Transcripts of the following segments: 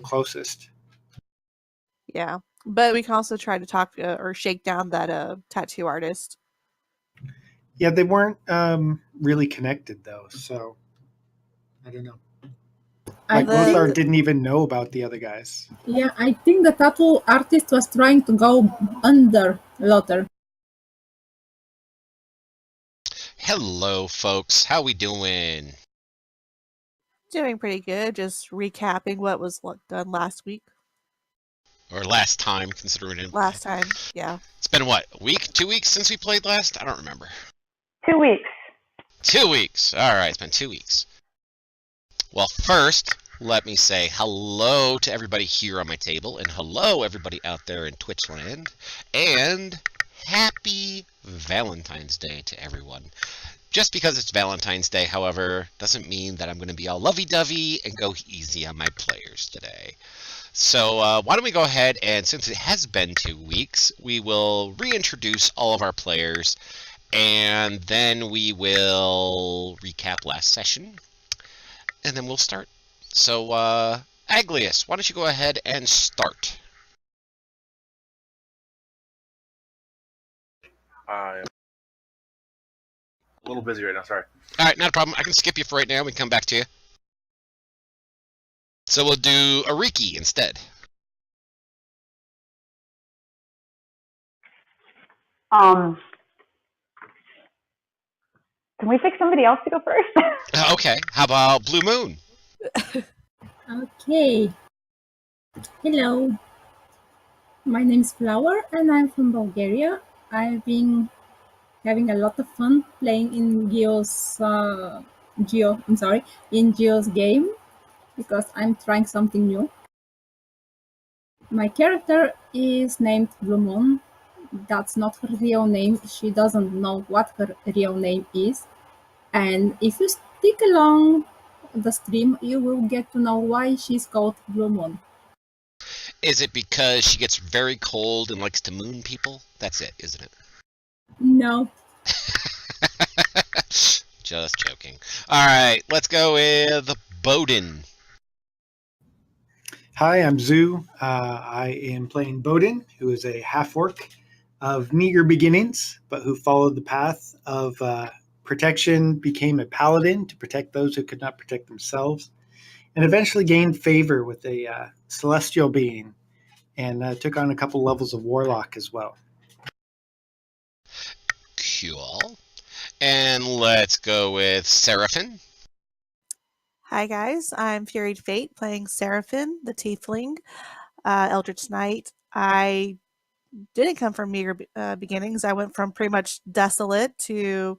closest. Yeah, but we can also try to talk or shake down that tattoo artist. Yeah, they weren't really connected though, so I don't know. Like Lothar didn't even know about the other guys. Yeah, I think the tattoo artist was trying to go under Lothar. Hello, folks. How we doing? Doing pretty good. Just recapping what was done last week. Or last time, considering it. Last time, yeah. It's been what, a week? 2 weeks since we played last? I don't remember. 2 weeks. 2 weeks. All right, it's been 2 weeks. Well, first, let me say hello to everybody here on my table, and hello everybody out there in Twitch land, and happy Valentine's Day to everyone. Just because it's Valentine's Day, however, doesn't mean that I'm going to be all lovey-dovey and go easy on my players today. So why don't we go ahead and, since it has been 2 weeks, we will reintroduce all of our players, and then we will recap last session, and then we'll start. So, Aglius, why don't you go ahead and start? I'm a little busy right now, sorry. All right, not a problem. I can skip you for right now. We can come back to you. So we'll do Ariki instead. Can we pick somebody else to go first? Okay, how about Blue Moon? Okay. Hello. My name is Flower and I'm from Bulgaria. I've been having a lot of fun playing in Geo's game because I'm trying something new. My character is named Blumon. That's not her real name. She doesn't know what her real name is. And if you stick along the stream, you will get to know why she's called Blumon. Is it because she gets very cold and likes to moon people? That's it, isn't it? No. Just joking. All right, let's go with Bowden. Hi, I'm Zoo. I am playing Bowden, who is a half-orc of meager beginnings, but who followed the path of protection, became a paladin to protect those who could not protect themselves, and eventually gained favor with a celestial being, and took on a couple levels of warlock as well. Cool. And let's go with Seraphin. Hi guys, I'm Furied Fate playing Seraphin, the Tiefling, Eldritch Knight. I didn't come from meager beginnings. I went from pretty much desolate to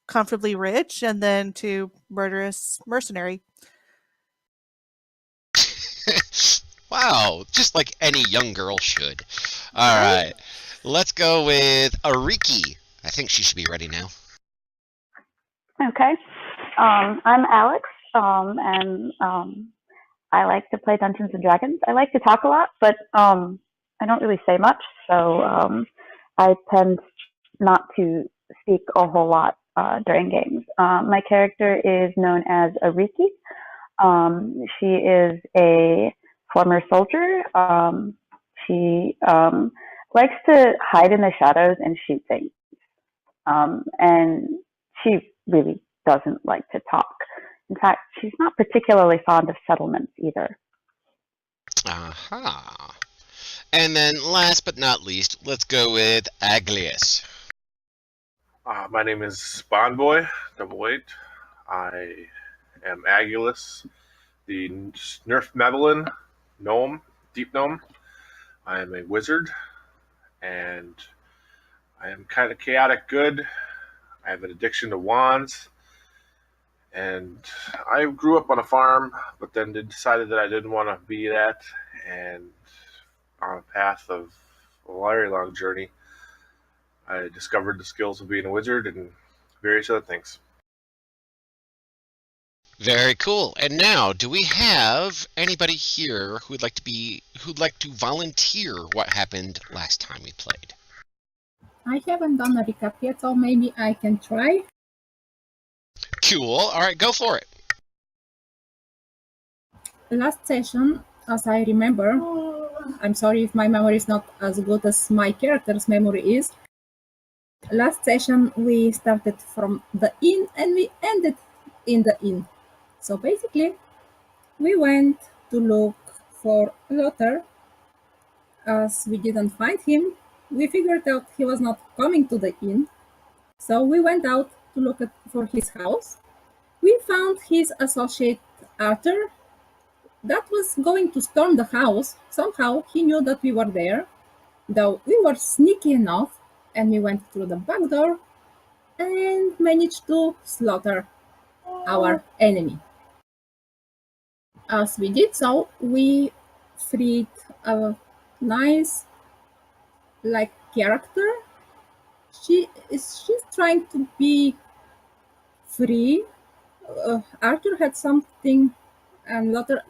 comfortably rich and then to murderous mercenary. Wow, just like any young girl should. All right, let's go with Ariki. I think she should be ready now. Okay. I'm Alex, and I like to play Dungeons and Dragons. I like to talk a lot, but I don't really say much, so I tend not to speak a whole lot during games. My character is known as Ariki. She is a former soldier. She likes to hide in the shadows and shoot things. And she really doesn't like to talk. In fact, she's not particularly fond of settlements either. Aha. And then last but not least, let's go with Aglius. My name is Spawnboy, 88. I am Agulus, the Nerf Madeline gnome, deep gnome. I am a wizard, and I am kind of chaotic good. I have an addiction to wands, and I grew up on a farm, but then decided that I didn't want to be that, and on a path of a very long journey, I discovered the skills of being a wizard and various other things. Very cool. And now, do we have anybody here who'd like to volunteer what happened last time we played? I haven't done a recap yet, so maybe I can try. Cool. All right, go for it. last session, as I remember, I'm sorry if my memory is not as good as my character's memory is. Last session, we started from the inn and we ended in the inn. So basically, we went to look for Lothar. As we didn't find him, we figured out he was not coming to the inn. So we went out to look for his house. We found his associate Arthur that was going to storm the house. Somehow he knew that we were there, though we were sneaky enough, and we went through the back door and managed to slaughter our enemy. As we did so, we freed a nice character. She's trying to be free. Arthur had something, and Lothar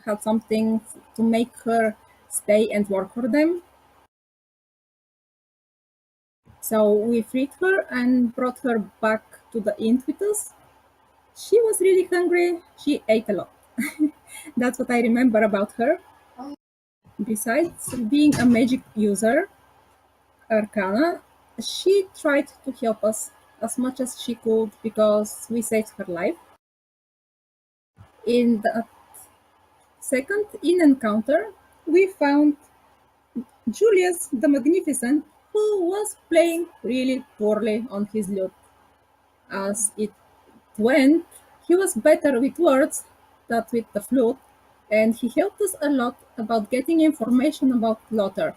had something to make her stay and work for them. So we freed her and brought her back to the inn with us. She was really hungry. She ate a lot. That's what I remember about her. Besides being a magic user, Arcana, she tried to help us as much as she could because we saved her life. In the second inn encounter, we found Julius the Magnificent, who was playing really poorly on his lute. As it went, he was better with words than with the flute, and he helped us a lot about getting information about Lothar.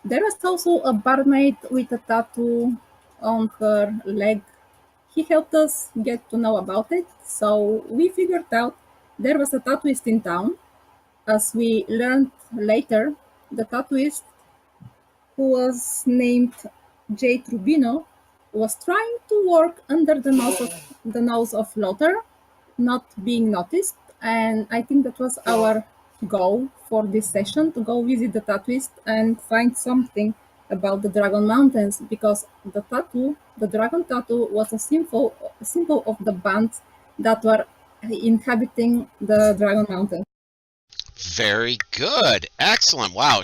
There was also a barmaid with a tattoo on her leg. He helped us get to know about it, so we figured out there was a tattooist in town. As we learned later, the tattooist, who was named Jade Rubino, was trying to work under the nose of Lothar, not being noticed, and I think that was our goal for this session, to go visit the tattooist and find something about the Dragon Mountains, because the dragon tattoo, was a symbol of the bands that were inhabiting the Dragon Mountain. Very good. Excellent. Wow.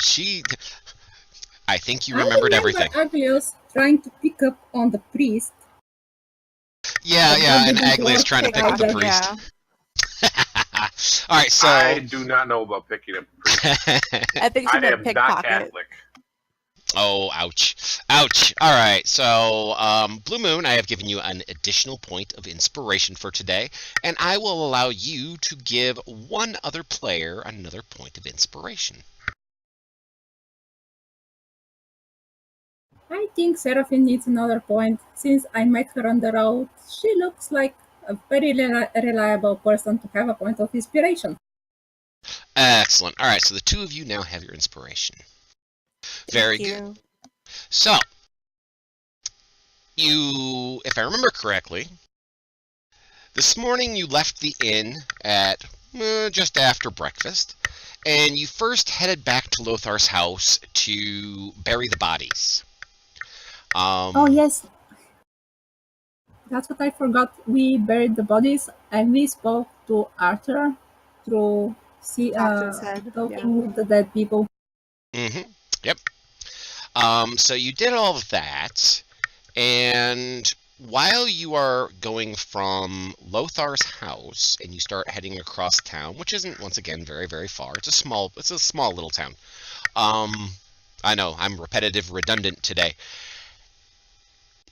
I think you remembered everything. Aglios trying to pick up on the priest. Yeah, But yeah, that and didn't Agley is work. trying to pick up the Yeah. priest. All right, so I do not know about picking up priests. I think she I meant am not pickpocket. Catholic. oh, ouch, ouch. All right, so Blue Moon, I have given you an additional point of inspiration for today, and I will allow you to give one other player another point of inspiration. I think Seraphine needs another point. Since I met her on the road, she looks like a very reliable person to have a point of inspiration. Excellent. All right, so the two of you now have your inspiration. Very good. So, if I remember correctly, this morning you left the inn at just after breakfast, and you first headed back to Lothar's house to bury the bodies. Oh, yes. That's what I forgot. We buried the bodies and we spoke to Arthur through Captain's head, talking with the dead people. Yep. So you did all of that, and while you are going from Lothar's house and you start heading across town, which isn't, once again, very, very far. It's a small little town. I know, I'm repetitive, redundant today.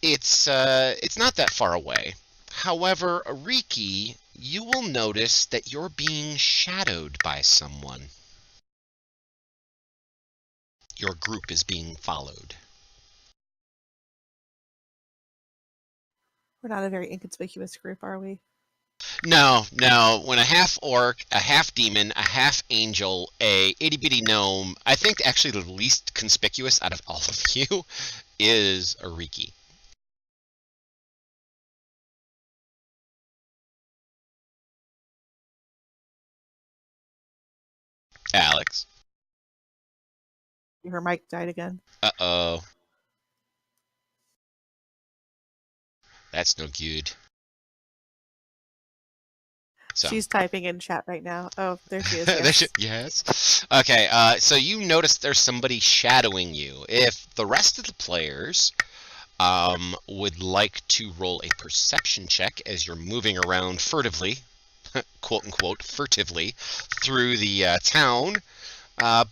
It's not that far away. However, Ariki, you will notice that you're being shadowed by someone. Your group is being followed. We're not a very inconspicuous group, are we? No. When a half orc, a half demon, a half angel, a itty bitty gnome, I think actually the least conspicuous out of all of you is Ariki. Alex. Her mic died again. Uh-oh. That's no good. So. She's typing in chat right now. Oh, there she is. Yes. Okay, so you notice there's somebody shadowing you. If the rest of the players would like to roll a perception check as you're moving around furtively, quote unquote, furtively, through the town,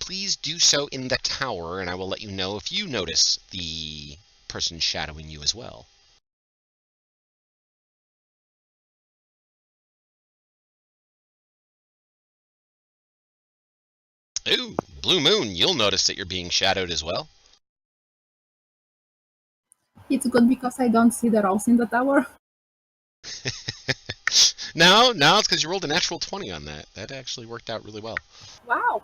please do so in the tower, and I will let you know if you notice the person shadowing you as well. Ooh, Blue Moon, you'll notice that you're being shadowed as well. It's good because I don't see the rolls in the tower. No, it's because you rolled a natural 20 on that. That actually worked out really well. Wow.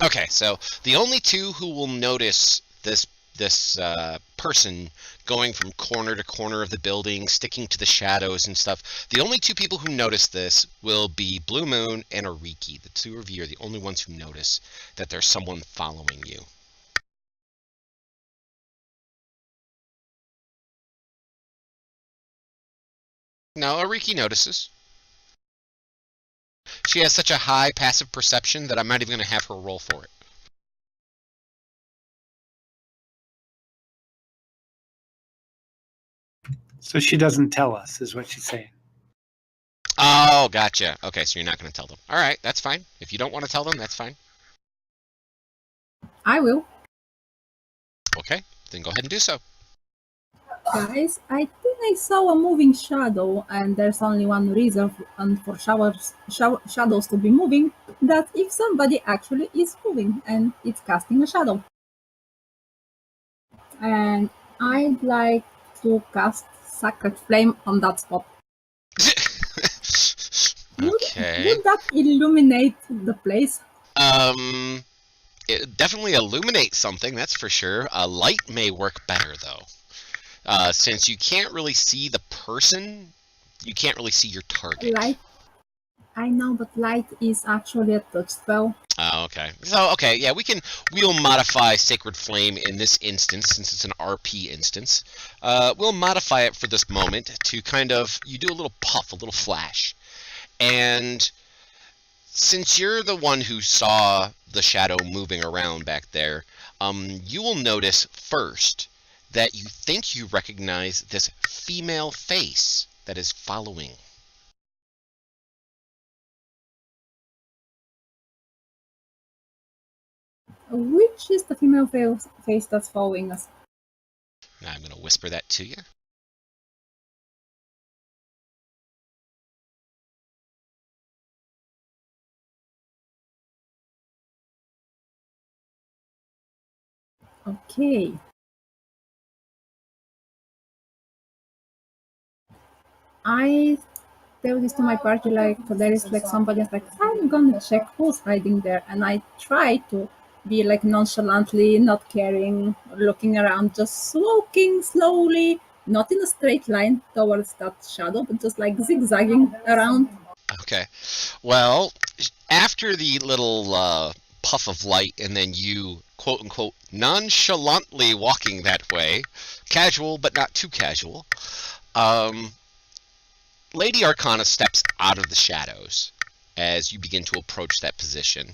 Okay, so the only two who will notice this person going from corner to corner of the building, sticking to the shadows and stuff, the only two people who notice this will be Blue Moon and Ariki. The two of you are the only ones who notice that there's someone following you. No, Ariki notices. She has such a high passive perception that I'm not even going to have her roll for it. So she doesn't tell us, is what she's saying. Oh, gotcha. Okay, so you're not going to tell them. All right, that's fine. If you don't want to tell them, that's fine. I will. Okay, then go ahead and do so. Guys, I think I saw a moving shadow, and there's only one reason for shadows to be moving, that if somebody actually is moving and it's casting a shadow. And I'd like to cast Sacred Flame on that spot. Okay. Would that illuminate the place? It definitely illuminates something, that's for sure. Light may work better, though. Since you can't really see the person, you can't really see your target. Light? I know, but light is actually a touch spell. Oh, okay. So, okay, yeah, we'll modify Sacred Flame in this instance, since it's an RP instance. We'll modify it for this moment to kind of, you do a little puff, a little flash. And since you're the one who saw the shadow moving around back there, you will notice first that you think you recognize this female face that is following. Which is the female face that's following us? Now I'm going to whisper that to you. Okay. I tell this to my party, like, there is like somebody that's like, I'm gonna check who's hiding there, and I try to be like nonchalantly, not caring, looking around, just walking slowly, not in a straight line towards that shadow, but just like zigzagging around. Okay. Well, after the little puff of light and then you, quote unquote, nonchalantly walking that way, casual but not too casual, Lady Arcana steps out of the shadows as you begin to approach that position.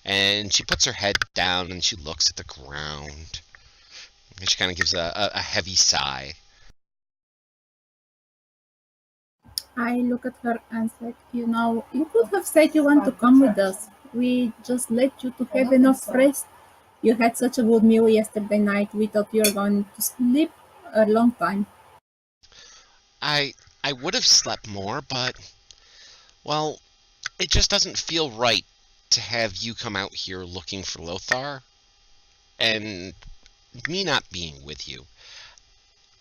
And she puts her head down and she looks at the ground. And she kind of gives a heavy sigh. I look at her and say, you could have said you want to come with us. We just let you to have enough rest. You had such a good meal yesterday night. We thought you were going to sleep a long time. I would have slept more, but, well, it just doesn't feel right to have you come out here looking for Lothar, and me not being with you.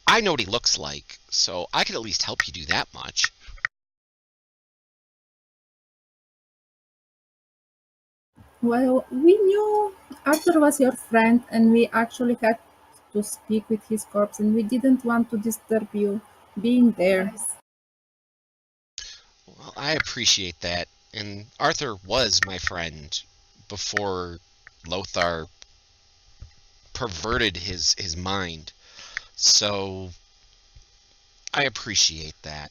I know what he looks like, so I could at least help you do that much. Well, we knew Arthur was your friend, and we actually had to speak with his corpse, and we didn't want to disturb you being there. Well, I appreciate that, and Arthur was my friend before Lothar perverted his mind. So I appreciate that,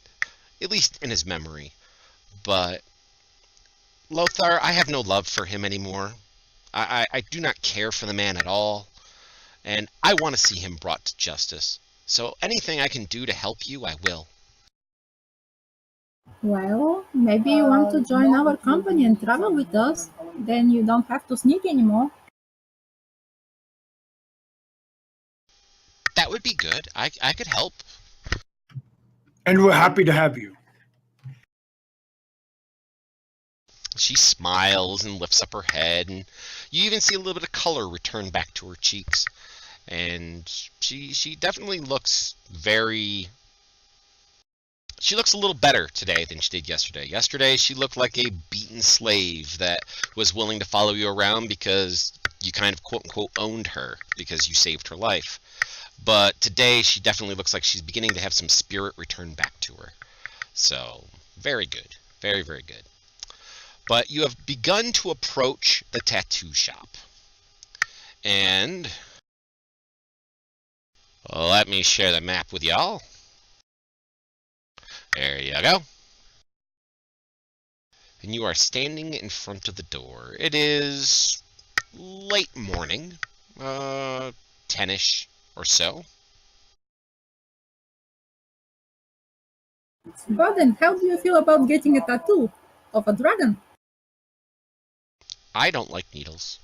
at least in his memory. But Lothar, I have no love for him anymore. I do not care for the man at all, and I want to see him brought to justice. So anything I can do to help you, I will. Well, maybe you want to join our company and travel with us. Then you don't have to sneak anymore. That would be good. I could help. And we're happy to have you. She smiles and lifts up her head, and you even see a little bit of color return back to her cheeks. And she definitely looks she looks a little better today than she did yesterday. Yesterday, she looked like a beaten slave that was willing to follow you around because you kind of quote-unquote owned her because you saved her life. But today, she definitely looks like she's beginning to have some spirit return back to her. So, very good. Very, very good. But you have begun to approach the tattoo shop. And let me share the map with y'all. There you go. And you are standing in front of the door. It is late morning, 10-ish or so. Baden, how do you feel about getting a tattoo of a dragon? I don't like needles.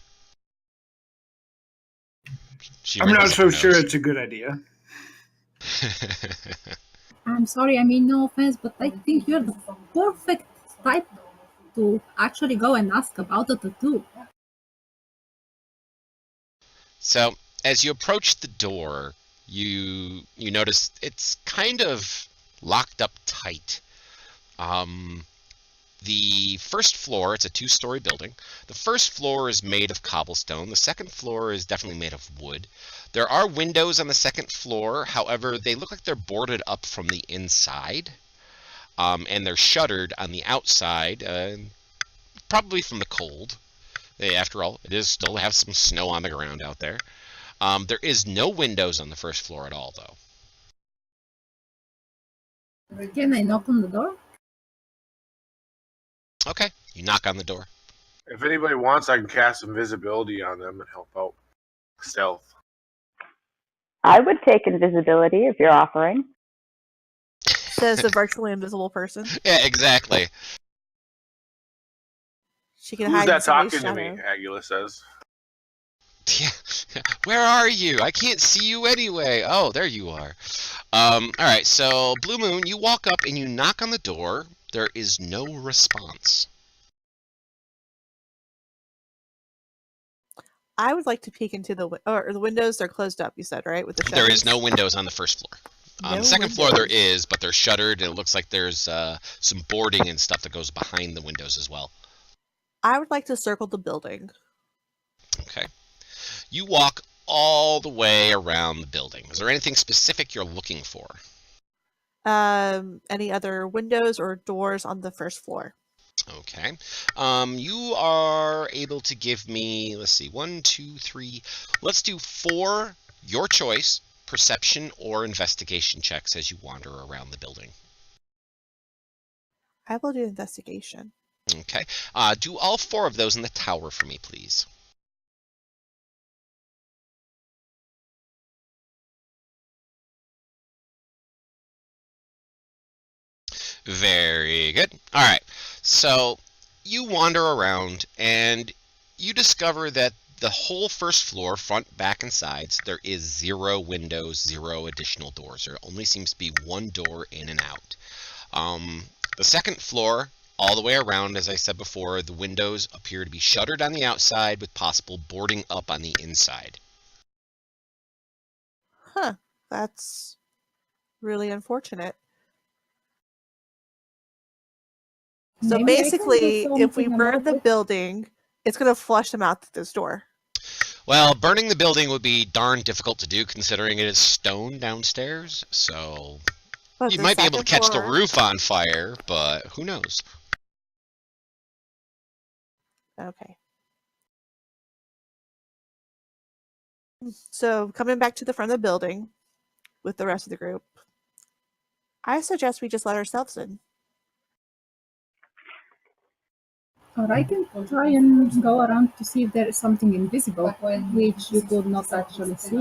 She I'm not wrinkles up so her sure nose. it's a good idea. I'm sorry, I mean no offense, but I think you're the perfect type to actually go and ask about a tattoo. So, as you approach the door, you notice it's kind of locked up tight. The first floor, it's a 2-story building. The first floor is made of cobblestone. The second floor is definitely made of wood. There are windows on the second floor. However, they look like they're boarded up from the inside. And they're shuttered on the outside, probably from the cold. After all, it is still have some snow on the ground out there. There is no windows on the first floor at all, though. Can I knock on the door? Okay, you knock on the door. If anybody wants, I can cast invisibility on them and help out. Stealth. I would take invisibility if you're offering. Says the virtually invisible person. Yeah, exactly. She can Who's hide that in somebody's talking to me? shadow. Agula says. Yeah. Where are you? I can't see you anyway. Oh, there you are. All right, so Blue Moon, you walk up and you knock on the door. There is no response. I would like to peek into the windows. They're closed up. You said, right, with the shutters. There is no windows on the first floor. On No the second floor there windows. is, but they're shuttered, and it looks like there's some boarding and stuff that goes behind the windows as well. I would like to circle the building. Okay. You walk all the way around the building. Is there anything specific you're looking for? Any other windows or doors on the first floor? Okay. You are able to give me, let's see, 1, 2, 3. Let's do 4, your choice, perception or investigation checks as you wander around the building. I will do investigation. Okay. Do all 4 of those in the tower for me, please. Very good. All right. So you wander around and you discover that the whole first floor, front, back, and sides, there is 0 windows, 0 additional doors. There only seems to be 1 door in and out. The second floor, all the way around, as I said before, the windows appear to be shuttered on the outside with possible boarding up on the inside. Huh. That's really unfortunate. So Maybe I can do basically, if we something burn about the it. building, it's going to flush them out this door. Well, burning the building would be darn difficult to do considering it is stone downstairs, so But you the might be able to second catch the floor- roof on fire, but who knows? Okay. So coming back to the front of the building with the rest of the group, I suggest we just let ourselves in. Or I can try and go around to see if there is something invisible, which you could not actually see.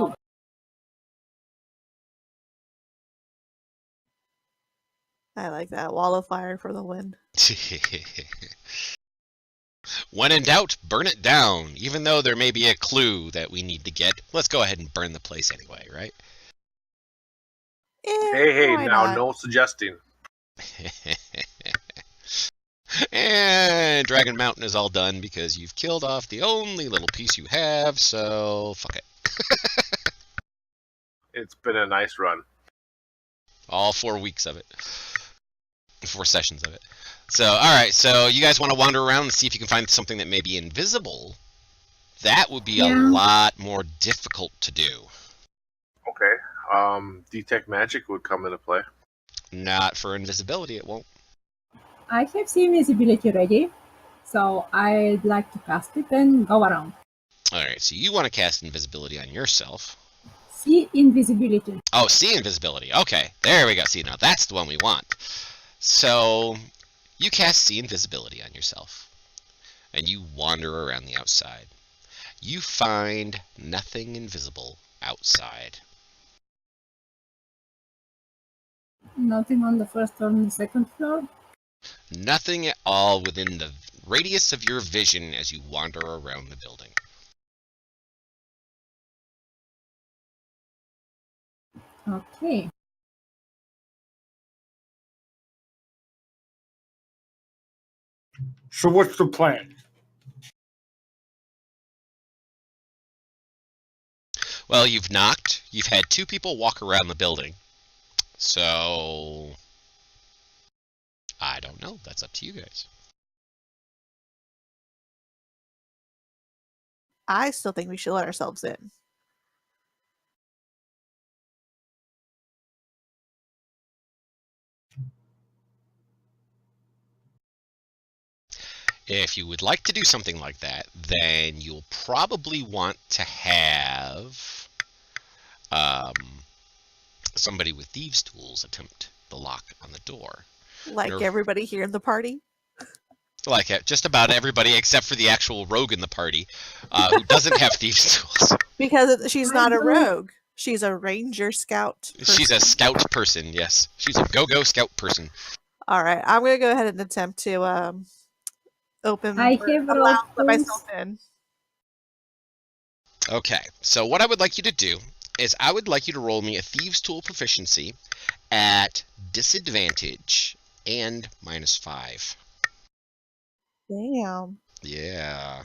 I like that. Wall of fire for the win. When in doubt, burn it down. Even though there may be a clue that we need to get, let's go ahead and burn the place anyway, right? Hey, Why now not? no suggesting. And Dragon Mountain is all done because you've killed off the only little piece you have, so fuck it. It's been a nice run. All 4 weeks of it. 4 sessions of it. So, alright, so you guys want to wander around and see if you can find something that may be invisible. That would be a Yeah. lot more difficult to do. Okay. Detect magic would come into play. Not for invisibility, it won't. I have seen invisibility ready, so I'd like to cast it and go around. Alright, so you want to cast invisibility on yourself. See invisibility. Oh, see invisibility. Okay, there we go. See, now that's the one we want. So, you cast see invisibility on yourself, and you wander around the outside. You find nothing invisible outside. Nothing on the first or on the second floor. Nothing at all within the radius of your vision as you wander around the building. Okay. So what's the plan? Well, you've knocked. You've had 2 people walk around the building. So, I don't know. That's up to you guys. I still think we should let ourselves in. If you would like to do something like that, then you'll probably want to have somebody with thieves' tools attempt the lock on the door. Like Nerf. everybody here in the party. Like just about everybody except for the actual rogue in the party, who doesn't have thieves' tools. Because she's not a I don't- rogue. She's a ranger scout. She's a person. scout person, yes. She's a go-go scout person. All right, I'm gonna go ahead and attempt to open. I or have allow rolled let myself in. Okay, so what I would like you to do is I would like you to roll me a thieves' tool proficiency at disadvantage and -5. Damn. Yeah.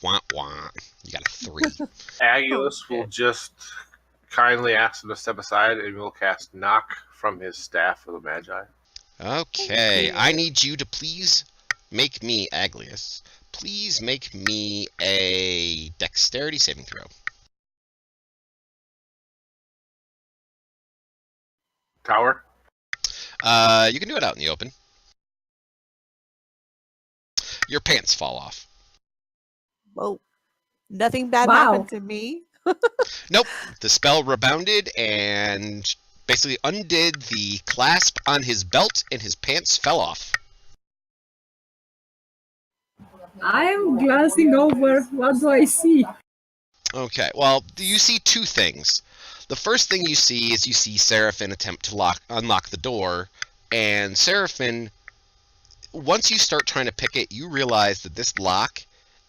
Wah, wah. You got a 3. Agulus will just kindly ask him to step aside and we'll cast Knock from his staff of the Magi. Okay, you. I need you to please make me, Aglius, please make me a dexterity saving throw. Tower? You can do it out in the open. Your pants fall off. Whoa. Nothing bad Wow. happened to me. Nope, the spell rebounded and basically undid the clasp on his belt and his pants fell off. I'm glancing over. What do I see? Okay, well, you see 2 things. The first thing you see is you see Seraphim attempt to unlock the door, and Seraphim, once you start trying to pick it, you realize that this lock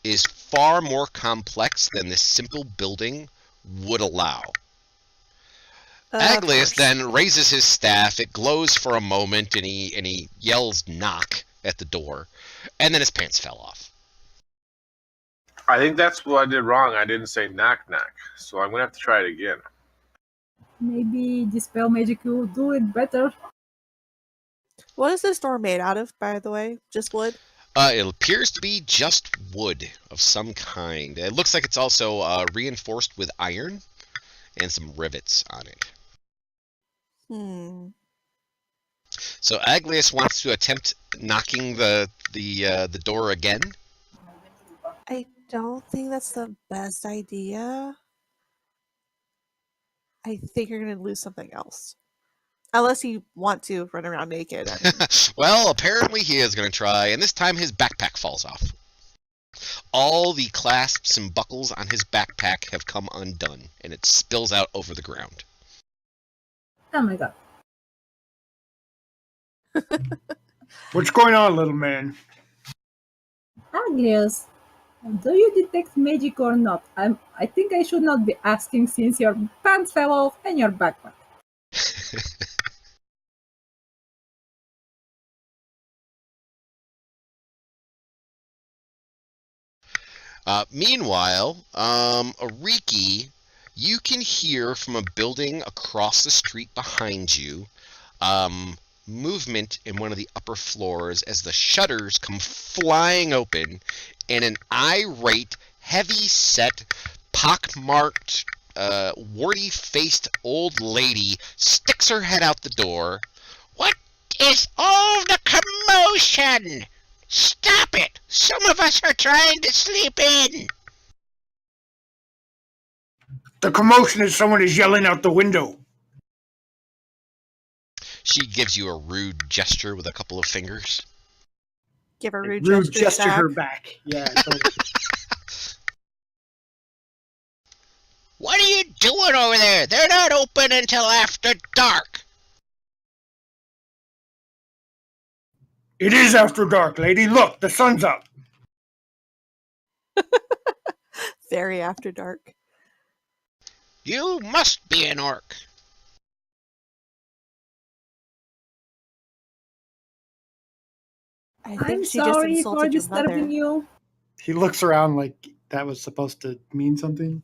is far more complex than this simple building would allow. Of Aglius course. then raises his staff, it glows for a moment, and he yells knock at the door, and then his pants fell off. I think that's what I did wrong. I didn't say knock knock. So I'm going to have to try it again. Maybe Dispel Magic will do it better. What is this door made out of, by the way? Just wood? It appears to be just wood of some kind. It looks like it's also reinforced with iron and some rivets on it. Hmm. So Aglius wants to attempt knocking the door again. don't think that's the best idea. I think you're going to lose something else. Unless you want to run around naked. I mean, Well, apparently he is going to try, and this time his backpack falls off. All the clasps and buckles on his backpack have come undone, and it spills out over the ground. Oh my god. What's going on, little man? Agrius, do you detect magic or not? I think I should not be asking since your pants fell off and your backpack. Meanwhile, Ariki, you can hear from a building across the street behind you, movement in one of the upper floors as the shutters come flying open, and an irate, heavy-set, pockmarked, warty-faced old lady sticks her head out the door. What is all the commotion? Stop it! Some of us are trying to sleep in! The commotion is someone is yelling out the window. She gives you a rude gesture with a couple of fingers. give a rude, Rude gesture gesture her back. back. Yeah. What are you doing over there? They're not open until after dark. It is after dark, lady. Look, the sun's up. Very after dark. You must be an orc. I think I'm she just sorry for insulted your mother. disturbing you. He looks around like that was supposed to mean something.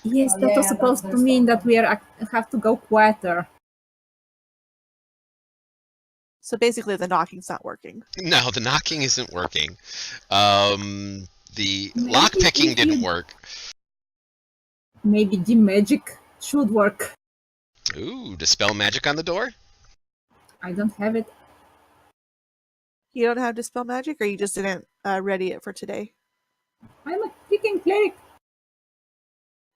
Yes, that was supposed to mean that we have to go quieter. So basically, the knocking's not working. No, the knocking isn't working. The lockpicking didn't work. Maybe the magic should work. Ooh, dispel magic on the door? I don't have it. You don't have Dispel Magic, or you just didn't ready it for today? I'm a freaking cleric.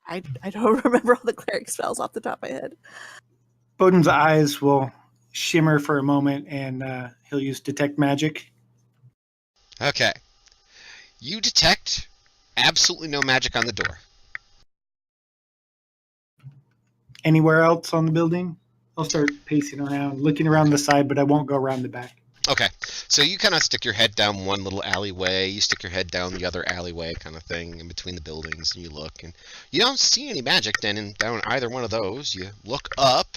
I don't remember all the cleric spells off the top of my head. Bowden's eyes will shimmer for a moment, and he'll use Detect Magic. Okay. You detect absolutely no magic on the door. Anywhere else on the building? I'll start pacing around, looking around the side, but I won't go around the back. Okay, so you kind of stick your head down one little alleyway, you stick your head down the other alleyway kind of thing in between the buildings, and you look, and you don't see any magic down either one of those. You look up,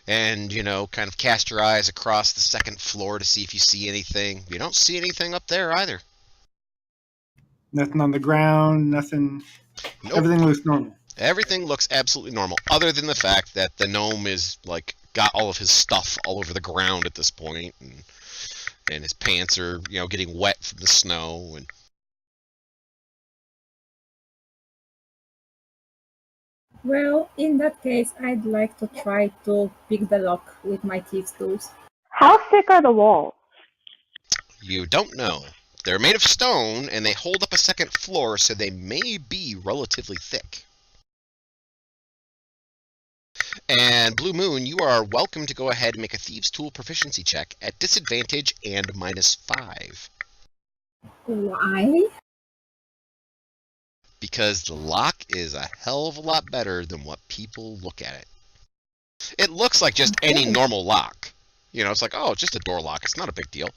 and, you know, kind of cast your eyes across the second floor to see if you see anything. You don't see anything up there either. Nothing on the ground, nothing. Nope. Everything looks normal. Everything looks absolutely normal, other than the fact that the gnome is, like, got all of his stuff all over the ground at this point, and his pants are, you know, getting wet from the snow, and Well, in that case, I'd like to try to pick the lock with my thieves' tools. How thick are the walls? you don't know. They're made of stone, and they hold up a second floor, so they may be relatively thick. And Blue Moon, you are welcome to go ahead and make a Thieves' Tool proficiency check at disadvantage and -5. Why? Because the lock is a hell of a lot better than what people look at it. It looks like just any Okay. normal lock. You know, it's like, oh, it's just a door lock. It's not a big deal.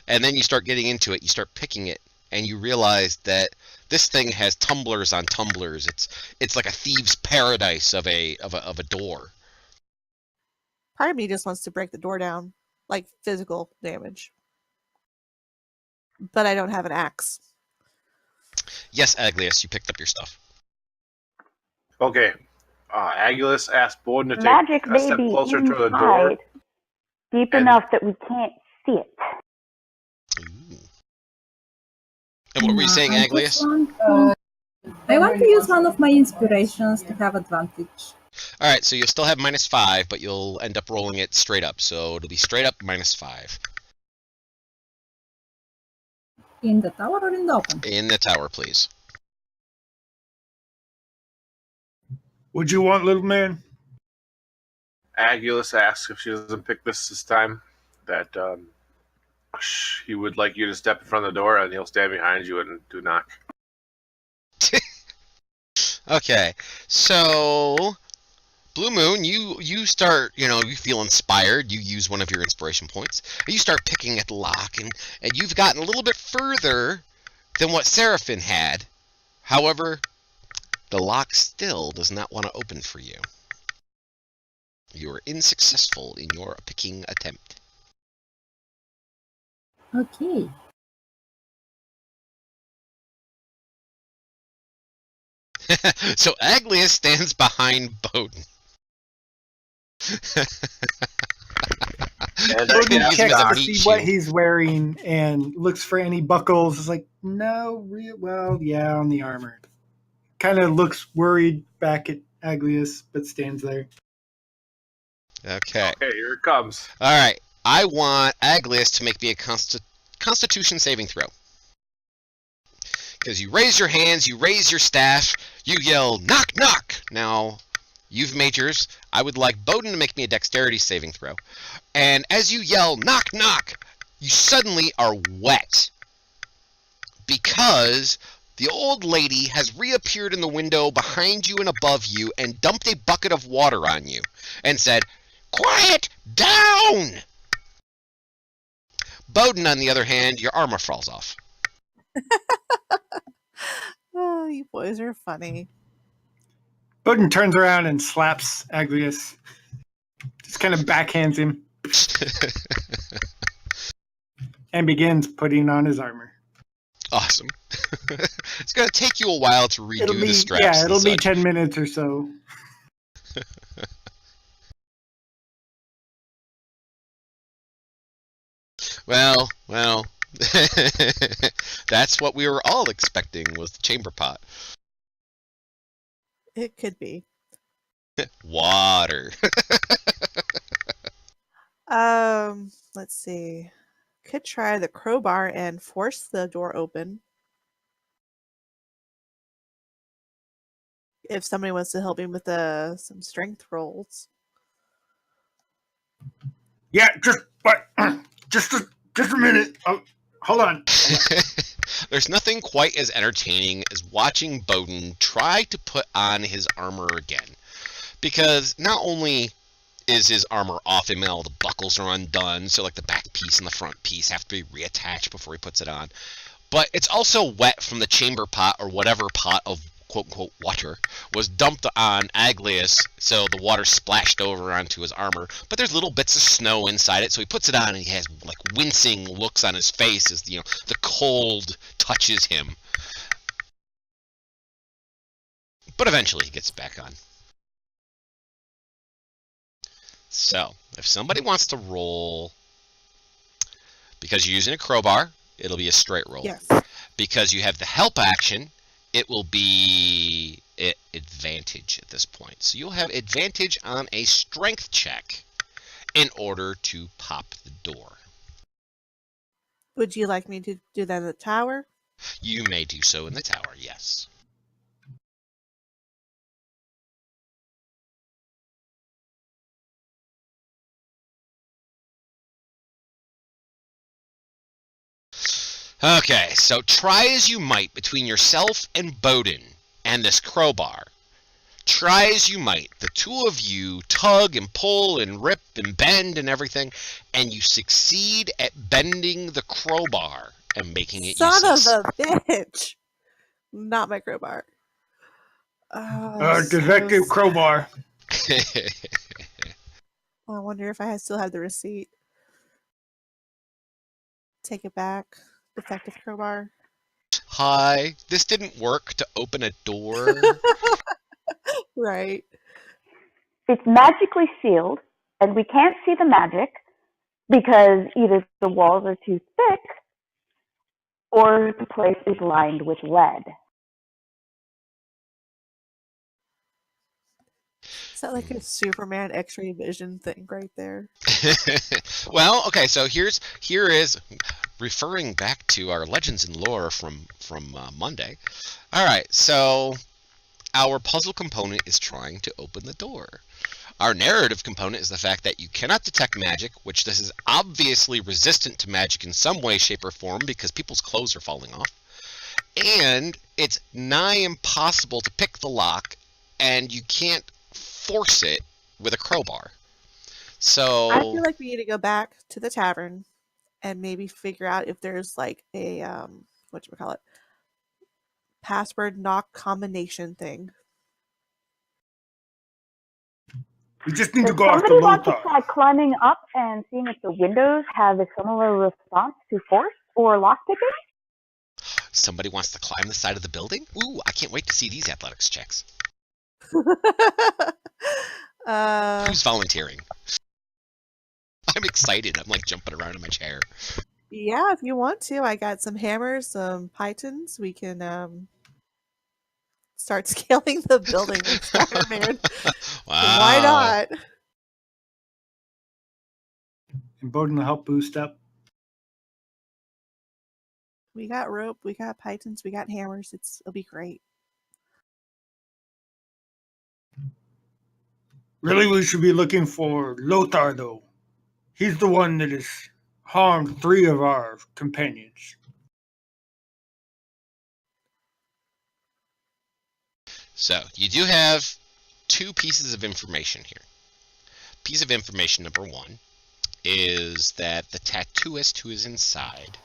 And then you start getting into it, you start picking it, and you realize that this thing has tumblers on tumblers. It's like a thieves' paradise of a door. Part of me just wants to break the door down, like physical damage. But I don't have an axe. Yes, Aglius, you picked up your stuff. Okay. Agulus asked Bowden to take Magic a step baby closer to the door. inside, deep and- enough that we can't see it. Ooh. And what were you saying, Aglius? I want to use one of my inspirations to have advantage. All right, so you'll still have -5, but you'll end up rolling it straight up. So it'll be straight up -5. In the tower or in the open? In the tower, please. What'd you want, little man? Agulus asks if she doesn't pick this time, that he would like you to step in front of the door, and he'll stand behind you and do knock. Okay, so Blue Moon, you start, you feel inspired. You use one of your inspiration points. And you start picking at the lock, and you've gotten a little bit further than what Seraphim had. However, the lock still does not want to open for you. You are unsuccessful in your picking attempt. Okay. So Aglius stands behind Bowden. And Bowden Use him checks as a to meat see what shield. he's wearing and looks for any buckles. It's like, no, well, yeah, on the armor. Kind of looks worried back at Aglius, but stands there. Okay. Okay, here it comes. All right. I want Aglius to make me a Constitution saving throw. Because you raise your hands, you raise your staff, you yell, knock, knock! Now, you've made yours. I would like Bowden to make me a Dexterity saving throw. And as you yell, knock, knock, you suddenly are wet. Because the old lady has reappeared in the window behind you and above you and dumped a bucket of water on you and said, quiet down! Bowden, on the other hand, your armor falls off. Oh, you boys are funny. Bowden turns around and slaps Aglius. Just kind of backhands him and begins putting on his armor. Awesome. It's going to take you a while to redo the straps. Yeah, it'll and be such. 10 minutes or so. Well, that's what we were all expecting was the chamber pot. It could be. Water. Let's see. Could try the crowbar and force the door open. If somebody wants to help me with some strength rolls. Yeah, just a minute. Oh, hold on. There's nothing quite as entertaining as watching Bowden try to put on his armor again. Because not only is his armor off him and all the buckles are undone, so like the back piece and the front piece have to be reattached before he puts it on, but it's also wet from the chamber pot or whatever pot of quote-unquote water was dumped on Aglius, so the water splashed over onto his armor, but there's little bits of snow inside it, so he puts it on and he has like wincing looks on his face as the cold touches him. But eventually he gets it back on. So, if somebody wants to roll, because you're using a crowbar, it'll be a straight roll. Yes. Because you have the help action, it will be advantage at this point. So you'll have advantage on a strength check in order to pop the door. Would you like me to do that at the tower? You may do so in the tower, yes. Okay, so try as you might between yourself and Bowden and this crowbar. Try as you might, the two of you tug and pull and rip and bend and everything, and you succeed at bending the crowbar and making it useless. Son of a bitch! Not my crowbar. Detective Crowbar. I wonder if I still have the receipt. Take it back. Defective crowbar. Hi, this didn't work to open a door. Right. It's magically sealed, and we can't see the magic because either the walls are too thick or the place is lined with lead. Is that like a Superman X-ray vision thing right there? Well, okay, so here is referring back to our legends and lore from Monday. All right, so our puzzle component is trying to open the door. Our narrative component is the fact that you cannot detect magic, which this is obviously resistant to magic in some way, shape, or form because people's clothes are falling off. And it's nigh impossible to pick the lock, and you can't force it with a crowbar. So I feel like we need to go back to the tavern and maybe figure out if there's like a whatchamacallit, password knock combination thing. We just need to Does go after somebody want to Lothar. try climbing up and seeing if the windows have a similar response to force or lockpicking? somebody wants to climb the side of the building? Ooh, I can't wait to see these athletics checks. Who's volunteering? I'm excited. I'm like jumping around in my chair. Yeah, if you want to. I got some hammers, some pythons. We can start scaling the building with Spider-Man. Wow. Why not? And Bowden will help boost up. We got rope, we got pythons, we got hammers. It'll be great. Really, we should be looking for Lothar, though. He's the one that has harmed 3 of our companions. So, you do have 2 pieces of information here. Piece of information number 1 is that the tattooist who is inside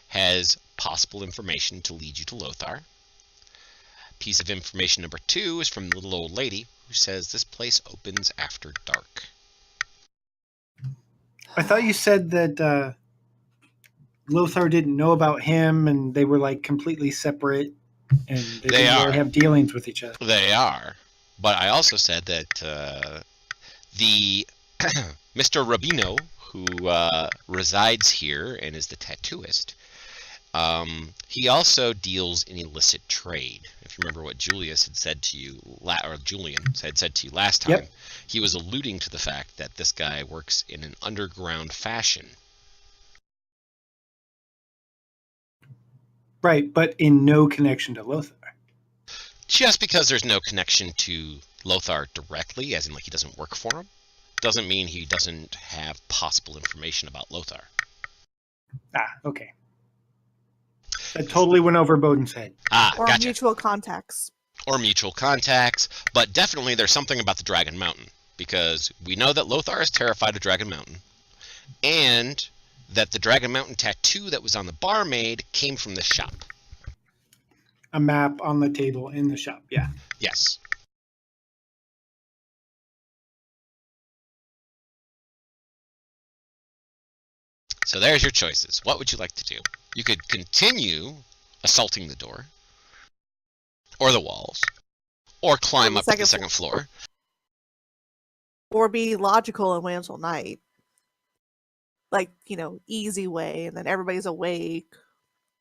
has possible information to lead you to Lothar. Piece of information number 2 is from the little old lady who says this place opens after dark. I thought you said that Lothar didn't know about him and they were like completely separate and they didn't are. really have dealings with each other. They are. But I also said that the Mr. Rabino, who resides here and is the tattooist, he also deals in illicit trade. If you remember what Julius had said to you, or Julian had said to you last time, Yep. He was alluding to the fact that this guy works in an underground fashion. Right, but in no connection to Lothar. Just because there's no connection to Lothar directly, as in like he doesn't work for him, doesn't mean he doesn't have possible information about Lothar. Ah, okay. That totally went over Bowden's head. Ah, Or gotcha. mutual contacts. Or mutual contacts, but definitely there's something about the Dragon Mountain, because we know that Lothar is terrified of Dragon Mountain, and that the Dragon Mountain tattoo that was on the barmaid came from the shop. A map on the table in the shop, yeah. Yes. So there's your choices. What would you like to do? You could continue assaulting the door, or the walls, or climb the up to the second second floor. Or be logical and wait until night. Like, easy way, and then everybody's awake.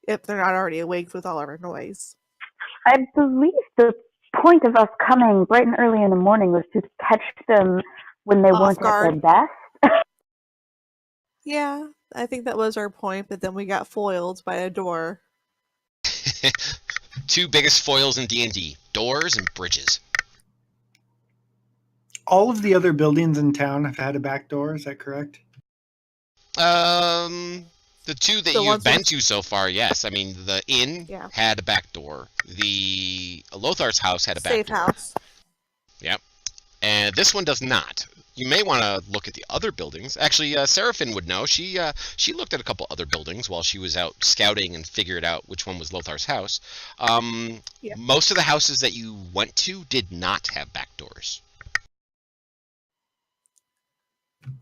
If they're not already awake with all of our noise. I believe the point of us coming bright and early in the morning was to catch them when they Off weren't at guard. their best. Yeah, I think that was our point, but then we got foiled by a door. 2 biggest foils in D&D, doors and bridges. All of the other buildings in town have had a back door, is that correct? The 2 that The you've ones been with- to so far, yes. I mean, the inn Yeah. had a back door. The Lothar's house had a back Safe door. house. Yep. And this one does not. You may want to look at the other buildings. Actually, Seraphin would know. She looked at a couple other buildings while she was out scouting and figured out which one was Lothar's house. Yeah. Most of the houses that you went to did not have back doors.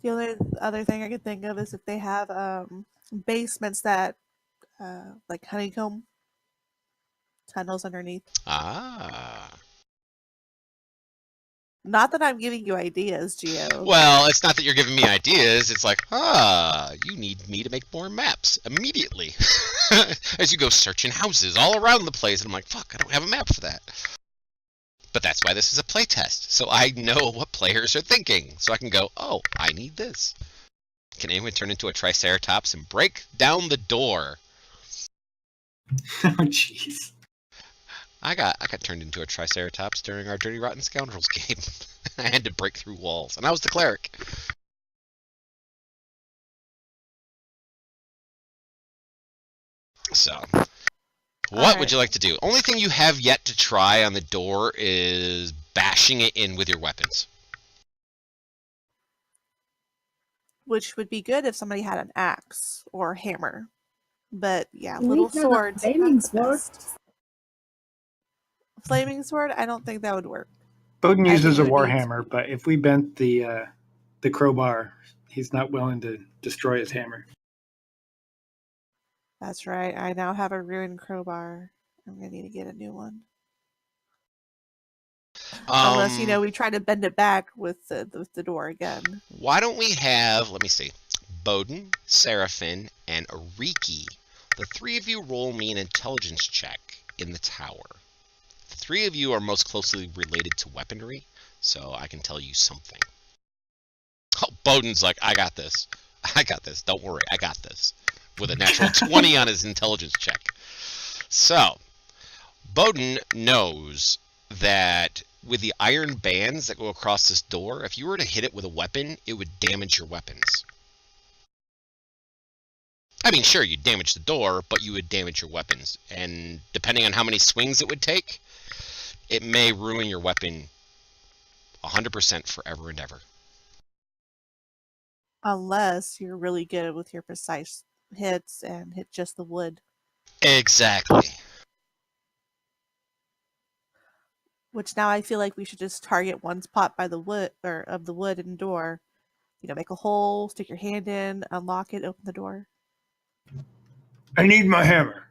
The only other thing I could think of is if they have basements that, like honeycomb tunnels underneath. Ah. Not that I'm giving you ideas, Gio. Well, it's not that you're giving me ideas. It's like, you need me to make more maps immediately. As you go searching houses all around the place, and I'm like, fuck, I don't have a map for that. But that's why this is a playtest, so I know what players are thinking. So I can go, oh, I need this. Can anyone turn into a Triceratops and break down the door? Oh, jeez. I got turned into a Triceratops during our Dirty Rotten Scoundrels game. I had to break through walls, and I was the cleric. So, what would you like to do? Only thing you have yet to try on the door is bashing it in with your weapons. Which would be good if somebody had an axe or a hammer. But yeah, We little have a swords. flaming not the sword. best. Flaming sword? I don't think that would work. Bowden I think uses a it would need- warhammer, but if we bent the crowbar, he's not willing to destroy his hammer. That's right. I now have a ruined crowbar. I'm gonna need to get a new one. Unless we try to bend it back with the door again. Why don't we have, let me see, Bowden, Seraphin, and Ariki. The three of you roll me an intelligence check in the tower. The three of you are most closely related to weaponry, so I can tell you something. Oh, Bowden's like, I got this. I got this. Don't worry, I got this. With a natural 20 on his intelligence check. So, Bowden knows that with the iron bands that go across this door, if you were to hit it with a weapon, it would damage your weapons. I mean, sure, you'd damage the door, but you would damage your weapons. And depending on how many swings it would take, it may ruin your weapon 100% forever and ever. Unless you're really good with your precise hits and hit just the wood. Exactly. Which now I feel like we should just target one spot by the wood or of the wood and door. Make a hole, stick your hand in, unlock it, open the door. I need my hammer.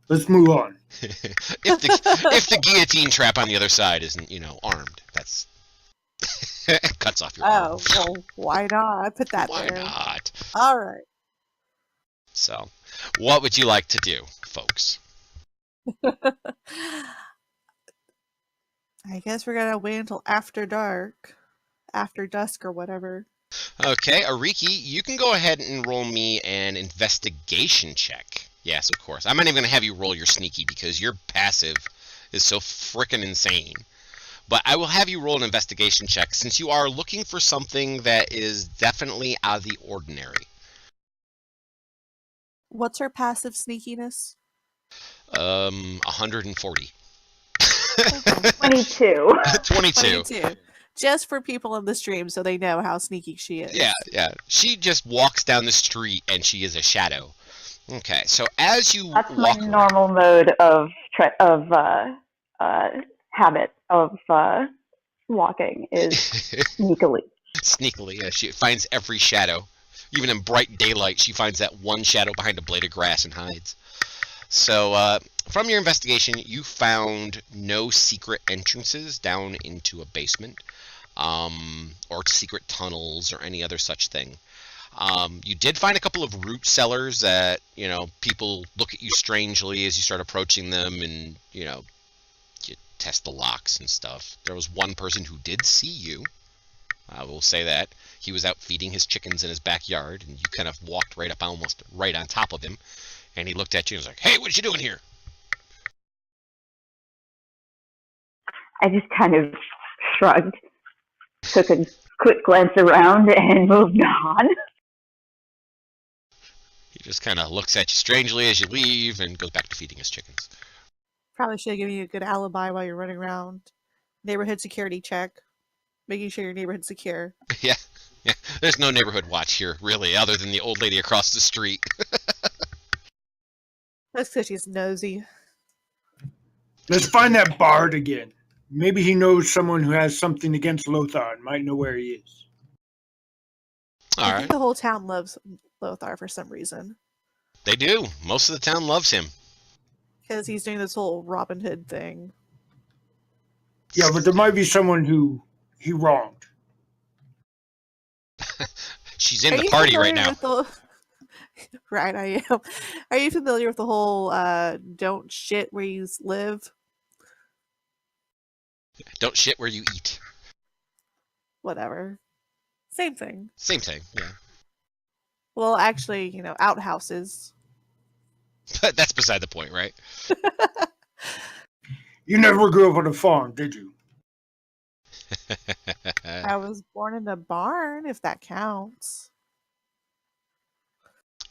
Let's move on. if the guillotine trap on the other side isn't, armed, that's it cuts off your arm. Oh, well, why not? I put that Why there. not? All right. So, what would you like to do, folks? I guess we're gonna wait until after dark, after dusk or whatever. Okay, Ariki, you can go ahead and roll me an investigation check. Yes, of course. I'm not even going to have you roll your sneaky because your passive is so frickin' insane. But I will have you roll an investigation check since you are looking for something that is definitely out of the ordinary. What's her passive sneakiness? 140. 22. 22. 22. Just for people in the stream so they know how sneaky she is. Yeah. She just walks down the street and she is a shadow. Okay, so as you That's my walk normal mode of habit of walking is sneakily. Sneakily, yeah, she finds every shadow. Even in bright daylight, she finds that one shadow behind a blade of grass and hides. So, from your investigation, you found no secret entrances down into a basement, or secret tunnels, or any other such thing. You did find a couple of root cellars that, people look at you strangely as you start approaching them, and, you test the locks and stuff. There was one person who did see you. I will say that. He was out feeding his chickens in his backyard, and you kind of walked right up, almost right on top of him. And he looked at you and was like, "Hey, what you doing here?" I just kind of shrugged, took a quick glance around, and moved on. He just kind of looks at you strangely as you leave and goes back to feeding his chickens. Probably should have given you a good alibi while you're running around. Neighborhood security check. Making sure your neighborhood's secure. Yeah. There's no neighborhood watch here, really, other than the old lady across the street. That's because she's nosy. Let's find that bard again. Maybe he knows someone who has something against Lothar and might know where he is. All I right. think the whole town loves Lothar for some reason. They do. Most of the town loves him. Because he's doing this whole Robin Hood thing. Yeah, but there might be someone who he wronged. She's in the party right now. Right, I am. Are you familiar with the whole don't shit where you live? Don't shit where you eat. Whatever. Same thing. Same thing, yeah. Well, actually, outhouses. But that's beside the point, right? You never grew up on a farm, did you? I was born in a barn, if that counts.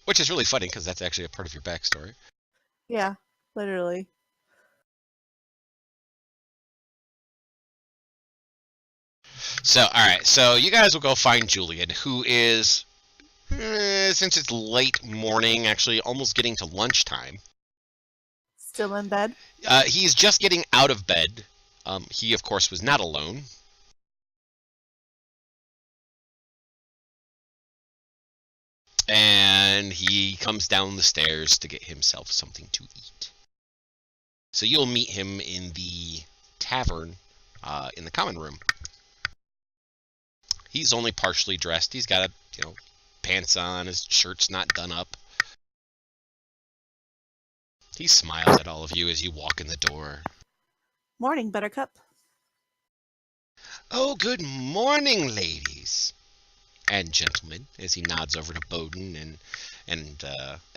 Which is really funny because that's actually a part of your backstory. Yeah, literally. So, all right. So you guys will go find Julian, who is, since it's late morning, actually almost getting to lunchtime. Still in bed? He's just getting out of bed. He, of course, was not alone. And he comes down the stairs to get himself something to eat. So you'll meet him in the tavern, in the common room. He's only partially dressed. He's got pants on. His shirt's not done up. He smiles at all of you as you walk in the door. Morning, Buttercup. Oh, good morning, ladies and gentlemen, as he nods over to Bowden and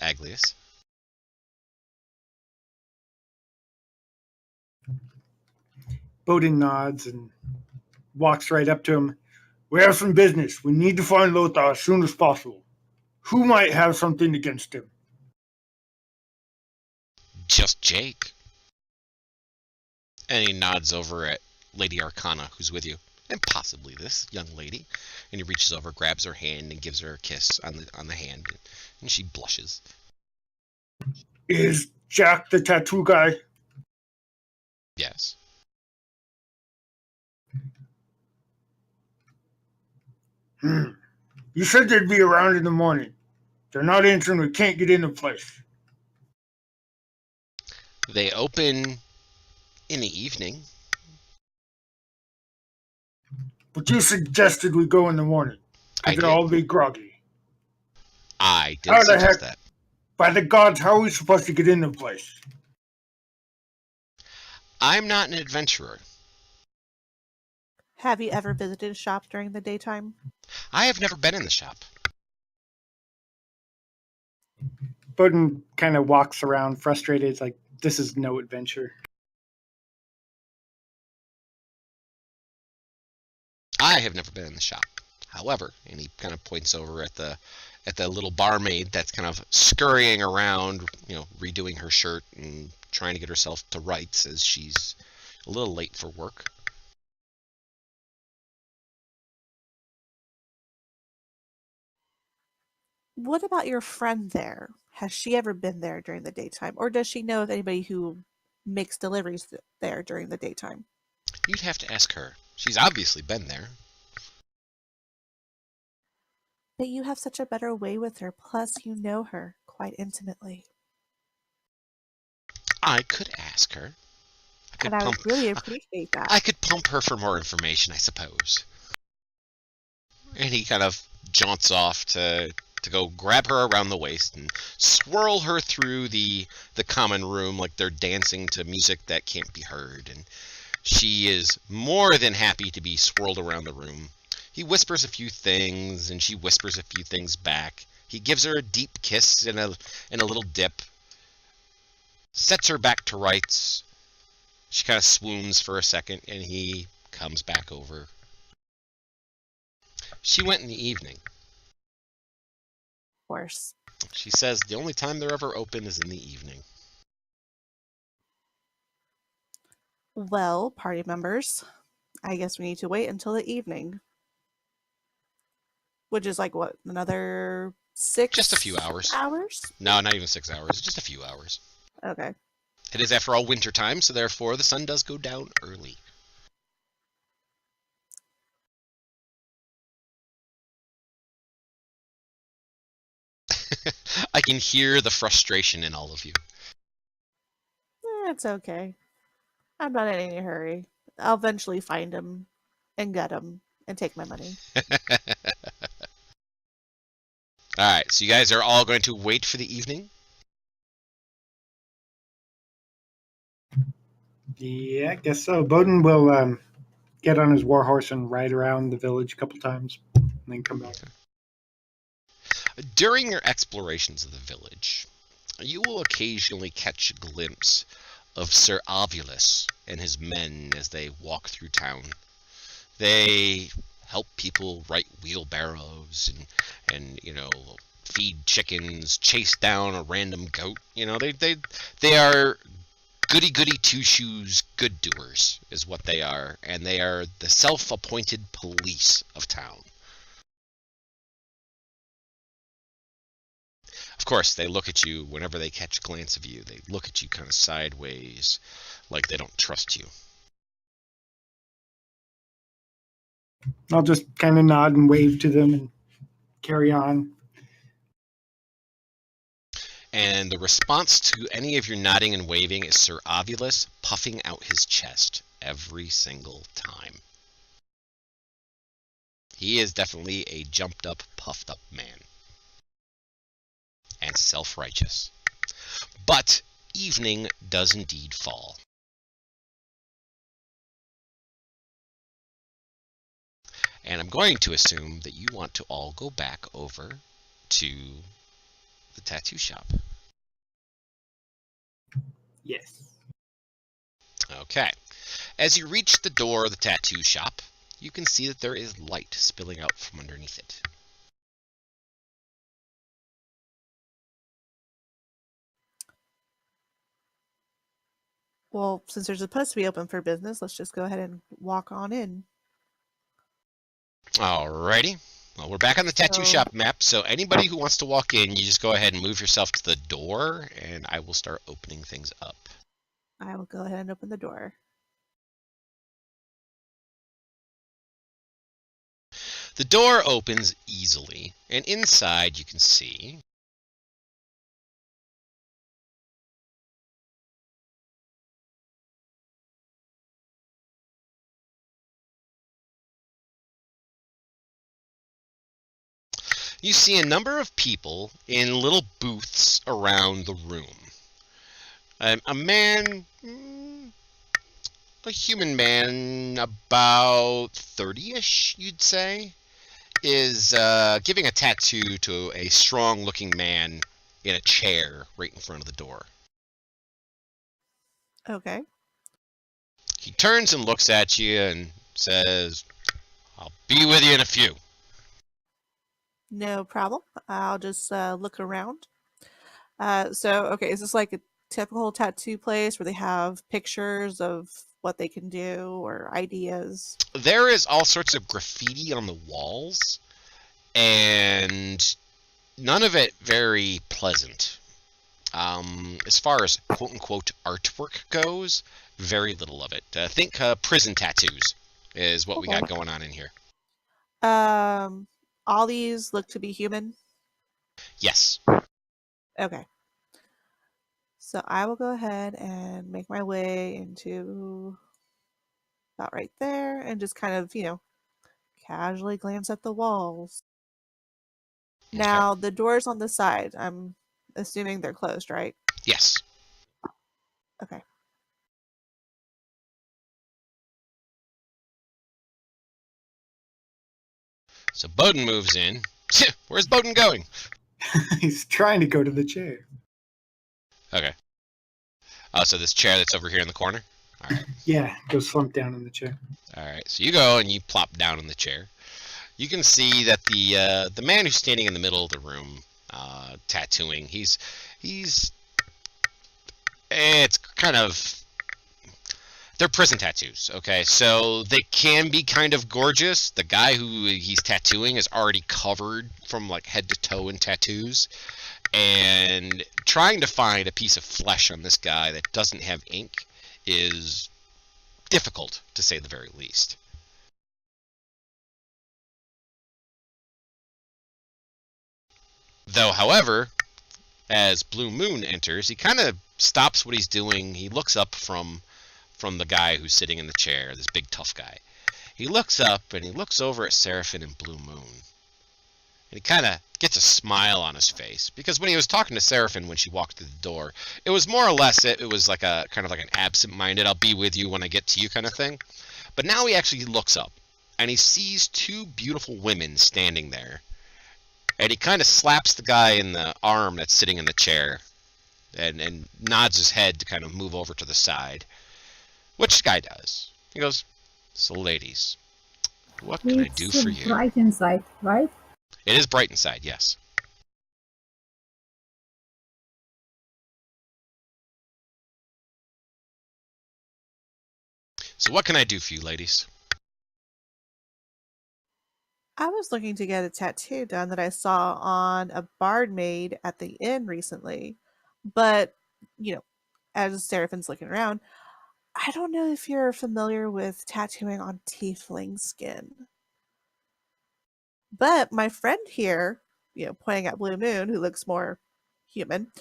Aglius. Bowden nods and walks right up to him. We have some business. We need to find Lothar as soon as possible. Who might have something against him? Just Jake. And he nods over at Lady Arcana, who's with you, and possibly this young lady. And he reaches over, grabs her hand, and gives her a kiss on the hand, and she blushes. Is Jack the tattoo guy? Yes. You said they'd be around in the morning. They're not answering. We can't get in the place. They open in the evening. But you suggested we go in the morning. I We could did. all be groggy. I How didn't the suggest heck? that. By the gods, how are we supposed to get in the place? I'm not an adventurer. Have you ever visited a shop during the daytime? I have never been in the shop. Bowden kind of walks around frustrated, like, this is no adventure. I have never been in the shop. However, and he kind of points over at the little barmaid that's kind of scurrying around, redoing her shirt and trying to get herself to rights as she's a little late for work. What about your friend there? Has she ever been there during the daytime? Or does she know of anybody who makes deliveries there during the daytime? You'd have to ask her. She's obviously been there. But you have such a better way with her, plus you know her quite intimately. I could ask her. And I would really appreciate that. I could pump her for more information, I suppose. And he kind of jaunts off to go grab her around the waist and swirl her through the common room like they're dancing to music that can't be heard. And she is more than happy to be swirled around the room. He whispers a few things, and she whispers a few things back. He gives her a deep kiss and a little dip. Sets her back to rights. She kind of swoons for a second, and he comes back over. She went in the evening. Of course. She says the only time they're ever open is in the evening. Well, party members, I guess we need to wait until the evening. Which is like, what, another 6 Just a few hours. Hours? No, not even 6 hours. Just a few hours. Okay. It is, after all, winter time, so therefore the sun does go down early. I can hear the frustration in all of you. It's okay. I'm not in any hurry. I'll eventually find him and get him and take my money. Alright, so you guys are all going to wait for the evening? Yeah, I guess so. Bowden will get on his warhorse and ride around the village a couple times and then come back. During your explorations of the village, you will occasionally catch a glimpse of Sir Ovulus and his men as they walk through town. They help people right wheelbarrows and feed chickens, chase down a random goat. They are goody two shoes good doers is what they are, and they are the self-appointed police of town. Of course, they look at you whenever they catch a glance of you. They look at you kind of sideways, like they don't trust you. I'll just kind of nod and wave to them and carry on. And the response to any of your nodding and waving is Sir Ovulus puffing out his chest every single time. He is definitely a jumped up, puffed up man. And self-righteous. But evening does indeed fall. And I'm going to assume that you want to all go back over to the tattoo shop. Yes. Okay. As you reach the door of the tattoo shop, you can see that there is light spilling out from underneath it. Well, since they're supposed to be open for business, let's just go ahead and walk on in. Alrighty. Well, we're back on the tattoo shop map, so anybody who wants to walk in, you just go ahead and move yourself to the door, and I will start opening things up. I will go ahead and open the door. The door opens easily, and inside you can see you see a number of people in little booths around the room. A man, a human man, about 30-ish, you'd say, is giving a tattoo to a strong-looking man in a chair right in front of the door. Okay. He turns and looks at you and says, "I'll be with you in a few." No problem. I'll just look around. Okay, is this like a typical tattoo place where they have pictures of what they can do or ideas? There is all sorts of graffiti on the walls, and none of it very pleasant. As far as quote-unquote artwork goes, very little of it. Think prison tattoos is what we got going on in here. All these look to be human? Yes. Okay. So I will go ahead and make my way into about right there and just kind of, casually glance at the walls. Okay. Now, the doors on the side, I'm assuming they're closed, right? Yes. Okay. So Bowden moves in. Where's Bowden going? He's trying to go to the chair. Okay. Oh, so this chair that's over here in the corner? All right. Yeah, go slump down in the chair. All right. So you go and you plop down in the chair. You can see that the man who's standing in the middle of the room, tattooing, it's kind of, they're prison tattoos, okay? So they can be kind of gorgeous. The guy who he's tattooing is already covered from like head to toe in tattoos. And trying to find a piece of flesh on this guy that doesn't have ink is difficult, to say the very least. Though, however, as Blue Moon enters, he kind of stops what he's doing. He looks up from the guy who's sitting in the chair, this big tough guy. He looks up and he looks over at Seraphine and Blue Moon. And he kind of gets a smile on his face, because when he was talking to Seraphine when she walked through the door, it was more or less it was like a kind of like an absent-minded, I'll be with you when I get to you kind of thing. But now he actually looks up and he sees two beautiful women standing there. And he kind of slaps the guy in the arm that's sitting in the chair and nods his head to kind of move over to the side, which the guy does. He goes, "So, ladies, what can I do It's for you?" bright inside, right? It is bright inside, yes. So what can I do for you, ladies? I was looking to get a tattoo done that I saw on a barmaid at the inn recently. But, you know, as Seraphin's looking around, I don't know if you're familiar with tattooing on tiefling skin. But my friend here, pointing at Blue Moon, who looks more human,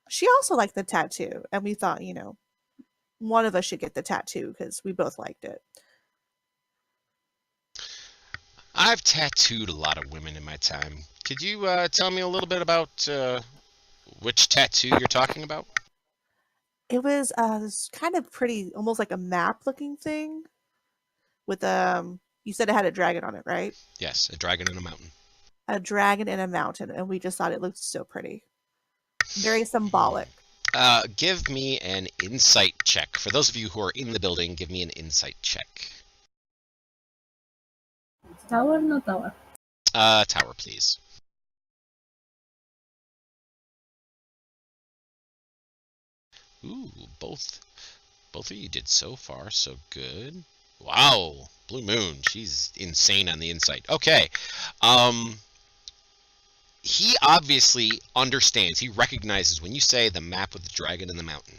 she also liked the tattoo. And we thought, one of us should get the tattoo because we both liked it. I've tattooed a lot of women in my time. Could you tell me a little bit about which tattoo you're talking about? It was this kind of pretty, almost like a map looking thing with you said it had a dragon on it, right? Yes, a dragon in a mountain. A dragon in a mountain, and we just thought it looked so pretty. Very symbolic. Give me an insight check. For those of you who are in the building, give me an insight check. Tower, no tower. Tower, please. Ooh, both of you did so far so good. Wow, Blue Moon, she's insane on the insight. Okay, he obviously understands. He recognizes when you say the map with the dragon in the mountain.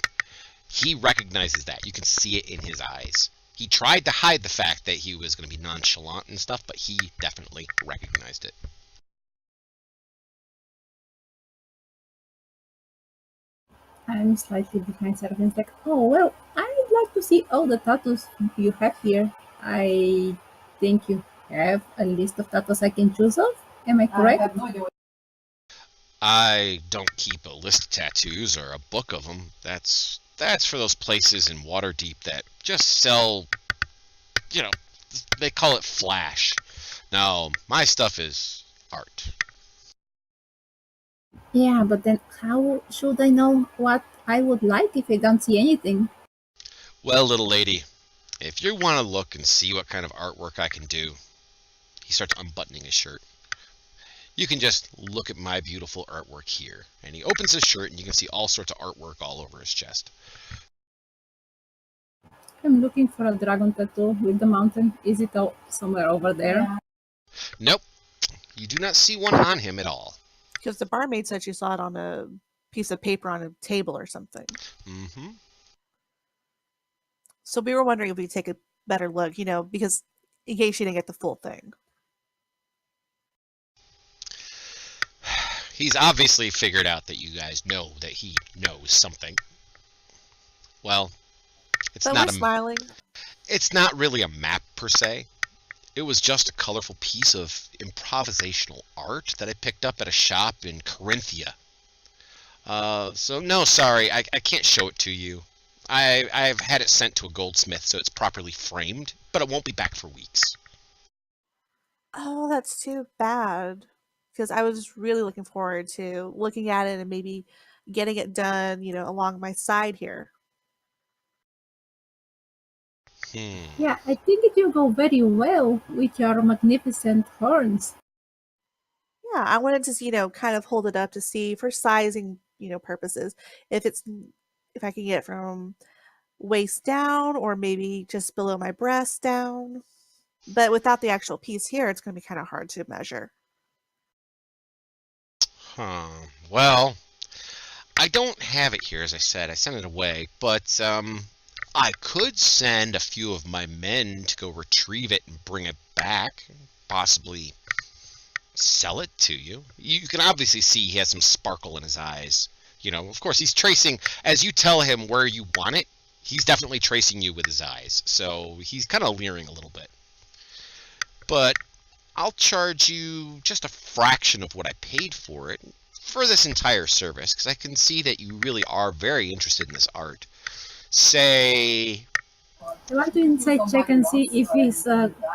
He recognizes that. You can see it in his eyes. He tried to hide the fact that he was going to be nonchalant and stuff, but he definitely recognized it. I'm slightly behind Seraphin's like, oh, well, I'd like to see all the tattoos you have here. I think you have a list of tattoos I can choose of. Am I correct? I don't keep a list of tattoos or a book of them. That's for those places in Waterdeep that just sell, they call it flash. Now, my stuff is art. Yeah, but then how should I know what I would like if I don't see anything? Well, little lady, if you want to look and see what kind of artwork I can do, he starts unbuttoning his shirt. You can just look at my beautiful artwork here. And he opens his shirt and you can see all sorts of artwork all over his chest. I'm looking for a dragon tattoo with the mountain. Is it somewhere over there? Nope. You do not see one on him at all. Because the barmaid said she saw it on a piece of paper on a table or something. Mm-hmm. So we were wondering if we take a better look, because in case she didn't get the full thing. He's obviously figured out that you guys know that he knows something. Well, But we're smiling. It's not really a map per se. It was just a colorful piece of improvisational art that I picked up at a shop in Corinthia. So no, sorry, I can't show it to you. I've had it sent to a goldsmith, so it's properly framed, but it won't be back for weeks. Oh, that's too bad. Because I was really looking forward to looking at it and maybe getting it done, along my side here. Yeah, I think it will go very well with your magnificent horns. Yeah, I wanted to, kind of hold it up to see for sizing, purposes, if I can get it from waist down or maybe just below my breast down. But without the actual piece here, it's going to be kind of hard to measure. Well, I don't have it here, as I said. I sent it away, but I could send a few of my men to go retrieve it and bring it back, possibly sell it to you. You can obviously see he has some sparkle in his eyes. Of course, he's tracing, as you tell him where you want it, he's definitely tracing you with his eyes. So he's kind of leering a little bit. But I'll charge you just a fraction of what I paid for it for this entire service, because I can see that you really are very interested in this art. Say... I want to inside check and see if he's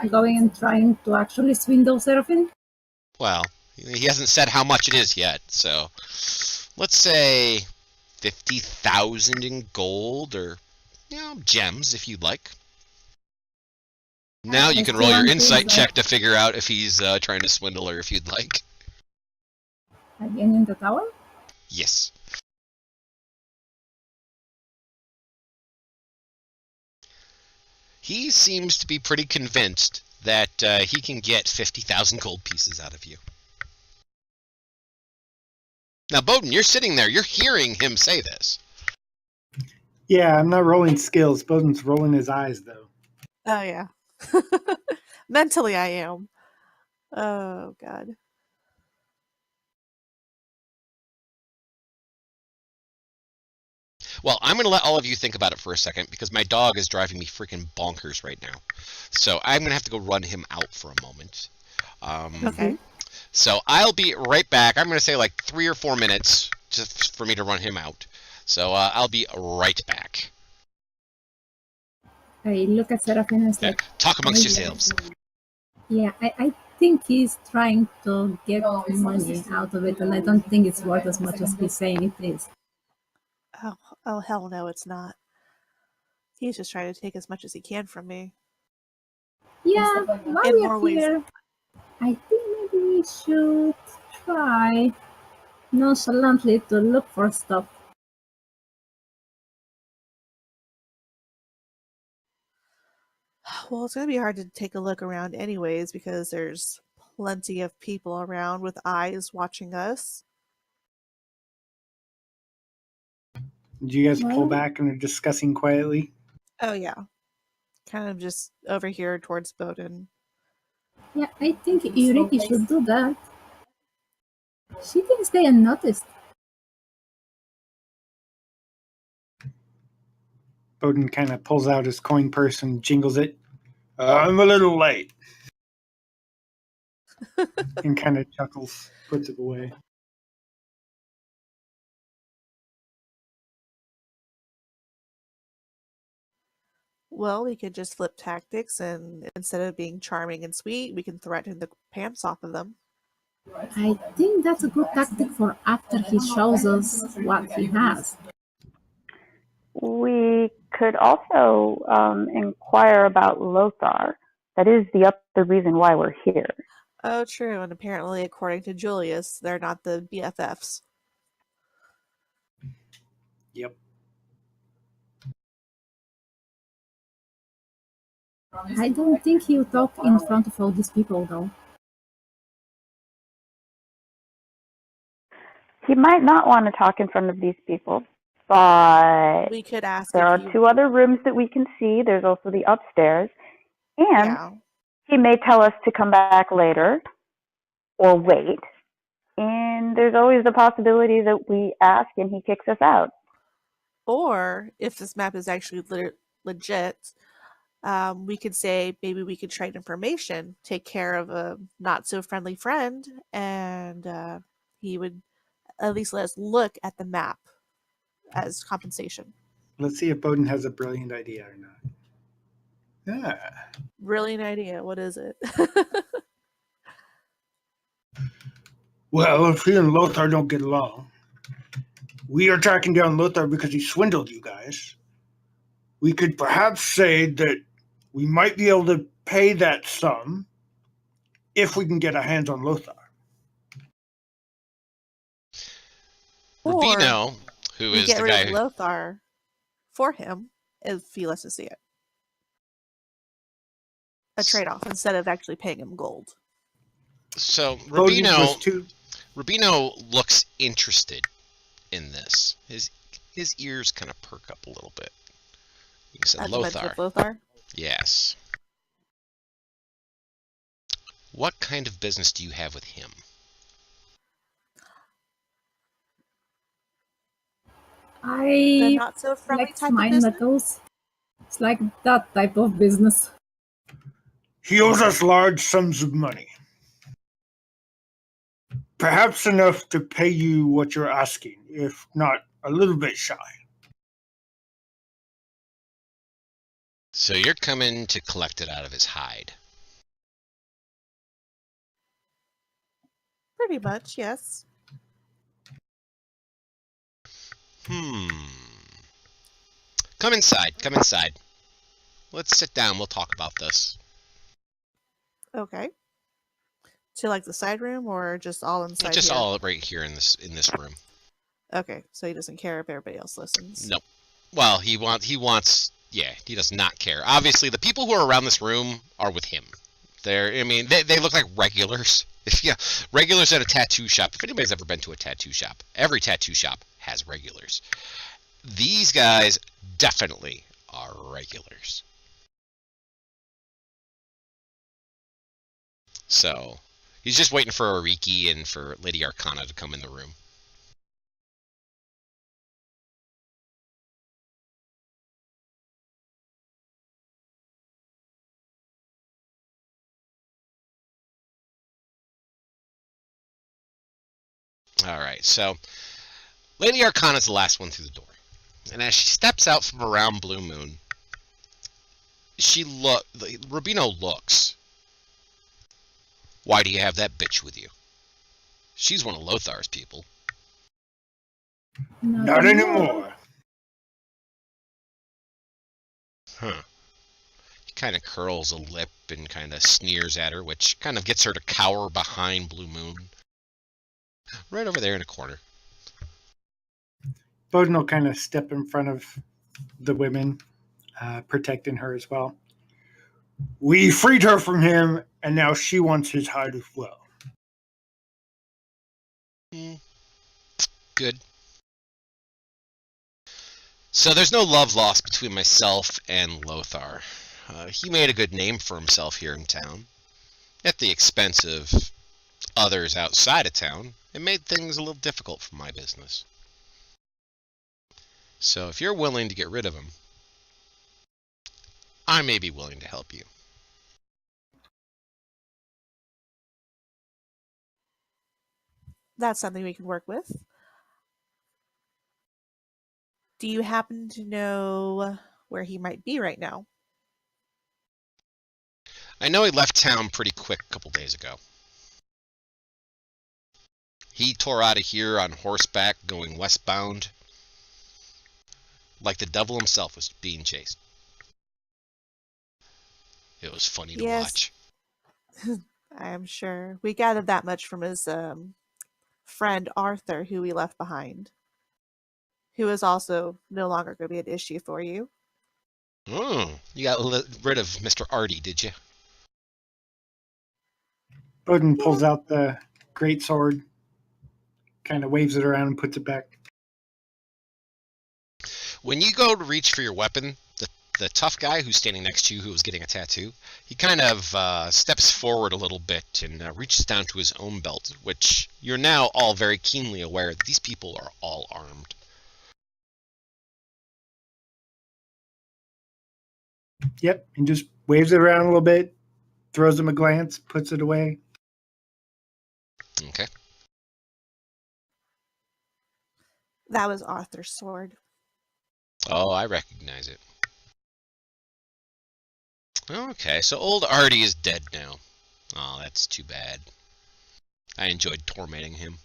going and trying to actually swindle Seraphin. Well, He hasn't said how much it is yet, so let's say 50,000 in gold, or gems if you'd like. Now you can roll your insight check to figure out if he's trying to swindle or if you'd like. Again in the tower? Yes. He seems to be pretty convinced that he can get 50,000 gold pieces out of you. Now, Bowden, you're sitting there. You're hearing him say this. Yeah, I'm not rolling skills. Bowden's rolling his eyes, though. Oh, yeah. Mentally, I am. Oh, God. Well, I'm going to let all of you think about it for a second because my dog is driving me freaking bonkers right now. So I'm going to have to go run him out for a moment. Okay. So I'll be right back. I'm going to say like 3 or 4 minutes just for me to run him out. So I'll be right back. I look at Seraphine and Okay. say, Talk amongst yourselves. yeah, I think he's trying to get money out of it, and I don't think it's worth as much as he's saying it is. Oh, hell no, it's not. He's just trying to take as much as he can from me. Yeah, while In we're more ways. here, I think maybe we should try nonchalantly to look for stuff. Well, it's going to be hard to take a look around anyways because there's plenty of people around with eyes watching us. Do you guys pull Well- back and are discussing quietly? Oh, yeah. Kind of just over here towards Bowden. Yeah, I think Eureka should do that. She can stay unnoticed. Bowden kind of pulls out his coin purse and jingles it. I'm a little late. And kind of chuckles, puts it away. Well, we could just flip tactics, and instead of being charming and sweet, we can threaten the pants off of them. I think that's a good tactic for after he shows us what he has. We could also inquire about Lothar. That is the other reason why we're here. Oh, true. And apparently, according to Julius, they're not the BFFs. Yep. I don't think he'll talk in front of all these people, though. He might not want to talk in front of these people, but We could ask there are if 2 other rooms that we can see. There's also the upstairs. And Yeah. he may tell us to come back later or wait. And there's always the possibility that we ask and he kicks us out. Or if this map is actually legit, we could say maybe we could trade information, take care of a not so friendly friend, and he would at least let us look at the map as compensation. Let's see if Bowden has a brilliant idea or not. Yeah. Brilliant idea. What is it? Well, if he and Lothar don't get along, we are tracking down Lothar because he swindled you guys. We could perhaps say that we might be able to pay that sum if we can get our hands on Lothar. Or Rubino, who we is get the rid guy of who... Lothar for him if he lets us see it. A trade-off instead of actually paying him gold. So Bowden was too. Rubino looks interested in this. His ears kind of perk up a little bit. He said, At the mention Lothar. of Lothar. Yes. What kind of business do you have with him? The I not so friendly collect type of mine business. metals. It's like that type of business. He owes us large sums of money. Perhaps enough to pay you what you're asking, if not a little bit shy. So you're coming to collect it out of his hide. Pretty much, yes. Come inside. Come inside. Let's sit down. We'll talk about this. Okay. To like the side room or just all inside Just here? all right here in this room. Okay, so he doesn't care if everybody else listens. Nope. Well, he wants. Yeah, he does not care. Obviously, the people who are around this room are with him. I mean, they look like regulars. Yeah, regulars at a tattoo shop. If anybody's ever been to a tattoo shop, every tattoo shop has regulars. These guys definitely are regulars. So, he's just waiting for Ariki and for Lady Arcana to come in the room. Alright, so Lady Arcana's the last one through the door. And as she steps out from around Blue Moon, Rubino looks. Why do you have that bitch with you? She's one of Lothar's people. Not anymore. Huh. He kind of curls a lip and kind of sneers at her, which kind of gets her to cower behind Blue Moon. Right over there in a corner. Bowden will kind of step in front of the women, protecting her as well. We freed her from him, and now she wants his heart as well. Good. So there's no love lost between myself and Lothar. He made a good name for himself here in town. At the expense of others outside of town, it made things a little difficult for my business. So if you're willing to get rid of him, I may be willing to help you. That's something we can work with. Do you happen to know where he might be right now? I know he left town pretty quick a couple days ago. He tore out of here on horseback going westbound, like the devil himself was being chased. It was funny to watch. I am sure. We gathered that much from his friend Arthur, who we left behind, who is also no longer going to be an issue for you. You got rid of Mr. Artie, did you? Bowden pulls out the great sword, kind of waves it around and puts it back. When you go to reach for your weapon, the tough guy who's standing next to you, who was getting a tattoo, he kind of steps forward a little bit and reaches down to his own belt, which you're now all very keenly aware that these people are all armed. Yep, and just waves it around a little bit, throws him a glance, puts it away. Okay. That was Arthur's sword. Oh, I recognize it. Okay, so old Artie is dead now. Oh, that's too bad. I enjoyed tormenting him.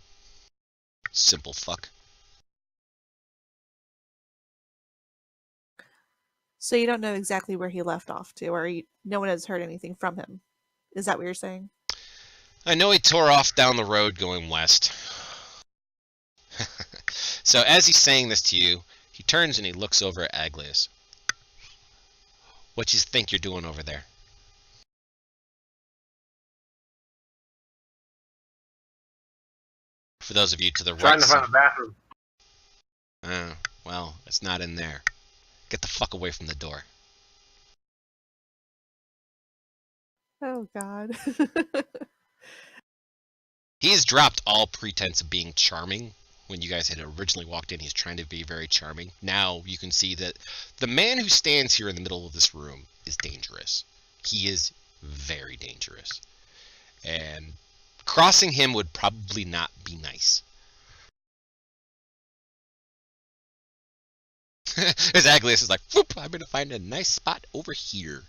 Simple fuck. So you don't know exactly where he left off to, or no one has heard anything from him. Is that what you're saying? I know he tore off down the road going west. So as he's saying this to you, he turns and he looks over at Aglius. What you think you're doing over there? For those of you to the right. Trying to find a bathroom. Well, it's not in there. Get the fuck away from the door. Oh, God. He's dropped all pretense of being charming. When you guys had originally walked in, he's trying to be very charming. Now you can see that the man who stands here in the middle of this room is dangerous. He is very dangerous. And crossing him would probably not be nice. As Aglius is like, whoop, I'm going to find a nice spot over here.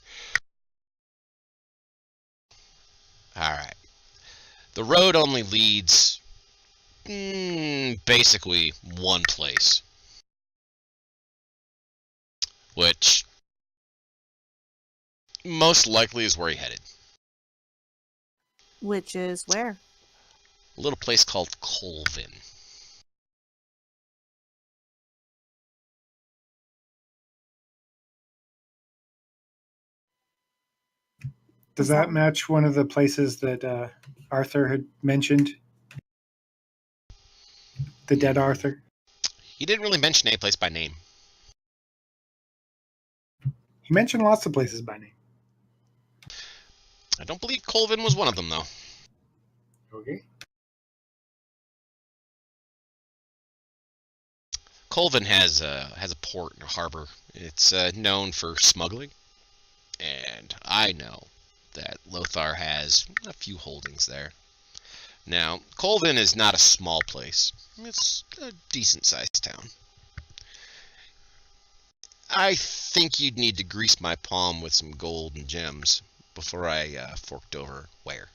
Alright. The road only leads basically one place, which most likely is where he headed. Which is where? A little place called Colvin. Does that match one of the places that Arthur had mentioned? The dead Arthur? He didn't really mention any place by name. He mentioned lots of places by name. I don't believe Colvin was one of them, though. Okay. Colvin has a port and a harbor. It's known for smuggling, and I know that Lothar has a few holdings there. Now, Colvin is not a small place. It's a decent-sized town. I think you'd need to grease my palm with some gold and gems before I forked over where.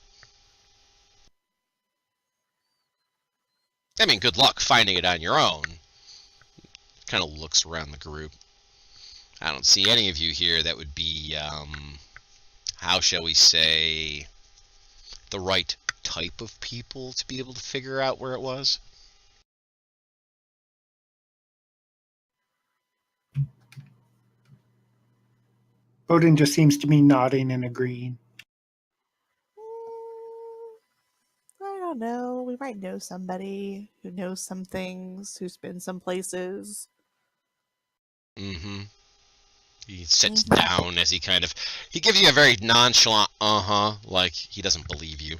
I mean, good luck finding it on your own. Kind of looks around the group. I don't see any of you here that would be, how shall we say, the right type of people to be able to figure out where it was. Odin just seems to be nodding and agreeing. I don't know. We might know somebody who knows some things, who's been some places. Mm-hmm. He sits down as he gives you a very nonchalant like he doesn't believe you.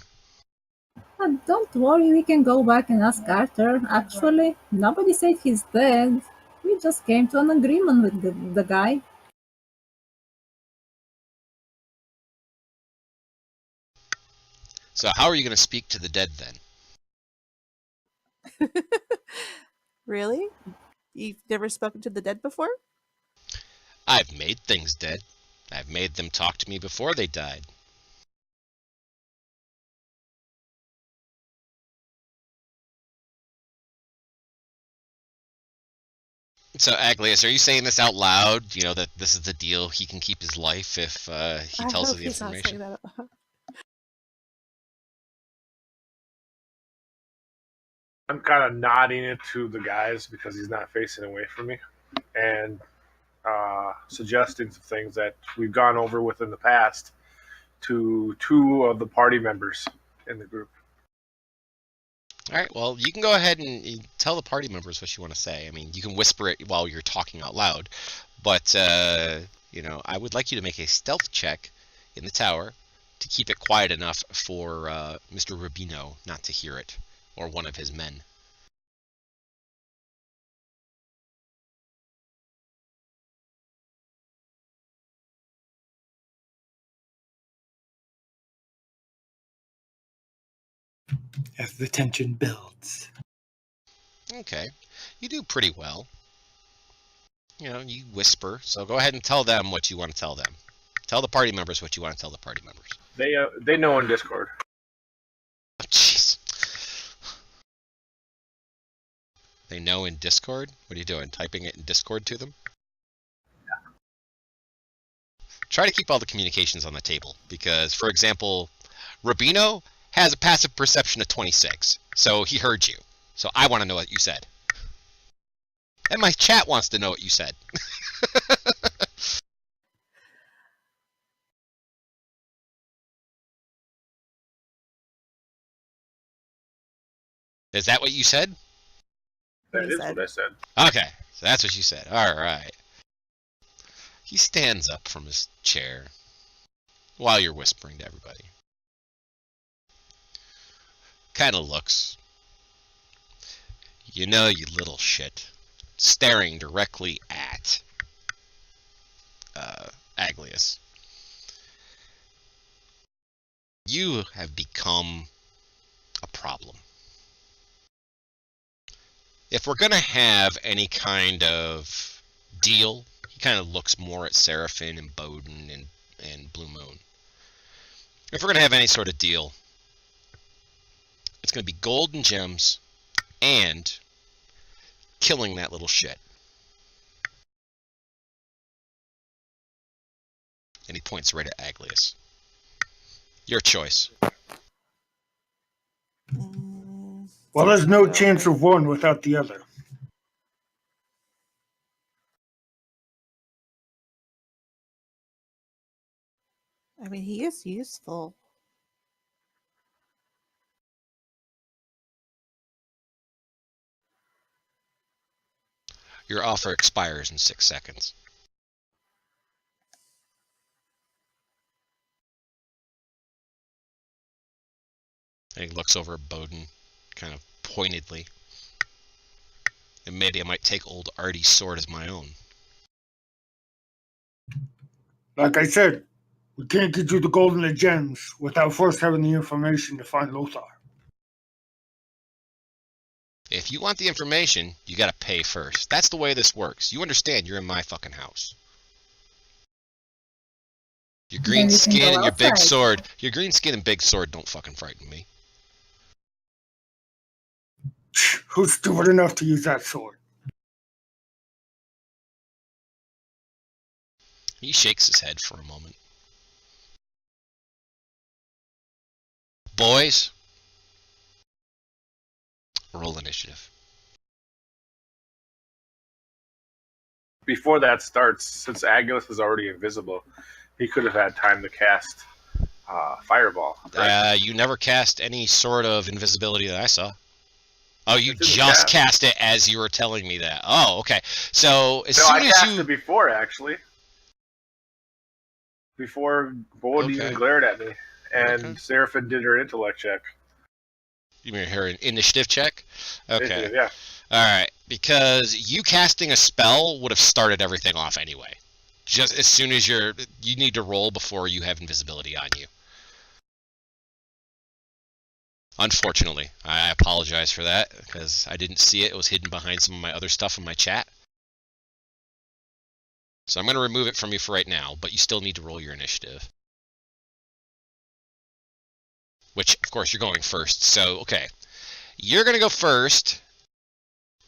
Don't worry, we can go back and ask Arthur. Actually, nobody said he's dead. We just came to an agreement with the guy. So how are you going to speak to the dead then? Really? You've never spoken to the dead before? I've made things dead. I've made them talk to me before they died. So, Aglius, are you saying this out loud? You know, that this is the deal, he can keep his life if he tells us the He's not saying information? that out loud. I'm kind of nodding it to the guys because he's not facing away from me, and suggesting some things that we've gone over with in the past to two of the party members in the group. All right, well, you can go ahead and tell the party members what you want to say. I mean, you can whisper it while you're talking out loud, but, you know, I would like you to make a stealth check in the tower to keep it quiet enough for Mr. Rubino not to hear it, or one of his men. As the tension builds. Okay, you do pretty well. You know, you whisper, so go ahead and tell them what you want to tell them. Tell the party members what you want to tell the party members. They know in Discord. Oh, jeez. They know in Discord? What are you doing? Typing it in Discord to them? Yeah. Try to keep all the communications on the table, because, for example, Rubino has a passive perception of 26, so he heard you. So I want to know what you said. And my chat wants to know what you said. Is that what you said? That is what I said. Okay, so that's what you said. Alright. He stands up from his chair while you're whispering to everybody. Kind of looks. You know, you little shit. Staring directly at Aglius. You have become a problem. If we're going to have any kind of deal, he kind of looks more at Seraphim and Bowden and Blue Moon. If we're going to have any sort of deal, It's going to be gold and gems and killing that little shit. And he points right at Aglius. Your choice. Well, there's no chance of one without the other. I mean, he is useful. Your offer expires in 6 seconds. And he looks over at Bowden, kind of pointedly. And maybe I might take old Artie's sword as my own. Like I said, we can't get you the gold and the gems without first having the information to find Lothar. If you want the information, you gotta pay first. That's the way this works. You understand you're in my fucking house. Your green Then we can skin go and your big outside. sword. Your green skin and big sword don't fucking frighten me. Who's stupid enough to use that sword? He shakes his head for a moment. Boys, roll initiative. Before that starts, since Agilus is already invisible, he could have had time to cast Fireball. Right? You never cast any sort of invisibility that I saw. Oh, you It didn't just cast. cast it as you were telling me that. Oh, okay. So as No, soon I as cast you it before, actually. Before Bod Okay. even glared at me. And Okay. Seraphim did her intellect check. you mean her initiative check? Okay. Yeah. All right, because you casting a spell would have started everything off anyway. Just as soon as you need to roll before you have invisibility on you. Unfortunately, I apologize for that because I didn't see it. It was hidden behind some of my other stuff in my chat. So I'm going to remove it from you for right now, but you still need to roll your initiative. Which, of course, you're going first. So, okay. You're going to go first,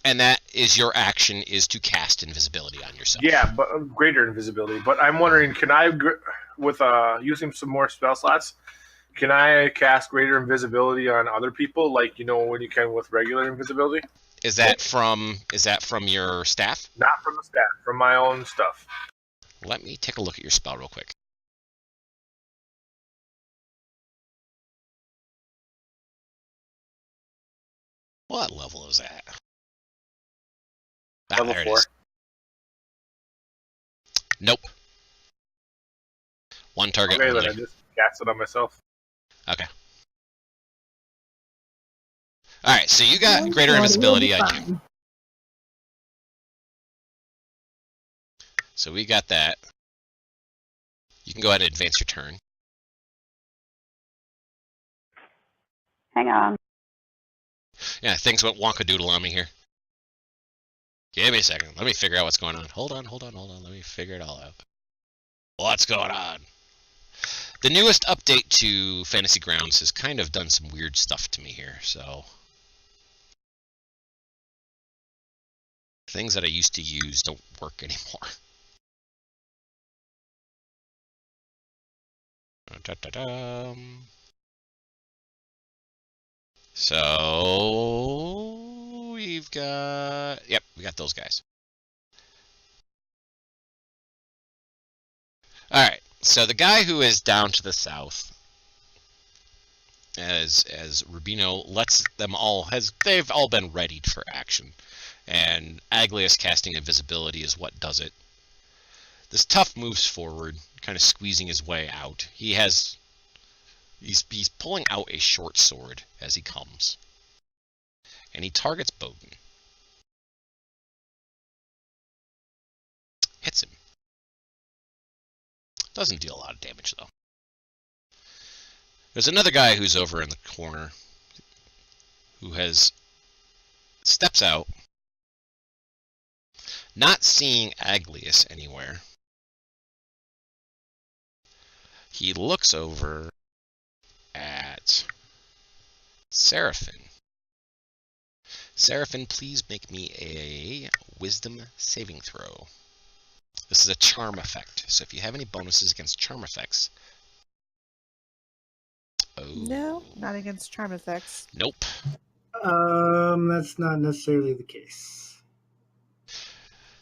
and that is your action is to cast invisibility on yourself. Yeah, but greater invisibility. But I'm wondering, can I, with using some more spell slots, can I cast greater invisibility on other people, like when you can with regular invisibility? Is that from your staff? Not from the staff, from my own stuff. Let me take a look at your spell real quick. What level is that? Level there 4. it is. Nope. One target Okay, only. then I just cast it on myself. Okay. Alright, so you got Don't greater worry, invisibility we'll be on you. fine. So we got that. You can go ahead and advance your turn. Hang on. Yeah, things went wonkadoodle on me here. Give me a second. Let me figure out what's going on. Hold on. Let me figure it all out. What's going on? The newest update to Fantasy Grounds has kind of done some weird stuff to me here, so... Things that I used to use don't work anymore. Da-da-dum. So we've got we got those guys. Alright, so the guy who is down to the south, as Rubino lets them all they've all been readied for action. And Aglius casting invisibility is what does it. This tough moves forward, kind of squeezing his way out. He's pulling out a short sword as he comes. And he targets Bowden. Hits him. Doesn't deal a lot of damage, though. There's another guy who's over in the corner who steps out, not seeing Aglius anywhere. He looks over at Seraphim. Seraphim, please make me a wisdom saving throw. This is a charm effect, so if you have any bonuses against charm effects... Oh. No, not against charm effects. Nope. That's not necessarily the case.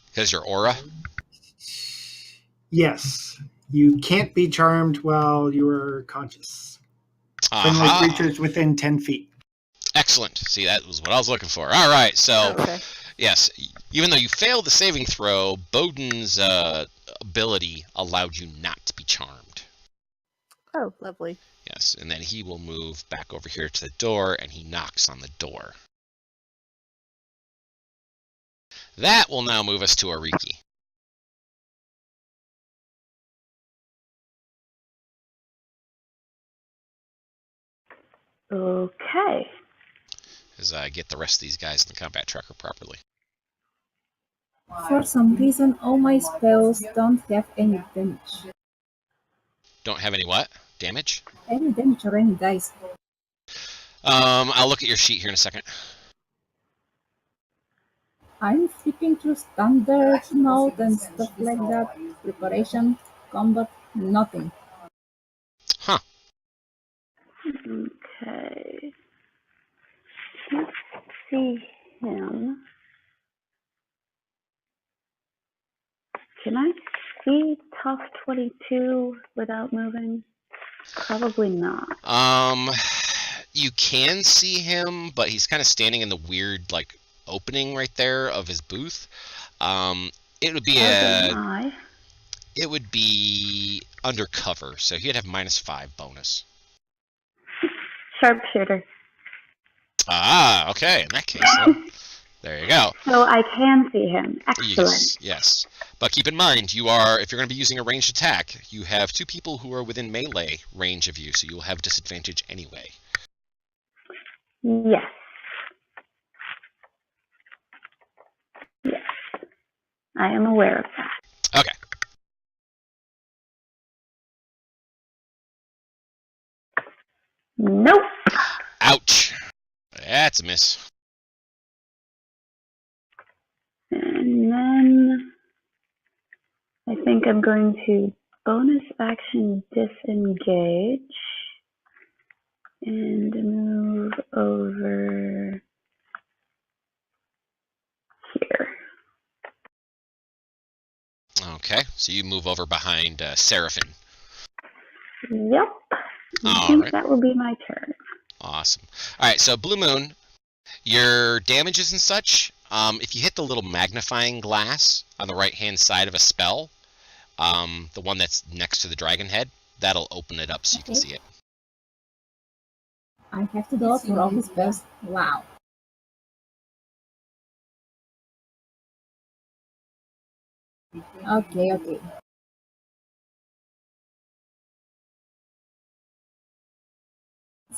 Because your aura? Yes, you can't be charmed while you are conscious. Friendly Aha! creatures within 10 feet. Excellent. See, that was what I was looking for. All right, so... Okay. Yes, even though you failed the saving throw, Bowden's ability allowed you not to be charmed. Oh, lovely. Yes, and then he will move back over here to the door, and he knocks on the door. That will now move us to Ariki. Okay. As I get the rest of these guys in the combat tracker properly. For some reason, all my spells don't have any damage. Don't have any what? Damage? Any damage or any dice. I'll look at your sheet here in a second. I'm flipping through standard mode and stuff like that. Preparation, combat, nothing. Huh. Okay. Can't see him. Can I see Tough 22 without moving? Probably not. You can see him, but he's kind of standing in the weird, like, opening right there of his booth. It would be it would be undercover, so he'd have -5 bonus. Sharpshooter. Ah, okay. In that case, then, there you go. So I can see him. Excellent. Yes, yes. But keep in mind, if you're going to be using a ranged attack, you have 2 people who are within melee range of you, so you'll have disadvantage anyway. Yes. Yes. I am aware of that. Okay. Nope. Ouch. That's a miss. And then I think I'm going to bonus action disengage and move over here. Okay, so you move over behind Seraphim. Yep. I All think right. that will be my turn. Awesome. All right, so Blue Moon, your damages and such, if you hit the little magnifying glass on the right-hand side of a spell, the one that's next to the dragon head, that'll open it up so you can see it. I have to do it for all the spells. Wow. Okay.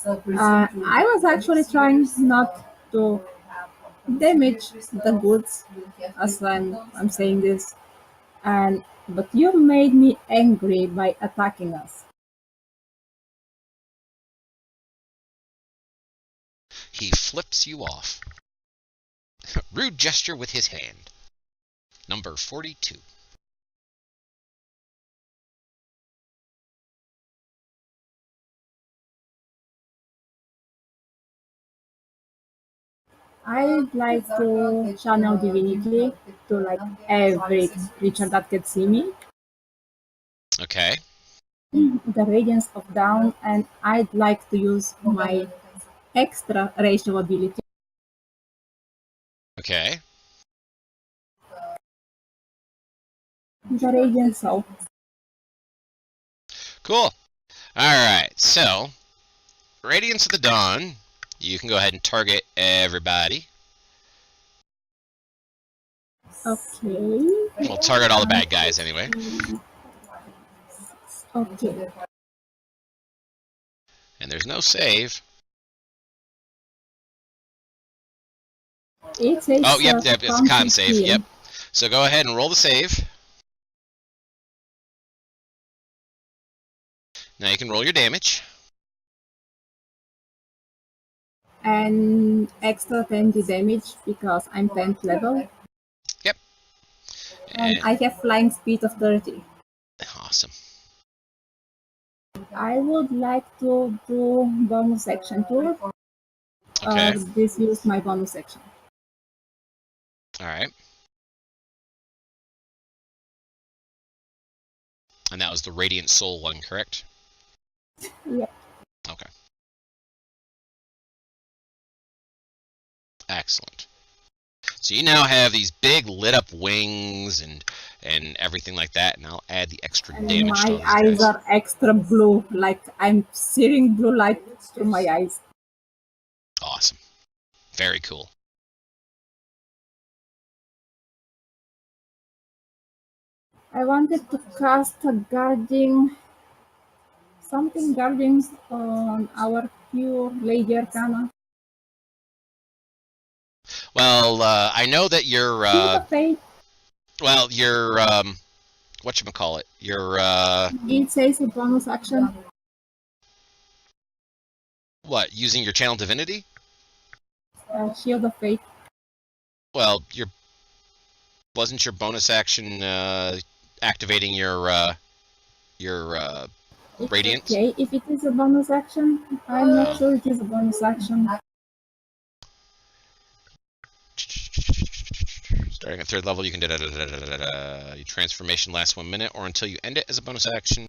I was actually trying not to damage the goods as I'm saying this, but you made me angry by attacking us. He flips you off. Rude gesture with his hand. Number 42. I'd like to channel divinity to like every creature that can see me. Okay. The Radiance of Dawn, and I'd like to use my extra ratio ability. Okay. The Radiance of. Cool. Alright, so Radiance of the Dawn. You can go ahead and target everybody. Okay. We'll target all the bad guys anyway. Okay. And there's no save. It's a Oh, yep, it's a con save. Yep. So go ahead and roll the save. Now you can roll your damage. and extra 20 damage because I'm 10th level. Yep. And I have flying speed of 30. Awesome. I would like to do bonus action too. Okay. This is my bonus action. All right. And that was the Radiant Soul one, correct? Yep. Okay. Excellent. So you now have these big lit up wings and everything like that, and I'll add the extra And damage to my those eyes guys. are extra blue, like I'm seeing blue light through my eyes. Awesome. Very cool. I wanted to cast a guarding, something guarding on our pure Lady Arcana. Well, I know that you're Shield of Fate, well, you're whatchamacallit? You're it says a bonus action. what, using your channel divinity? Shield of Fate. Well, wasn't your bonus action activating your radiance? Okay, if it is a bonus action, I'm not sure it is a bonus action. Starting at 3rd level, you can do your transformation lasts 1 minute or until you end it as a bonus action.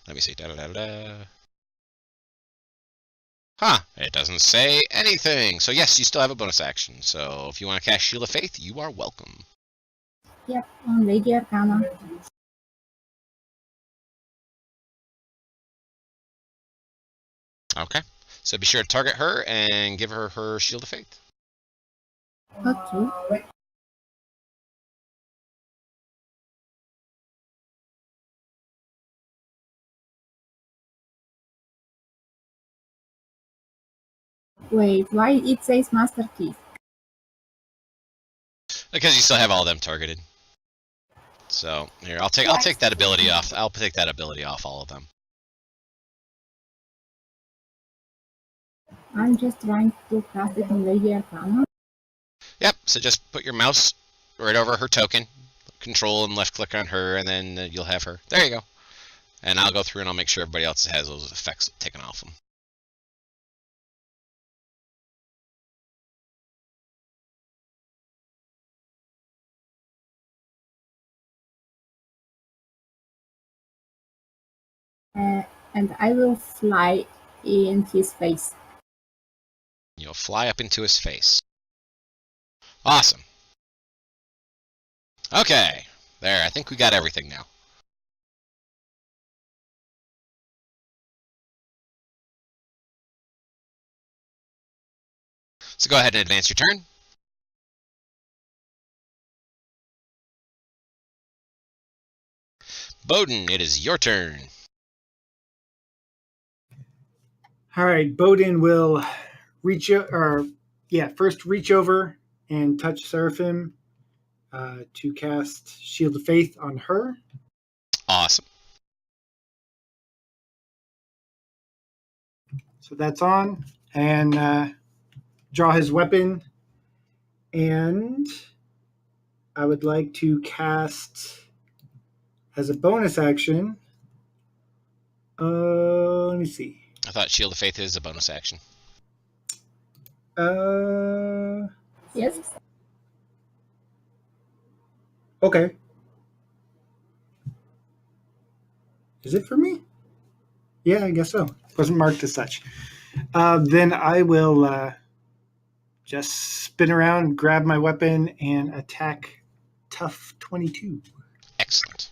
Let me see. Huh, it doesn't say anything. So yes, you still have a bonus action. So if you want to cast Shield of Faith, you are welcome. Yep, on Lady Arcana. Okay. So be sure to target her and give her her Shield of Faith. Okay. Wait, why it says Master Key? Because you still have all of them targeted. So here, I'll take that ability off. I'll take that ability off all of them. I'm just trying to cast it on Lady Arcana. Yep. So just put your mouse right over her token, control and left click on her, and then you'll have her. There you go. And I'll go through and I'll make sure everybody else has those effects taken off them. And I will fly in his face. You'll fly up into his face. Awesome. Okay. There, I think we got everything now. So go ahead and advance your turn. Bowden, it is your turn. All right, Bowden will first reach over and touch Seraphim to cast Shield of Faith on her. Awesome. So that's on, and draw his weapon, and I would like to cast as a bonus action. Let me see. I thought Shield of Faith is a bonus action. Yes. Okay. Is it for me? Yeah, I guess so. Wasn't marked as such. Then I will just spin around, grab my weapon, and attack Tough 22. Excellent.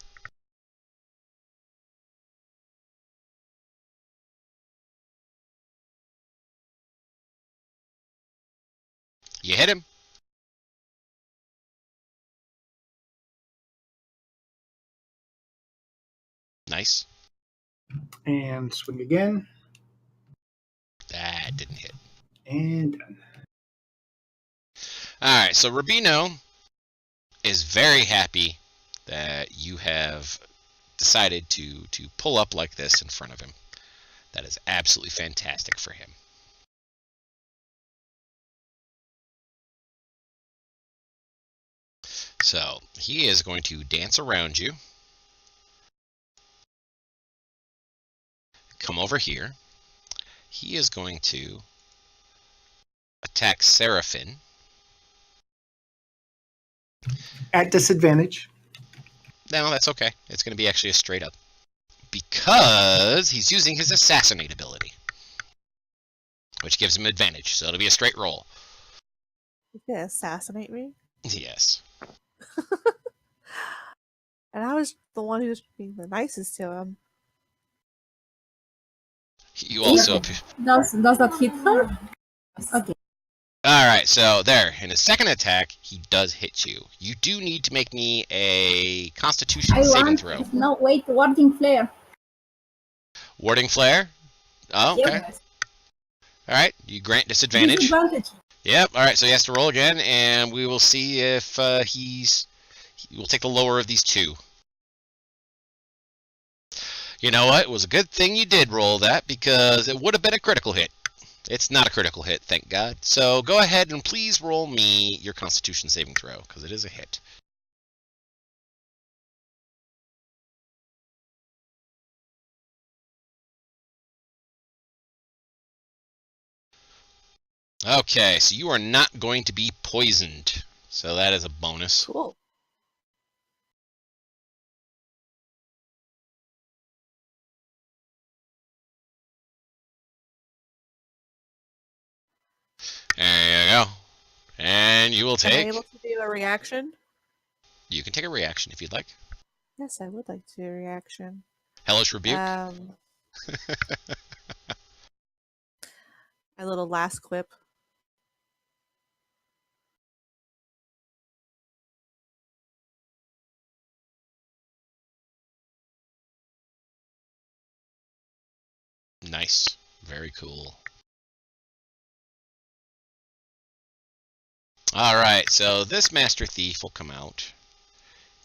You hit him. Nice. And swing again. That didn't hit. And done. Alright, so Rubino is very happy that you have decided to pull up like this in front of him. That is absolutely fantastic for him. So he is going to dance around you. Come over here. He is going to attack Seraphim. At disadvantage. No, that's okay. It's going to be actually a straight up. Because he's using his assassinate ability. Which gives him advantage, so it'll be a straight roll. You can assassinate me? Yes. And I was the one who was being the nicest to him. You also... Does that hit her? Okay. Alright, so there. In his second attack, he does hit you. You do need to make me a Constitution saving throw. No, wait, warding flare. Warding Flare? Oh, okay. Yep. Alright, you grant disadvantage. Disadvantage. Yep, alright, so he has to roll again, and we will see if he will take the lower of these two. You know what? It was a good thing you did roll that, because it would have been a critical hit. It's not a critical hit, thank God. So go ahead and please roll me your Constitution saving throw, because it is a hit. Okay, so you are not going to be poisoned. So that is a bonus. Cool. There you go. And you will Am I take... able to do a reaction? You can take a reaction if you'd like. Yes, I would like to do a reaction. Hellish Rebuke. My little last quip. Nice. Very cool. Alright, so this Master Thief will come out.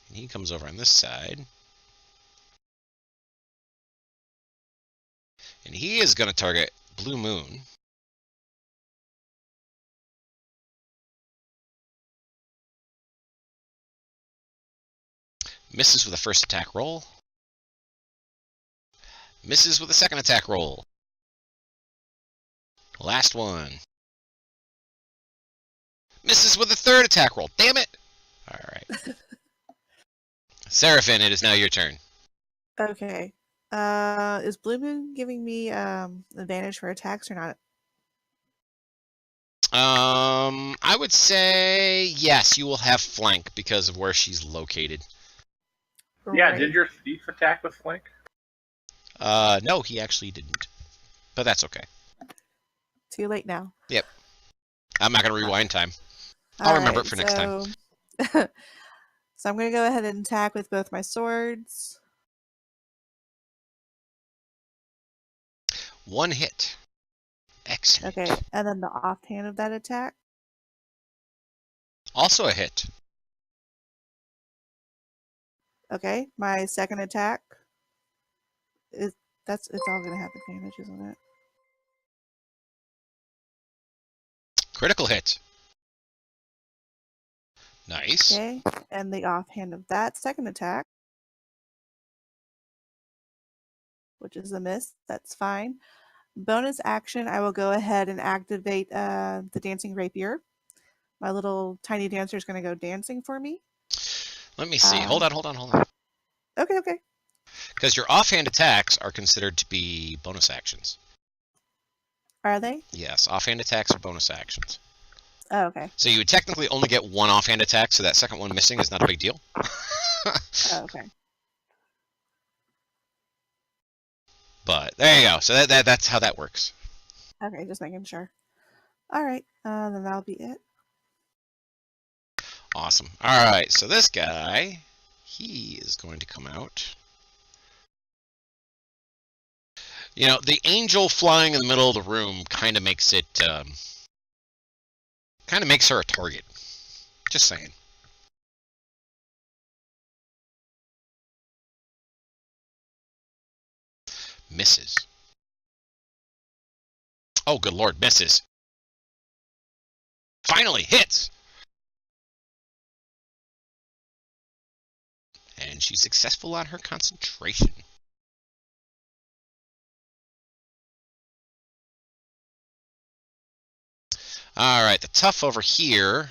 And he comes over on this side. And he is going to target Blue Moon. Misses with the first attack roll. Misses with the second attack roll. Last one. Misses with the third attack roll. Damn it! Alright. Seraphim, it is now your turn. Okay. Is Blue Moon giving me advantage for attacks or not? I would say yes, you will have flank because of where she's located. Yeah, Right. did your thief attack with flank? No, he actually didn't. But that's okay. Too late now. I'm not going to rewind time. I'll remember it for next time. time. So I'm going to go ahead and attack with both my swords. One hit. Excellent. Okay, and then the offhand of that attack. Also a hit. Okay, my second attack is it's all going to have advantage, isn't it? Critical hit. Nice. Okay, and the offhand of that second attack, which is a miss. That's fine. Bonus action, I will go ahead and activate the Dancing Rapier. My little tiny dancer is going to go dancing for me. Let me see. Hold on. Okay, okay. Because your offhand attacks are considered to be bonus actions. Are they? Yes, offhand attacks are bonus actions. Oh, okay. So you would technically only get one offhand attack, so that second one missing is not a big deal. Oh, okay. But there you go. So that's how that works. Okay, just making sure. All right, then that'll be it. Awesome. All right, so this guy, he is going to come out. You know, the angel flying in the middle of the room kind of makes it, kind of makes her a target. Just saying. Misses. Oh, good lord, misses. Finally, hits! And she's successful on her concentration. Alright, the tough over here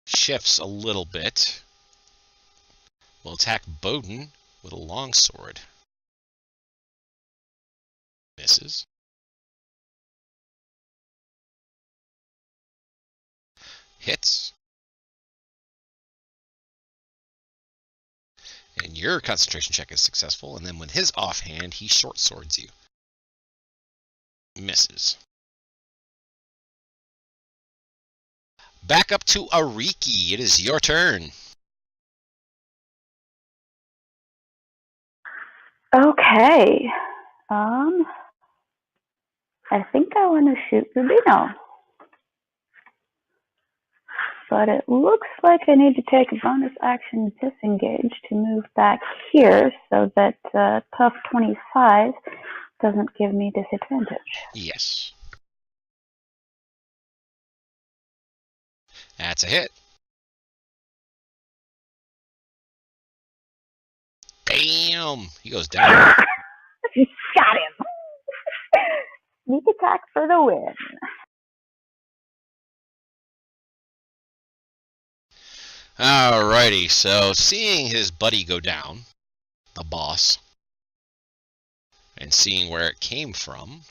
shifts a little bit. Will attack Bowden with a longsword. Misses. Hits. And your concentration check is successful, and then with his offhand, he short swords you. Misses. Back up to Ariki. It is your turn. Okay. I think I want to shoot Rubino. But it looks like I need to take a bonus action disengage to move back here so that tough 25 doesn't give me disadvantage. Yes. That's a hit. Bam! He goes down. Got him! Sneak attack for the win. Alrighty, so seeing his buddy go down, the boss, and seeing where it came from,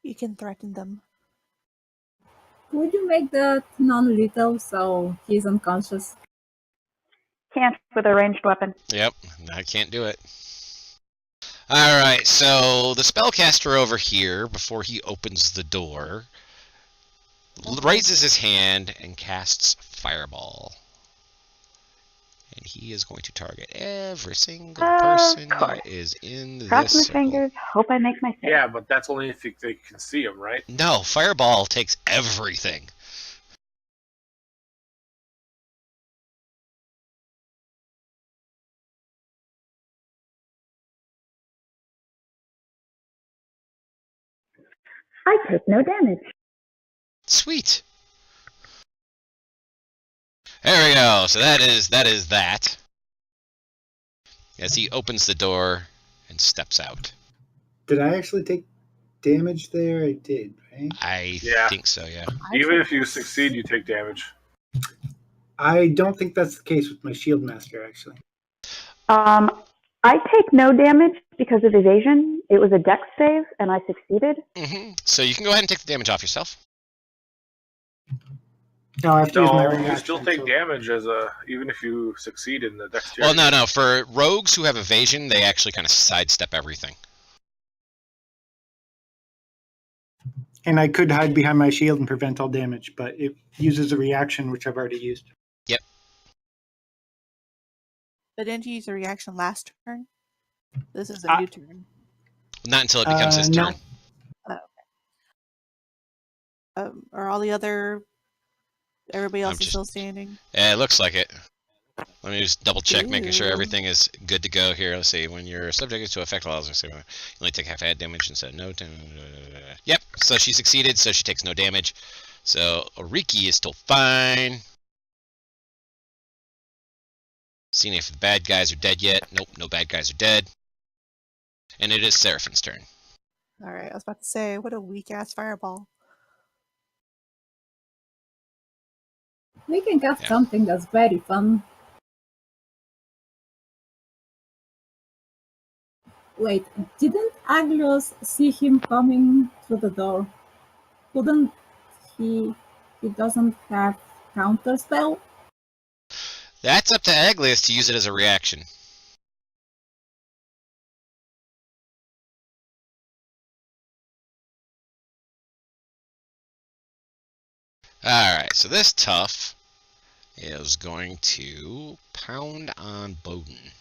You can threaten them. Would you make that non-lethal so he's unconscious? Can't with a ranged weapon. yep, I can't do it. Alright, so the spellcaster over here, before he opens the door, raises his hand and casts Fireball. And he is going to target every single person course. that is in Cross this my circle. fingers, hope I make my save. Yeah, but that's only if they can see him, right? No, Fireball takes everything. I take no damage. Sweet. There we go. So that is that. As he opens the door and steps out. Did I actually take damage there? I did, right? I Yeah. think so, yeah. Even if you succeed, you take damage. I don't think that's the case with my shield master, actually. I take no damage because of evasion. It was a dex save, and I succeeded. So you can go ahead and take the damage off yourself. No, I have to use my No, reaction. you still take so- damage even if you succeed in the dexterity. Well, no. For rogues who have evasion, they actually kind of sidestep everything. And I could hide behind my shield and prevent all damage, but it uses a reaction, which I've already used. But didn't you use a reaction last turn? This is a I- new turn. Not until it becomes his no. turn. Are all the other... Everybody I'm else is just- still standing? Yeah, it looks like it. Let me just double check, making sure Ooh. everything is good to go here. Let's see. When you're subjected to effect allows you only take half add damage instead of no. Yep. So she succeeded, so she takes no damage. So Ariki is still fine. Seeing if the bad guys are dead yet. Nope, no bad guys are dead. And it is Seraphin's turn. Alright, I was about to say, what a weak-ass fireball. We can cast Yeah. something that's very fun. Wait, didn't Aglios see him coming through the door? Couldn't he? He doesn't have counterspell? That's up to Aglius to use it as a reaction. Alright, so this tough is going to pound on Bowden.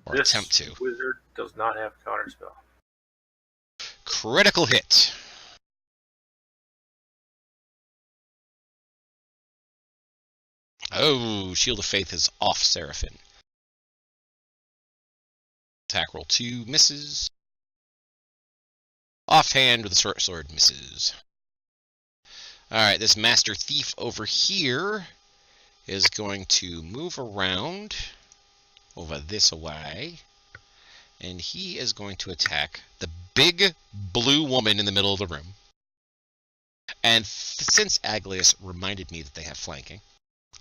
Or This attempt to. wizard does not have counterspell. Critical hit. Oh, Shield of Faith is off Seraphin. Attack roll 2 misses. Offhand with a short sword misses. Alright, this Master Thief over here is going to move around over this way. And he is going to attack the big blue woman in the middle of the room. And since Aglius reminded me that they have flanking,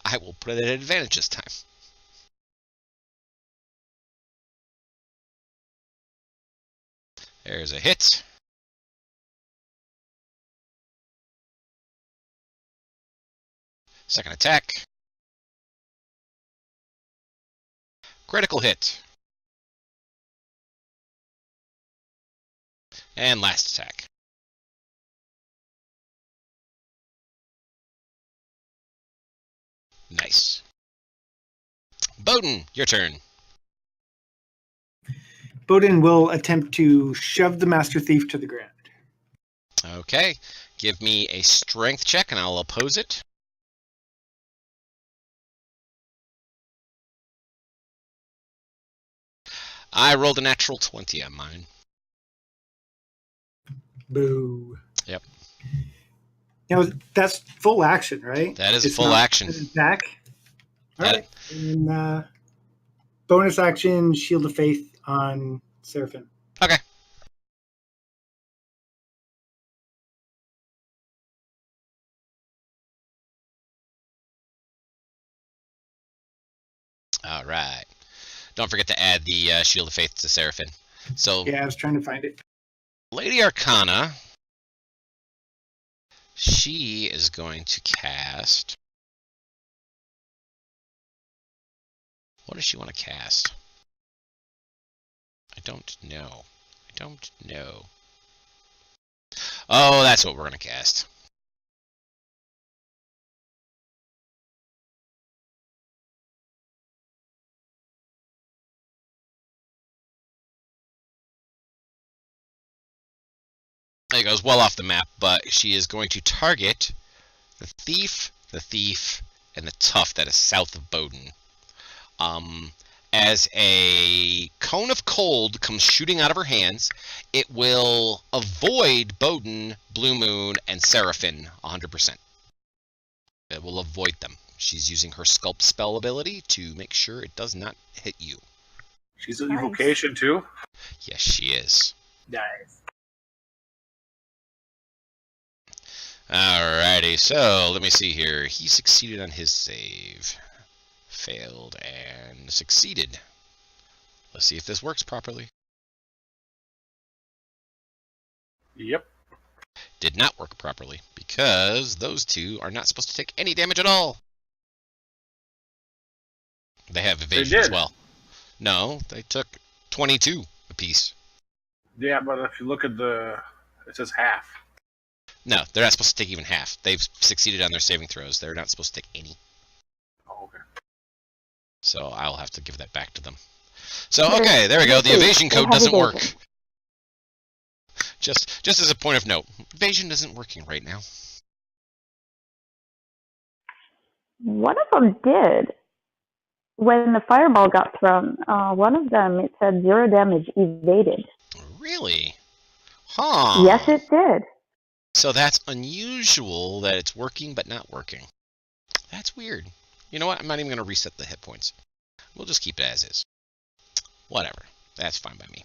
I will put it at advantage this time. There's a hit. Second attack. Critical hit. And last attack. Nice. Bowden, your turn. Bowden will attempt to shove the Master Thief to the ground. Okay. Give me a strength check and I'll oppose it. I rolled a natural 20 on mine. Boo. Yep. Now, that's full action, right? That is It's full not action. an attack. All That- right. And bonus action, Shield of Faith on Seraphim. Okay. All right. Don't forget to add the Shield of Faith to Seraphim. So, Yeah, I was trying to find it. Lady Arcana, she is going to cast... What does she want to cast? I don't know. I don't know. Oh, that's what we're going to cast. It goes well off the map, but she is going to target the thief, and the tough that is south of Bowden. As a cone of cold comes shooting out of her hands, it will avoid Bowden, Blue Moon, and Seraphim 100%. It will avoid them. She's using her Sculpt spell ability to make sure it does not hit you. She's an Nice. evocation too. Yes, she is. Nice. Alrighty, so let me see here. He succeeded on his save. Failed and succeeded. Let's see if this works properly. Yep. Did not work properly because those two are not supposed to take any damage at all. They have evasion as did. well. No, they took 22 apiece. Yeah, but if you look at it says half. No, they're not supposed to take even half. They've succeeded on their saving throws. They're not supposed to take any. Oh, okay. So I'll have to give that back to them. So, okay, there we go. The evasion code doesn't work. Just as a point of note, evasion isn't working right now. One of them did. When the fireball got thrown, one of them, it said 0 damage evaded. Really? Huh. Yes, it did. So that's unusual that it's working but not working. That's weird. You know what? I'm not even going to reset the hit points. We'll just keep it as is. Whatever. That's fine by me.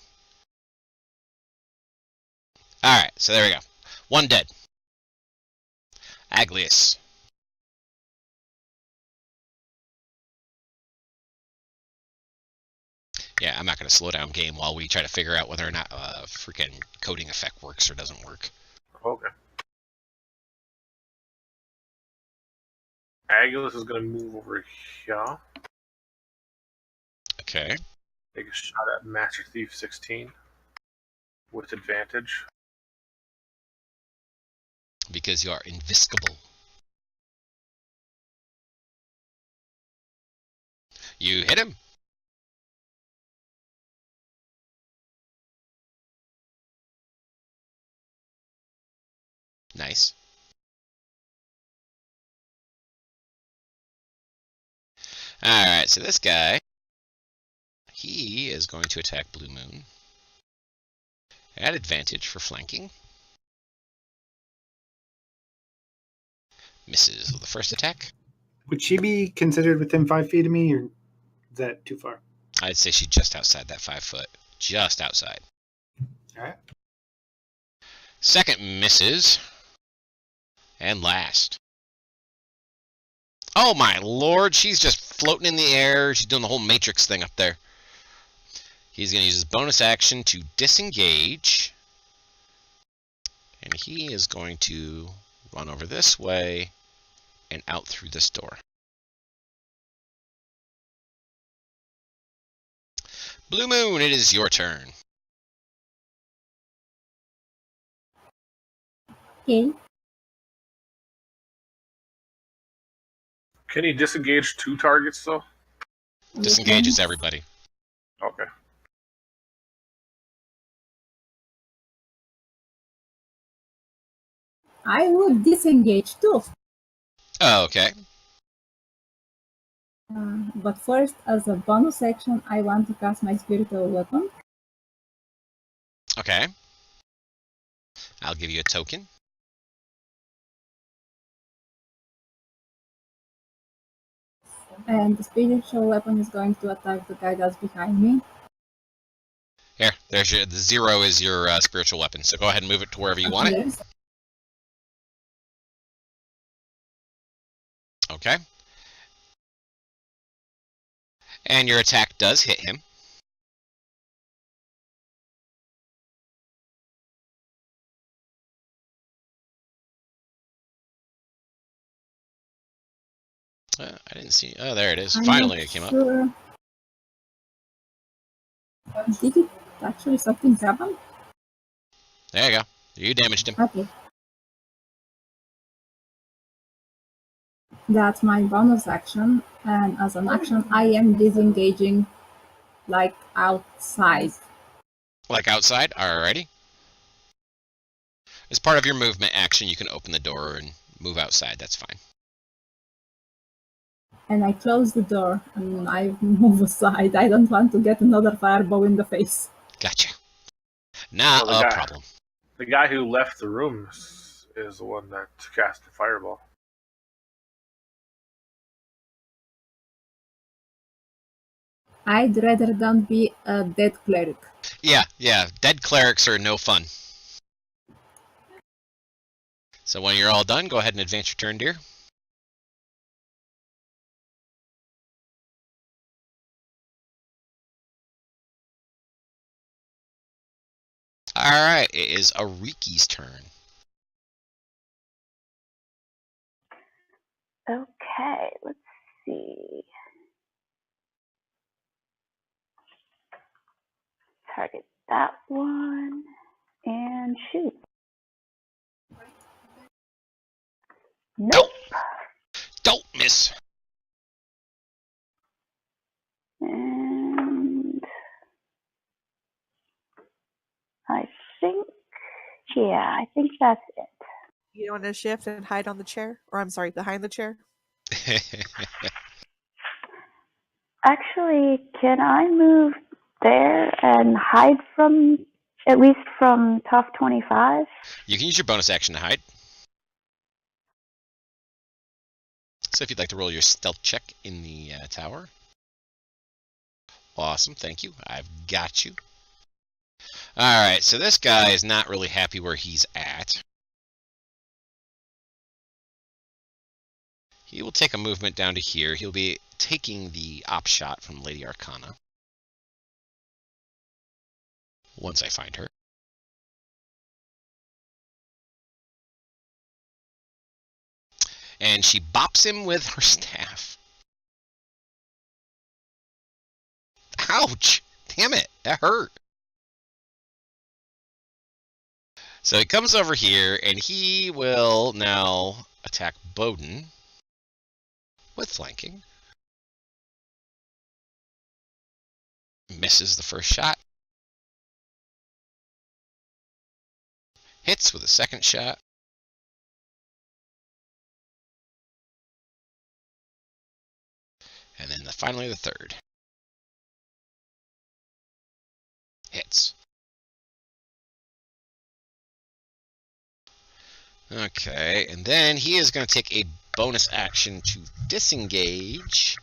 Alright, so there we go. One dead. Aglius. Yeah, I'm not going to slow down game while we try to figure out whether or not freaking coding effect works or doesn't work. Okay. Agulus is going to move over here. Okay. Take a shot at Master Thief 16 with advantage. Because you are invisible. You hit him. Nice. Alright, so this guy, he is going to attack Blue Moon. At advantage for flanking. Misses with the first attack. Would she be considered within 5 feet of me, or is that too far? I'd say she's just outside that 5 foot. Just outside. All right. Second misses. And last. Oh my lord, she's just floating in the air. She's doing the whole Matrix thing up there. He's going to use his bonus action to disengage. And he is going to run over this way and out through this door. Blue Moon, it is your turn. Okay. Can he disengage 2 targets though? Disengages everybody. Okay. I would disengage too. Oh, okay. But first, as a bonus action, I want to cast my spiritual weapon. Okay. I'll give you a token. And the spiritual weapon is going to attack the guy that's behind me. Here, there's your, the 0 is your spiritual weapon. So go ahead and move it to wherever you want it. Yes. Okay. And your attack does hit him. I didn't see. Oh, there it is. I'm Finally, not it came up. sure. Did it actually something happen? There you go. You damaged him. Okay. That's my bonus action, and as an action, I am disengaging, like outside. Like outside? Alrighty. As part of your movement action, you can open the door and move outside. That's fine. And I close the door and I move aside. I don't want to get another fireball in the face. Gotcha. Not Well, the a guy- problem. The guy who left the room is the one that cast the fireball. I'd rather than be a dead cleric. Yeah. Dead clerics are no fun. So when you're all done, go ahead and advance your turn, dear. Alright, it is Ariki's turn. Okay, let's see. Target that one and shoot. Nope. Don't miss. And I think, I think that's it. You don't want to shift and hide on the chair? Or I'm sorry, behind the chair? Actually, can I move there and hide from, at least from Tough 25? You can use your bonus action to hide. So if you'd like to roll your stealth check in the tower. Awesome, thank you. I've got you. Alright, so this guy is not really happy where he's at. He will take a movement down to here. He'll be taking the op shot from Lady Arcana. Once I find her. And she bops him with her staff. Ouch! Damn it, that hurt. So he comes over here, and he will now attack Bowden with flanking. Misses the first shot. Hits with the second shot. And then finally the third. Hits. Okay, and then he is going to take a bonus action to disengage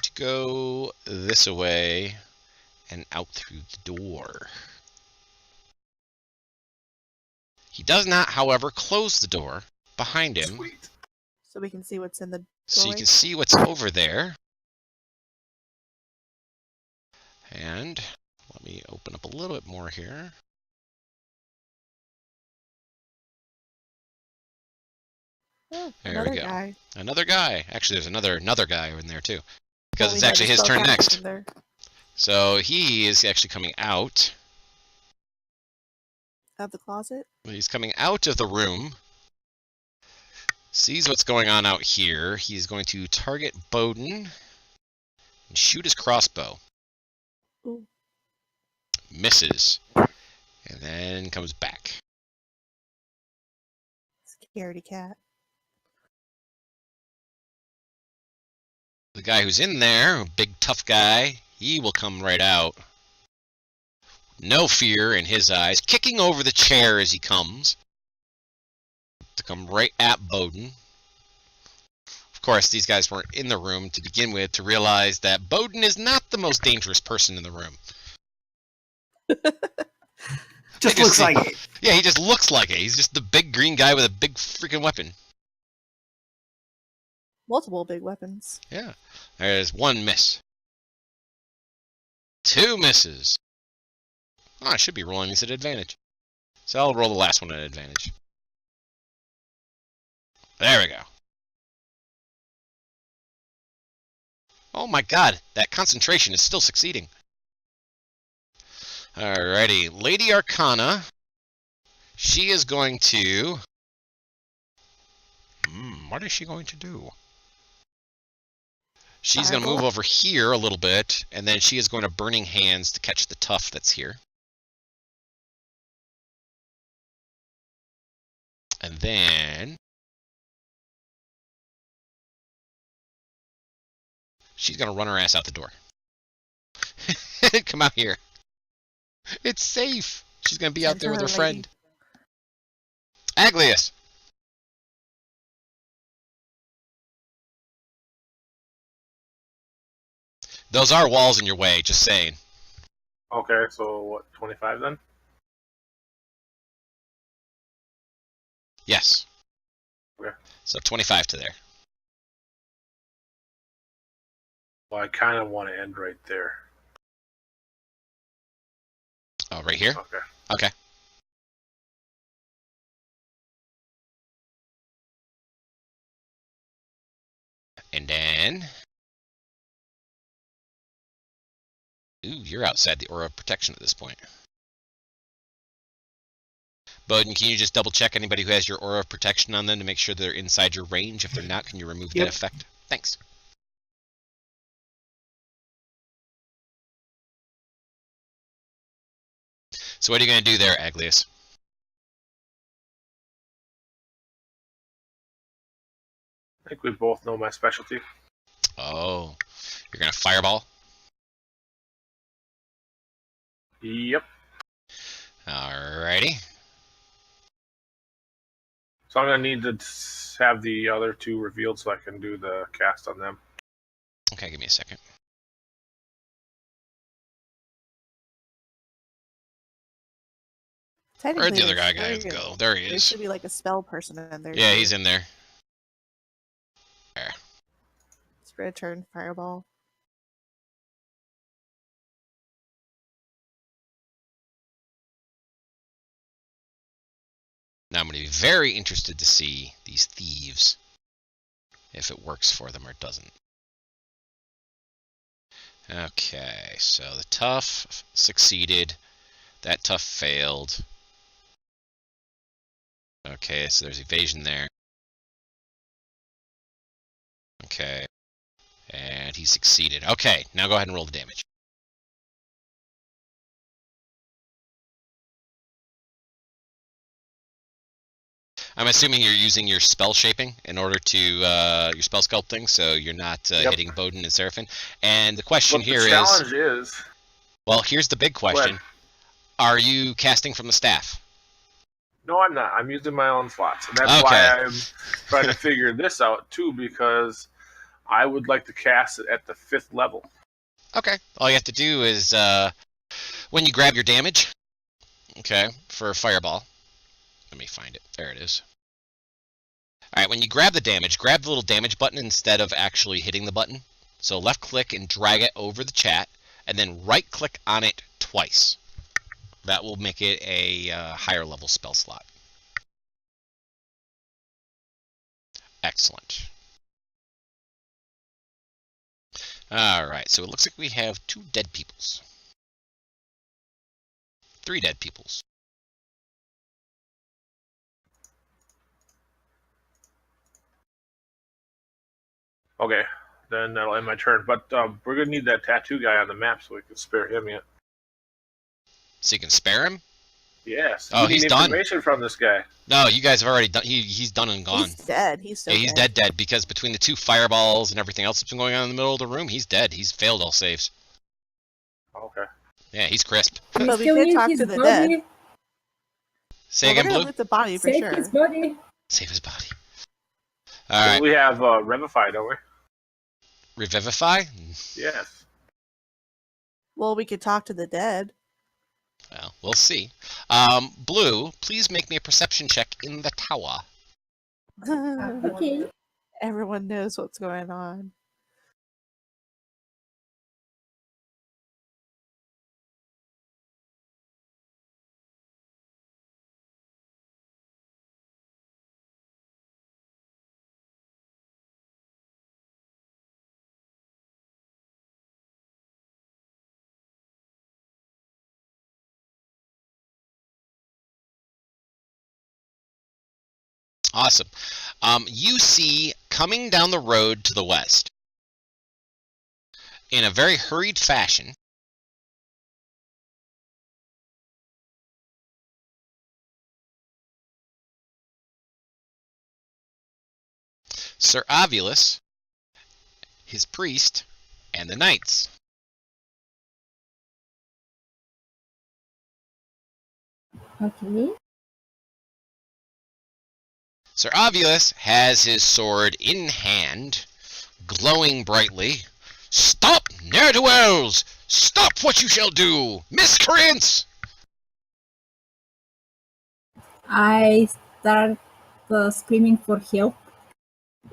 to go this way and out through the door. He does not, however, close the door behind him, Sweet. So we can see what's in the so you doorway. can see what's over there. And let me open up a little bit more here. Oh, There another we go. guy. Another guy. Actually, there's another guy in there too, because Oh, we it's know actually the his turn spellcaster's next. in there. So he is actually coming out. Of the closet. He's coming out of the room. Sees what's going on out here. He's going to target Bowden and shoot his crossbow. Ooh. Misses. And then comes back. Scaredy cat. The guy who's in there, a big tough guy, he will come right out. No fear in his eyes, kicking over the chair as he comes. To come right at Bowden. Of course, these guys weren't in the room to begin with to realize that Bowden is not the most dangerous person in the room. Just I looks see- like it. Yeah, he just looks like it. He's just the big green guy with a big freaking weapon. Multiple big weapons. Yeah. There's one miss. Two misses. Oh, I should be rolling these at advantage. So I'll roll the last one at advantage. There we go. Oh my god, that concentration is still succeeding. Alrighty, Lady Arcana. She is going to... what is she going to do? She's going to move Fireball? over here a little bit, and then she is going to Burning Hands to catch the tough that's here. And then... she's going to run her ass out the door. Come out here. It's safe. She's going to be out Send there with her her, friend. Aglius! Those are walls in your way, just saying. Okay, so what, 25 then? Yes. Okay. So 25 to there. Well, I kind of want to end right there. Oh, right here? Okay. Okay. And then... ooh, you're outside the aura of protection at this point. Bowden, can you just double check anybody who has your aura of protection on them to make sure they're inside your range? If they're not, can you remove Yep. that effect? Thanks. So what are you going to do there, Aglius? I think we both know my specialty. Oh, you're going to fireball? Yep. Alrighty. So I'm going to need to have the other two revealed so I can do the cast on them. Okay, give me a second. Technically, Where'd the other there's guy three. go? There he There is. should be like a spell person in there. Yeah, too. he's in there. Spread turn fireball. Now I'm going to be very interested to see these thieves. If it works for them or doesn't. Okay, so the tough succeeded. That tough failed. Okay, so there's evasion there. Okay. And he succeeded. Okay, now go ahead and roll the damage. I'm assuming you're using your spell shaping in order to your spell sculpting, so you're not Yep. hitting Bowden and Seraphim. And the question But here the is, challenge is, well, here's the big question: are you casting from the staff? No, I'm not. I'm using my own slots. And that's Okay. why I'm trying to figure this out, too, because I would like to cast it at the 5th level. Okay. All you have to do is when you grab your damage, okay, for Fireball. Let me find it. There it is. All right, when you grab the damage, grab the little damage button instead of actually hitting the button. So left click and drag it over the chat, and then right click on it twice. That will make it a higher level spell slot. Excellent. All right, so it looks like we have 2 dead peoples. 3 dead peoples. Okay, then that'll end my turn. But we're going to need that tattoo guy on the map so we can spare him yet. So you can spare him? Yes. Oh, we he's need done. information from this guy. No, you guys have already done. He's done and gone. He's dead. He's so Yeah, he's dead. dead because between the 2 fireballs and everything else that's been going on in the middle of the room, he's dead. He's failed all saves. Okay. Yeah, he's crisp. We But we still did need talk his to the body. dead. Say Well, we're again, gonna Blue? loot the body for Save sure. his body. Save his body. All right, We have Revivify, don't we? revivify. Yes. Well, we could talk to the dead. Well, we'll see. Blue, please make me a perception check in the tower. Okay. Everyone knows what's going on. Awesome. You see coming down the road to the west in a very hurried fashion. Sir Ovulus, his priest, and the knights. Okay. Sir Ovulus has his sword in hand, glowing brightly. Stop, ne'er-do-wells! Stop what you shall do, miscreants! I start screaming for help.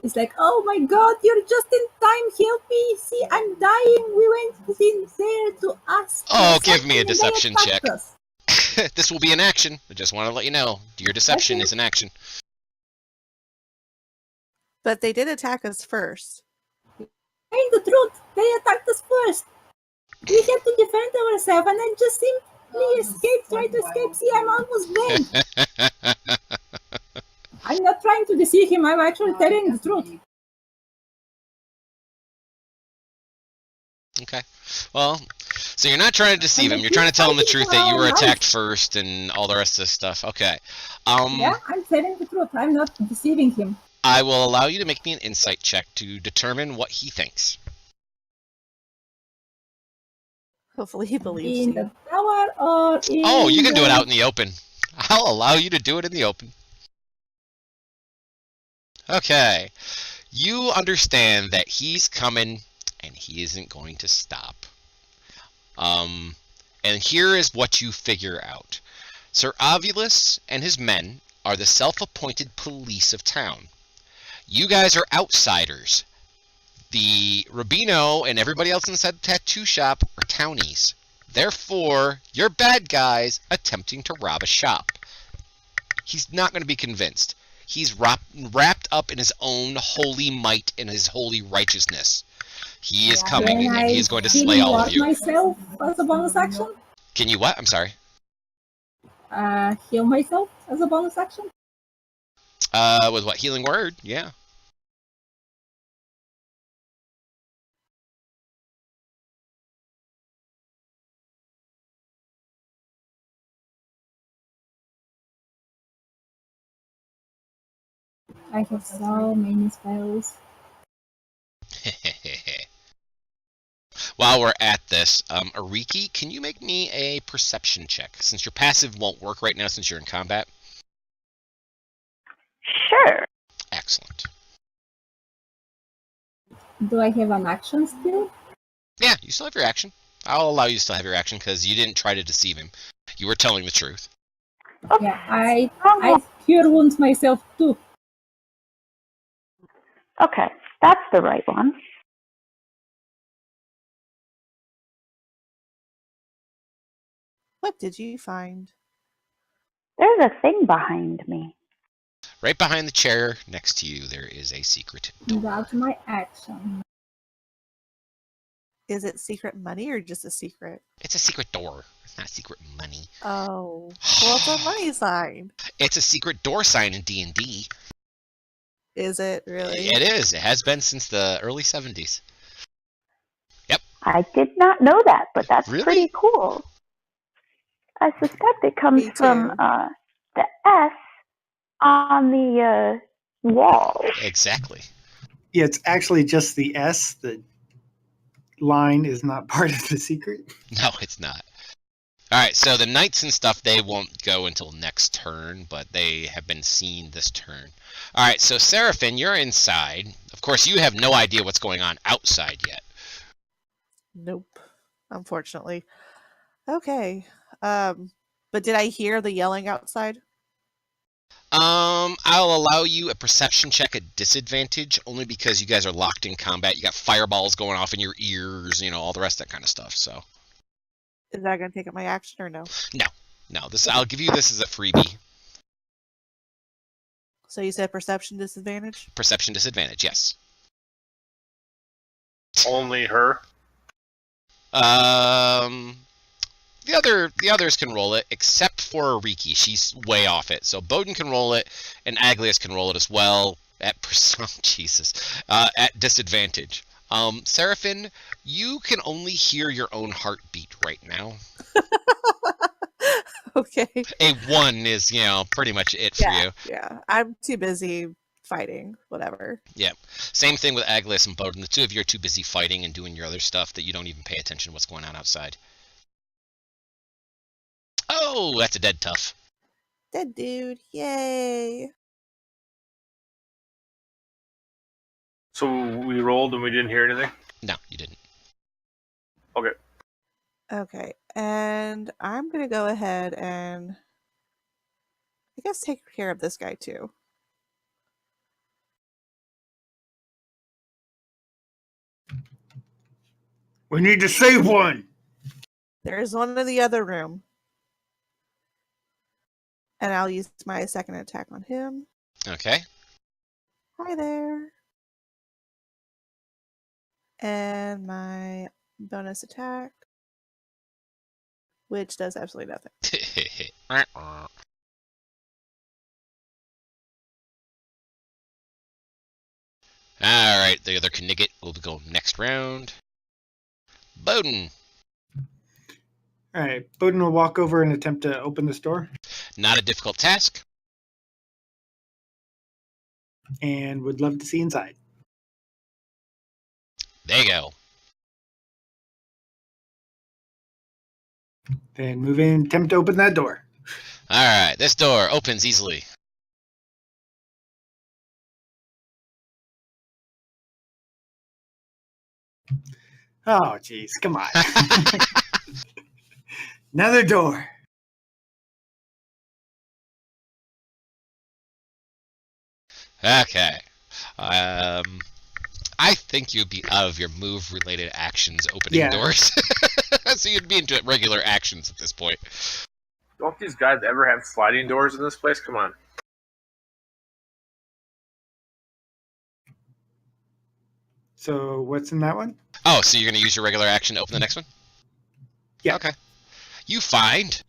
It's like, oh my god, you're just in time. Help me. See, I'm dying. We went in there to ask. Oh, for give me a something and they deception attacked check. us. This will be an action. I just want to let you know. Your deception Okay. is an action. But they did attack us first. Tell the truth. They attacked us first. We had to defend ourselves and then just simply escape, try to escape. See, I'm almost dead. I'm not trying to deceive him. I'm actually telling the truth. Okay. Well, so you're not trying to deceive him. You're trying to tell him the truth that you were attacked first and all the rest of this stuff. Okay. Yeah, I'm telling the truth. I'm not deceiving him. I will allow you to make me an insight check to determine what he thinks. Hopefully he believes In you. the tower or in Oh, you can do it the- out in the open. I'll allow you to do it in the open. Okay. You understand that he's coming and he isn't going to stop. And here is what you figure out. Sir Ovulus and his men are the self-appointed police of town. You guys are outsiders. The Rubino and everybody else inside the tattoo shop are townies. Therefore, you're bad guys attempting to rob a shop. He's not going to be convinced. He's wrapped up in his own holy might and his holy righteousness. He is coming Can and he I is going to heal slay all of ward you. myself as a bonus action? Can you what? I'm sorry. Heal myself as a bonus action? With what? Healing word? Yeah. I have so many spells. While we're at this, Ariki, can you make me a perception check? Since your passive won't work right now since you're in combat. Excellent. Do I have an action still? Yeah, you still have your action. I'll allow you to still have your action because you didn't try to deceive him. You were telling the truth. Yeah, I cure wound myself too. Okay, that's the right one. What did you find? There's a thing behind me. Right behind the chair next to you, there is a secret door. That's my action. Is it secret money or just a secret? It's a secret door. It's not secret money. Oh, well, it's a money sign. It's a secret door sign in D&D. Is it really? It is. It has been since the early 70s. I did not know that, but that's Really? pretty cool. I suspect it comes Me from too. the S on the wall. Exactly. Yeah, it's actually just the S. The line is not part of the secret. No, it's not. Alright, so the knights and stuff, they won't go until next turn, but they have been seen this turn. Alright, so Seraphim, you're inside. Of course, you have no idea what's going on outside yet. Nope, unfortunately. Okay. But did I hear the yelling outside? I'll allow you a perception check at disadvantage, only because you guys are locked in combat. You got fireballs going off in your ears, you know, all the rest of that kind of stuff, so. Is that going to take up my action or no? No, I'll give you this as a freebie. So you said perception disadvantage? Perception disadvantage, yes. Only her. The others can roll it, except for Riki. She's way off it. So Bowden can roll it, and Aglius can roll it as well at at disadvantage. Seraphim, you can only hear your own heartbeat right now. Okay. A 1 is, pretty much it for you. Yeah. I'm too busy fighting, whatever. Same thing with Aglius and Bowden. The two of you are too busy fighting and doing your other stuff that you don't even pay attention to what's going on outside. Oh, that's a dead tough. Dead dude. Yay. So we rolled and we didn't hear anything? No, you didn't. Okay. And I'm going to go ahead and I guess take care of this guy too. We need to save one. There's one in the other room. And I'll use my second attack on him. Okay. Hi there. And my bonus attack, which does absolutely nothing. Alright, the other Knigget will go next round. Bowden. All right, Bowden will walk over and attempt to open this door, Not a difficult task. and would love to see inside. There you go. Then move in, attempt to open that door. Alright, this door opens easily. Oh, jeez, come on. Another door. Okay. I think you'd be out of your move-related actions opening Yeah. doors. So you'd be into regular actions at this point. Don't these guys ever have sliding doors in this place? Come on. So what's in that one? Oh, so you're going to use your regular action to open the next one? Yeah. Okay. You find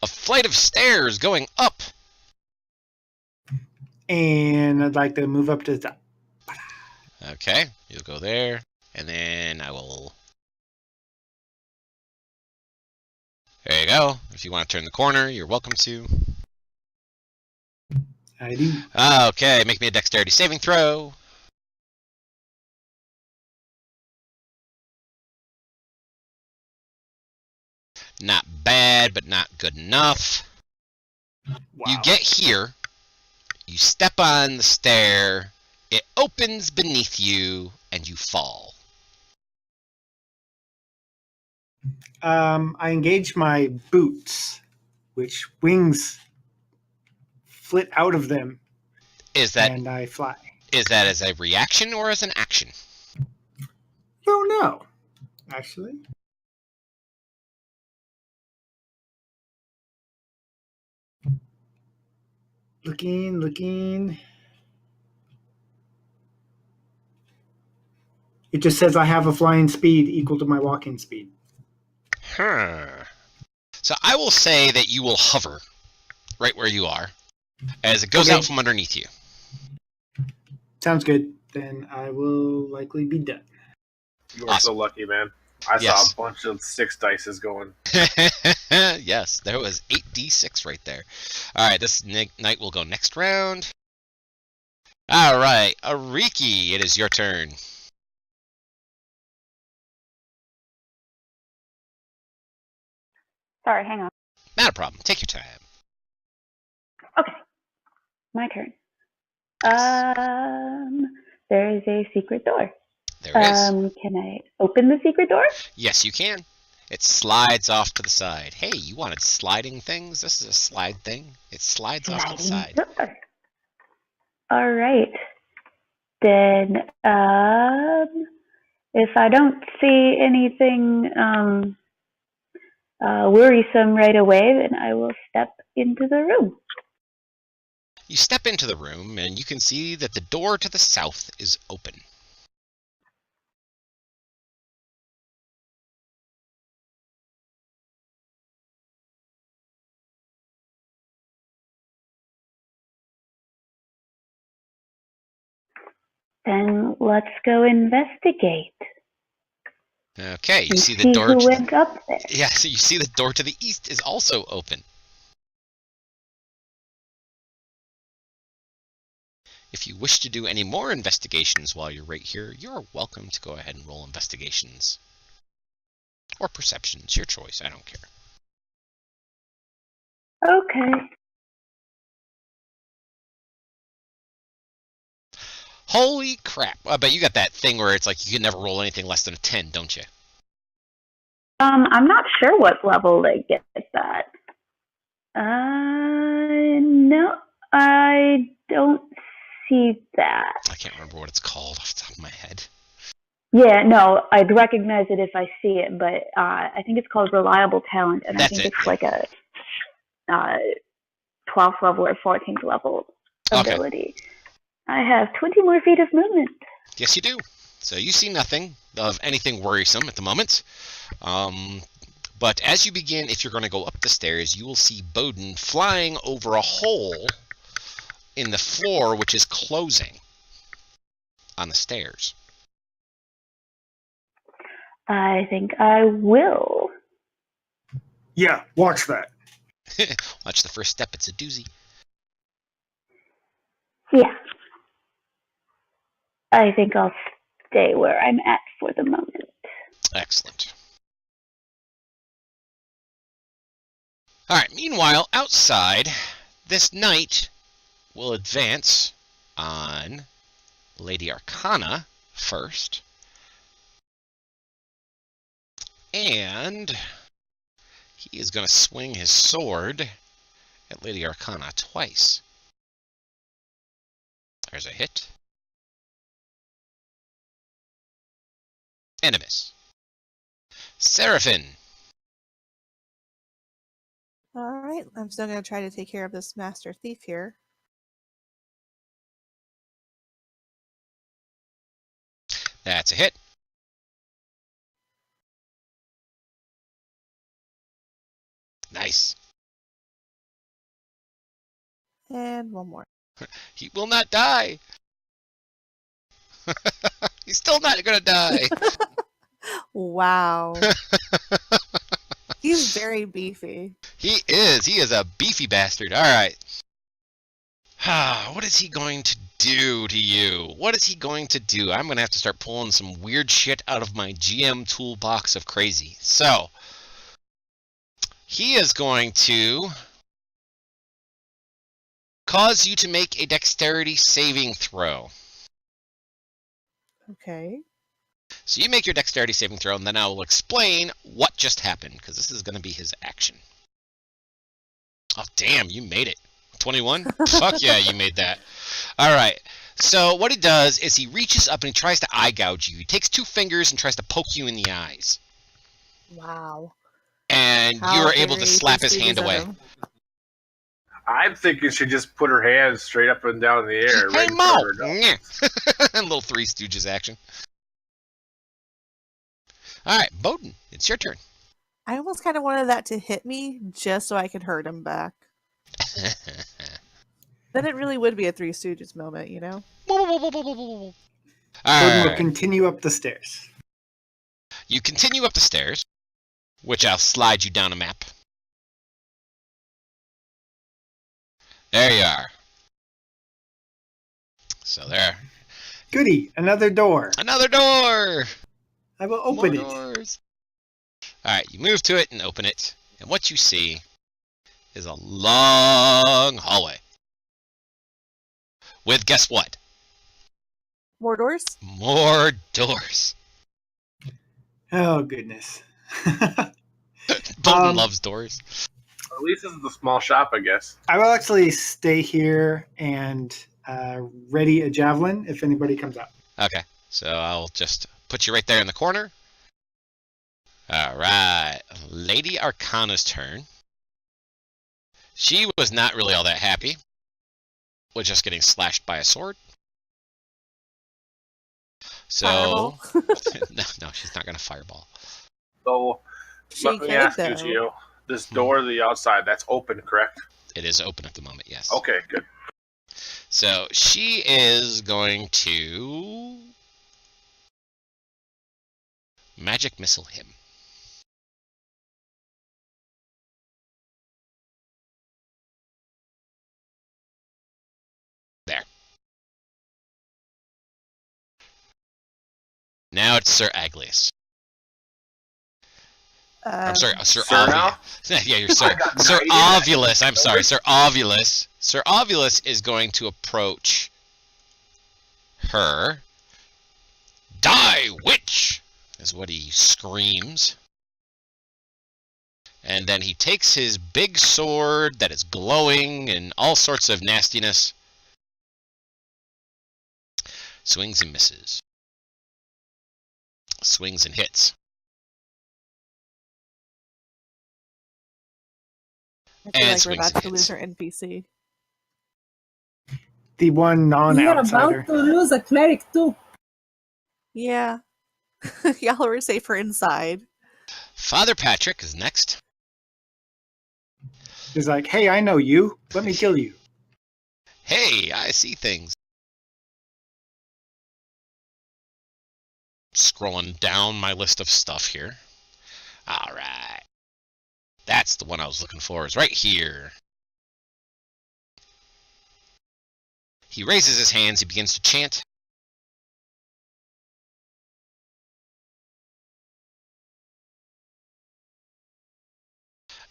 a flight of stairs going up. And I'd like to move up to the top. Okay, you'll go there, and then I will... There you go. If you want to turn the corner, you're welcome to. I do. Okay, make me a dexterity saving throw. Not bad, but not good enough. Wow. You get here. You step on the stair, it opens beneath you, and you fall. I engage my boots, which wings flit out of them, Is that and I fly. as a reaction or as an action? Don't know, actually. Looking. It just says I have a flying speed equal to my walking speed. So I will say that you will hover right where you are as it goes Okay. out from underneath you. Sounds good. Then I will likely be done. You are so lucky, man. I Yes. saw a bunch of 6 dices going. Yes, there was 8d6 right there. All right, this knight will go next round. All right, Ariki, it is your turn. Sorry, hang on. Not a problem. Take your time. Okay, my turn. There is a secret door. There is. Can I open the secret door? Yes, you can. It slides off to the side. Hey, you wanted sliding things? This is a slide thing. It slides off to the side. Door. All right. Then, if I don't see anything worrisome right away, then I will step into the room. You step into the room, and you can see that the door to the south is open. Then let's go investigate. Okay, you and see the door who to went up there. Yeah, so you see the door to the east is also open. If you wish to do any more investigations while you're right here, you're welcome to go ahead and roll investigations. Or perceptions, your choice, I don't care. Okay. Holy crap. I bet you got that thing where it's like you can never roll anything less than a 10, don't you? I'm not sure what level they get that. No, I don't see that. I can't remember what it's called off the top of my head. Yeah, no, I'd recognize it if I see it, but I think it's called Reliable Talent, and That's I think it. it's like a 12th level or 14th level Okay. ability. I have 20 more feet of movement. Yes, you do. So you see nothing of anything worrisome at the moment. But as you begin, if you're going to go up the stairs, you will see Bowden flying over a hole in the floor, which is closing on the stairs. I think I will. Yeah, watch that. Watch the first step. It's a doozy. Yeah. I think I'll stay where I'm at for the moment. Excellent. All right, meanwhile, outside, this knight will advance on Lady Arcana first. And he is going to swing his sword at Lady Arcana twice. There's a hit. And a miss. Seraphine. All right, I'm still going to try to take care of this master thief here. That's a hit. Nice. And one more. He will not die. He's still not going to die. Wow. He's very beefy. He is. He is a beefy bastard. All right. What is he going to do to you? What is he going to do? I'm going to have to start pulling some weird shit out of my GM toolbox of crazy. So, he is going to cause you to make a dexterity saving throw. Okay. So you make your dexterity saving throw, and then I will explain what just happened, because this is going to be his action. Oh, damn, you made it. 21? Fuck yeah, you made that. All right. So what he does is he reaches up and he tries to eye gouge you. He takes 2 fingers and tries to poke you in the eyes. Wow. And How you are able very to slap his prestigious hand of away. him. I'm thinking she just put her hands straight up and down in the air. Hey, right in Mo! front of her nose. Little Three Stooges action. All right, Bowden, it's your turn. I almost kind of wanted that to hit me just so I could hurt him back. Then it really would be a Three Stooges moment, you know? All Bowden will right. continue up the stairs. You continue up the stairs, which I'll slide you down a map. There you are. So there. Goody, another door. Another door! I will open More it. doors. Alright, you move to it and open it. And what you see is a long hallway. With, guess what? More doors? More doors. Oh, goodness. Bolton loves doors. At least this is a small shop, I guess. I will actually stay here and ready a javelin if anybody comes up. Okay, so I'll just put you right there in the corner. Alright, Lady Arcana's turn. She was not really all that happy with just getting slashed by a sword. So, Fireball. no, she's not going to fireball. So She let me could, ask you, though. Gio. This door to the outside, that's open, correct? It is open at the moment, yes. Okay, good. So she is going to magic missile him. There. Now it's Sir Aglius. I'm sorry, Sir Sir Ovulus. now? Yeah, you're Sir. I got Sir knighted. Ovulus. I'm sorry, Sir Ovulus. Sir Ovulus is going to approach her. Die, witch! Is what he screams. And then he takes his big sword that is glowing and all sorts of nastiness. Swings and misses. Swings and hits. I feel And like we're swings about and to lose hits. our NPC. The one You're non-outsider. about to lose a cleric too. Yeah. Y'all are safer inside. Father Patrick is next. He's like, hey, I know you. Let me kill you. Hey, I see things. Scrolling down my list of stuff here. Alright. That's the one I was looking for, is right here. He raises his hands, he begins to chant.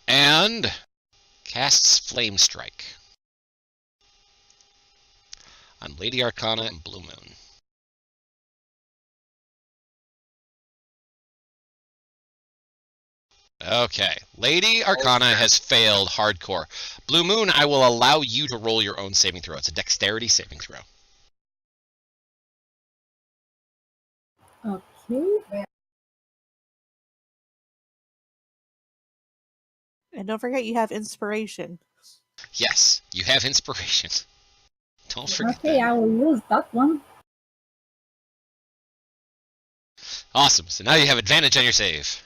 And casts Flame Strike on Lady Arcana and Blue Moon. Okay, Lady Arcana has failed hardcore. Blue Moon, I will allow you to roll your own saving throw. It's a dexterity saving throw. Okay. And don't forget you have inspiration. Yes, you have inspiration. Don't forget Okay, that. I will use that one. Awesome, so now you have advantage on your save.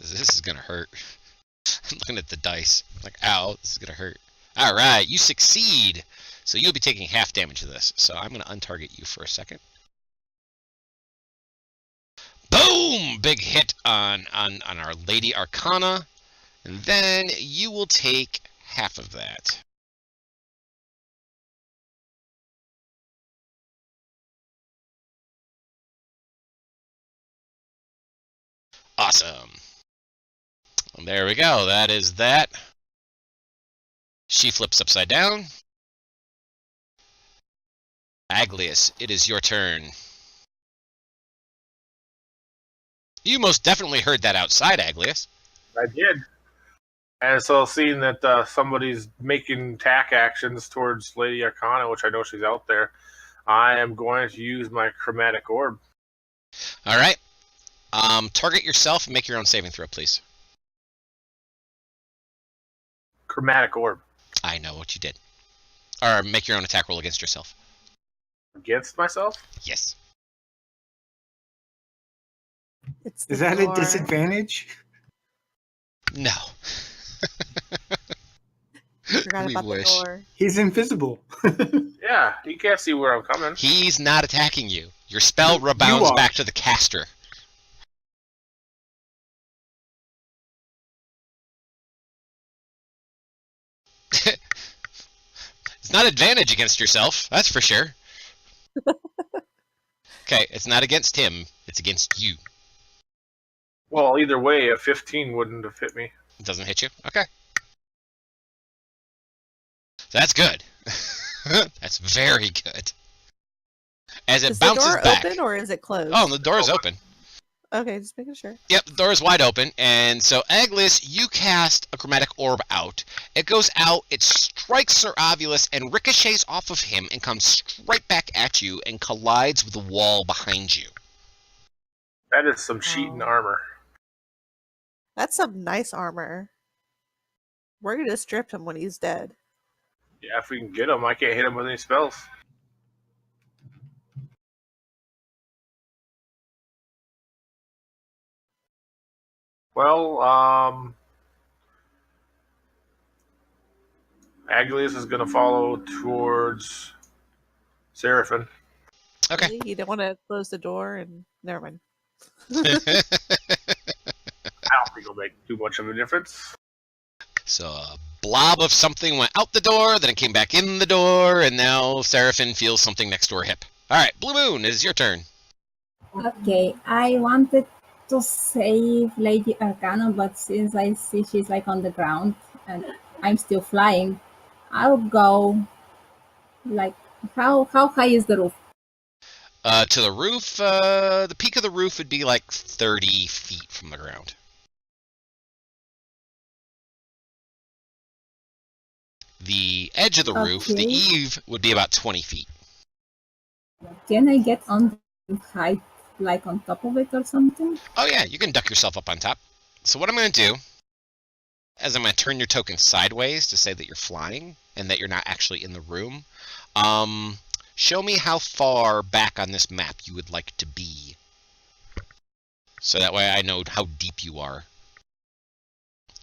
This is gonna hurt. I'm looking at the dice. I'm like, ow, this is gonna hurt. Alright, you succeed! So you'll be taking half damage of this. So I'm gonna untarget you for a second. Boom! Big hit on our Lady Arcana. And then you will take half of that. Awesome. There we go. That is that. She flips upside down. Aglius, it is your turn. You most definitely heard that outside, Aglius. I did. And so, seeing that somebody's making attack actions towards Lady Arcana, which I know she's out there, I am going to use my chromatic orb. All right. Target yourself and make your own saving throw, please. Chromatic orb. I know what you did. Or make your own attack roll against yourself. Against myself? Yes. It's the Is that a door. disadvantage? No. Forgot We about wish. the door. He's invisible. Yeah, he can't see where I'm coming. He's not attacking you. Your spell You rebounds are. back to the caster. It's not advantage against yourself, that's for sure. Okay, it's not against him, it's against you. Well, either way, a 15 wouldn't have hit me. It doesn't hit you? Okay. That's good. That's very good. As it Is the bounces door back. open or is it closed? Oh, the door is open. Okay, just making sure. Yep, the door is wide open, and so Aglius, you cast a chromatic orb out. It goes out, it strikes Sir Ovulus, and ricochets off of him and comes straight back at you and collides with the wall behind you. That is some cheating Oh. armor. That's some nice armor. We're gonna strip him when he's dead. Yeah, if we can get him, I can't hit him with any spells. Well, Aglius is going to follow towards Seraphim. Okay. Really? You don't want to close the door and never mind. I don't think it'll make too much of a difference. So a blob of something went out the door, then it came back in the door, and now Seraphim feels something next to her hip. Alright, Blue Moon, it is your turn. Okay, I wanted to save Lady Arcana, but since I see she's like on the ground and I'm still flying, I'll go like how high is the roof? To the roof, the peak of the roof would be like 30 feet from the ground. The edge of the roof, the Okay. eave, would be about 20 feet. Can I get on the height like on top of it or something? Oh yeah, you can duck yourself up on top. So what I'm going to do is I'm going to turn your token sideways to say that you're flying and that you're not actually in the room. Show me how far back on this map you would like to be. So that way I know how deep you are.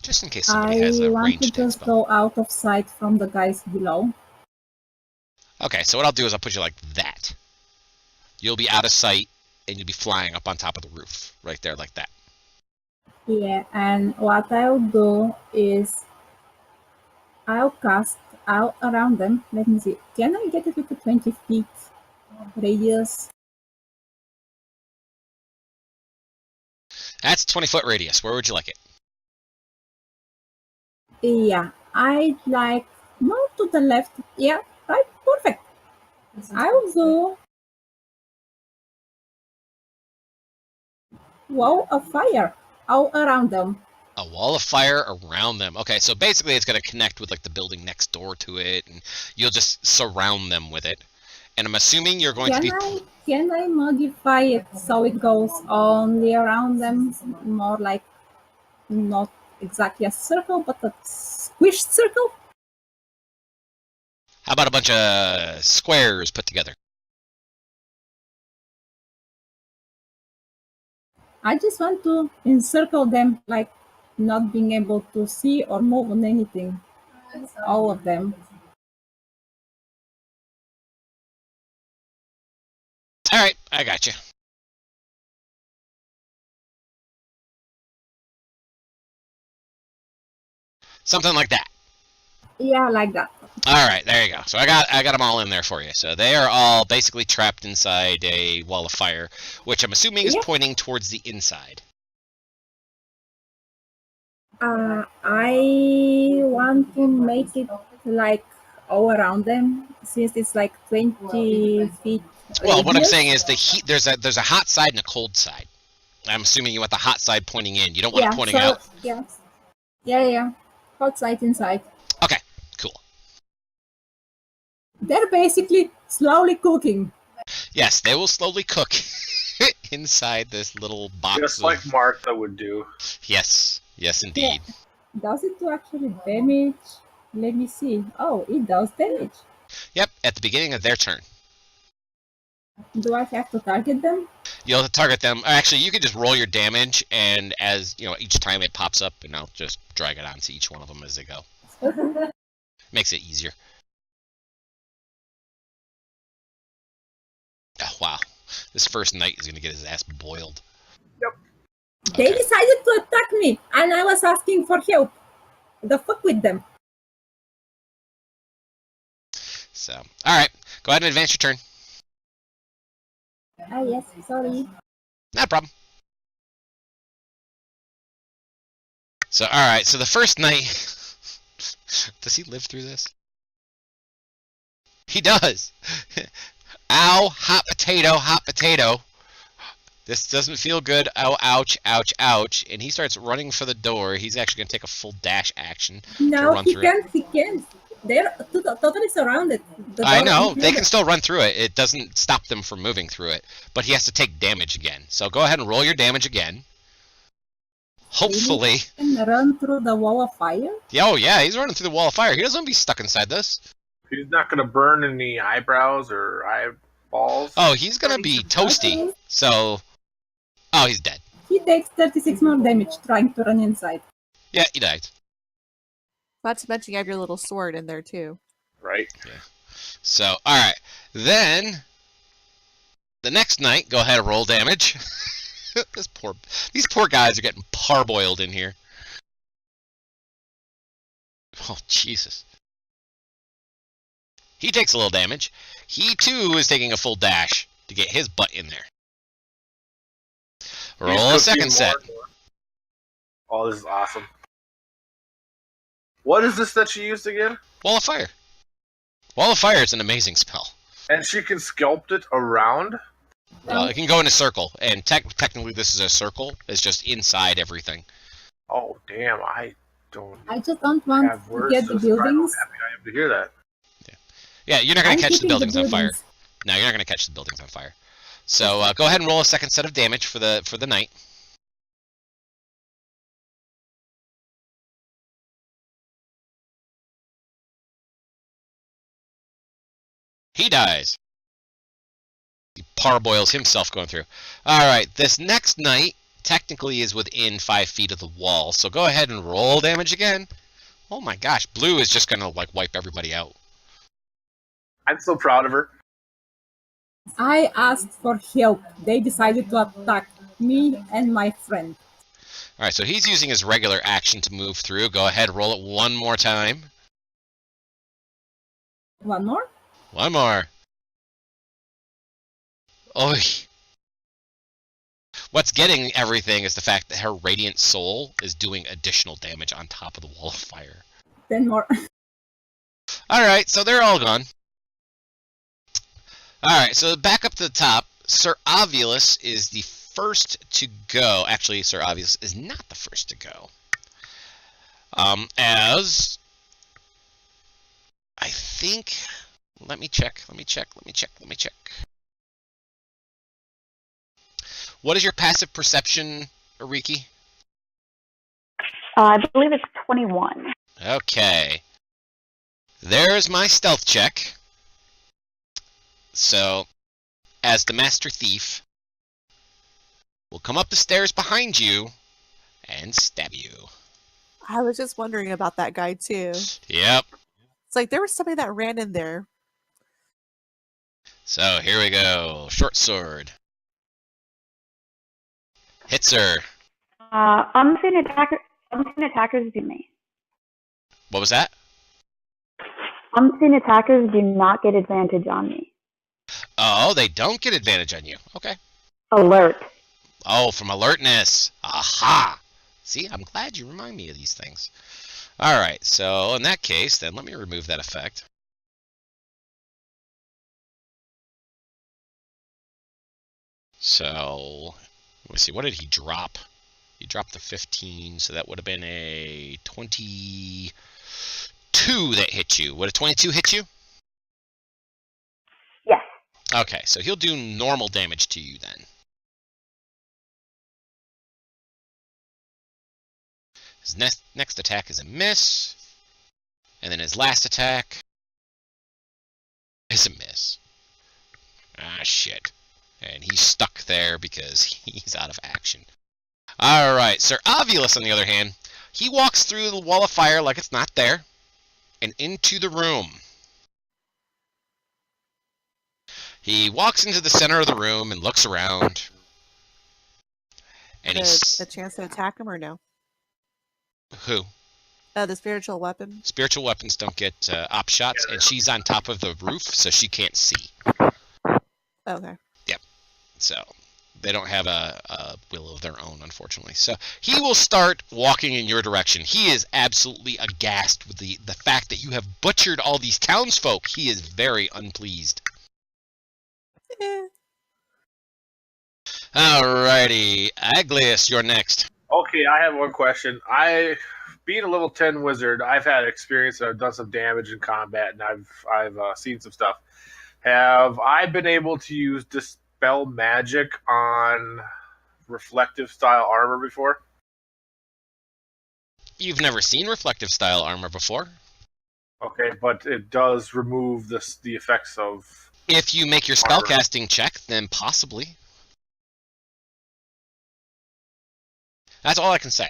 Just in case somebody has I a want ranged to attack just spell. go out of sight from the guys below. Okay, so what I'll do is I'll put you like that. You'll be out of sight and you'll be flying up on top of the roof. Right there like that. Yeah, and what I'll do is I'll cast out around them. Let me see. Can I get it with a 20 feet radius? That's 20-foot radius. Where would you like it? Yeah, I'd like more to the left. Yeah, right, perfect. I'll go. Wall of fire all around them. A wall of fire around them. Okay, so basically it's going to connect with like the building next door to it, and you'll just surround them with it. And I'm assuming you're going to be... Can I modify it so it goes only around them? More like not exactly a circle, but a squished circle? How about a bunch of squares put together? I just want to encircle them, like not being able to see or move on anything. All of them. All right, I got you. Something like that. Yeah, like that. All right, there you go. So I got them all in there for you. So they are all basically trapped inside a wall of fire, which I'm assuming is Yeah. pointing towards the inside. I want to make it like all around them, since it's like 20 feet. Well, what I'm radius. saying is the heat. There's a hot side and a cold side. I'm assuming you want the hot side pointing in. You don't want it pointing out. Yeah. Outside, inside. Okay, cool. They're basically slowly cooking. Yes, they will slowly cook inside this little box. Just like Martha would do. Yes, indeed. Does it do actually damage? Let me see. Oh, it does damage. Yep, at the beginning of their turn. Do I have to target them? You'll target them. Actually, you can just roll your damage, and as you know, each time it pops up, and I'll just drag it onto each one of them as they go. Makes it easier. Oh, wow. This first knight is going to get his ass boiled. They Okay. decided to attack me, and I was asking for help. The fuck with them. So, alright. Go ahead and advance your turn. Ah, yes, sorry. Not a problem. So, alright. So the first knight... Does he live through this? He does! Ow, hot potato. This doesn't feel good. Oh, ouch, ouch, ouch. And he starts running for the door. He's actually going to take a full dash action. No, run he through it. can't. They're totally surrounded. The I door know. included. They can still run through it. It doesn't stop them from moving through it. But he has to take damage again. So go ahead and roll your damage again. Hopefully. And run through the wall of fire? Oh, yeah, he's running through the wall of fire. He doesn't want to be stuck inside this. He's not going to burn any eyebrows or eyeballs. Oh, he's going to be toasty. So... Oh, he's dead. He takes 36 more damage trying to run inside. Yeah, he died. Not to mention you have your little sword in there too. Right. So, alright. Then... The next night, go ahead and roll damage. These poor guys are getting parboiled in here. Oh, Jesus. He takes a little damage. He, too, is taking a full dash to get his butt in there. He's Roll a cooking second more set. and more. Oh, this is awesome. What is this that she used again? Wall of Fire. Wall of Fire is an amazing spell. And she can sculpt it around? Well, it can go in a circle, and technically this is a circle. It's just inside everything. Oh, damn, I don't I just don't want have to words get to the describe how buildings. happy I am to hear that. Yeah, you're not going I'm to catch the keeping buildings on fire. buildings. No, you're not going to catch the buildings on fire. So go ahead and roll a second set of damage for the knight. He dies. He parboils himself going through. Alright, this next knight technically is within 5 feet of the wall, so go ahead and roll damage again. Oh my gosh, blue is just going to like wipe everybody out. I'm so proud of her. I asked for help. They decided to attack me and my friend. Alright, so he's using his regular action to move through. Go ahead, roll it one more time. One more? One more. Oy. What's getting everything is the fact that her Radiant Soul is doing additional damage on top of the Wall of Fire. 10 more. Alright, so they're all gone. Alright, so back up to the top. Sir Ovulus is the first to go. Actually, Sir Ovulus is not the first to go. As... I think... Let me check. What is your passive perception, Ariki? I believe it's 21. Okay. There's my stealth check. So, as the Master Thief, will come up the stairs behind you and stab you. I was just wondering about that guy too. Yep. It's like there was somebody that ran in there. So, here we go. Short sword. Hits her. Unseen attackers do me. What was that? Unseen attackers do not get advantage on me. Oh, they don't get advantage on you. Okay. Alert. Oh, from alertness. Aha! See, I'm glad you remind me of these things. All right, so in that case, then let me remove that effect. So, let me see, what did he drop? He dropped the 15, so that would have been a 22 that hit you. Would a 22 hit you? Yes. Okay, so he'll do normal damage to you then. His next attack is a miss. And then his last attack is a miss. Ah, shit. And he's stuck there because he's out of action. Alright, Sir Ovulus, on the other hand, he walks through the wall of fire like it's not there, and into the room. He walks into the center of the room and looks around. And he's... A chance to attack him or no? Who? The spiritual weapon. Spiritual weapons don't get op shots, and she's on top of the roof, so she can't see. Okay. Yep. So they don't have a will of their own, unfortunately. So he will start walking in your direction. He is absolutely aghast with the fact that you have butchered all these townsfolk. He is very unpleased. Alrighty, Aglius, you're next. Okay, I have one question. Being a level 10 wizard, I've had experience. I've done some damage in combat, and I've seen some stuff. Have I been able to use Dispel Magic on reflective style armor before? You've never seen reflective style armor before? Okay, but it does remove the effects of... If you make your spellcasting check, then possibly. That's all I can say.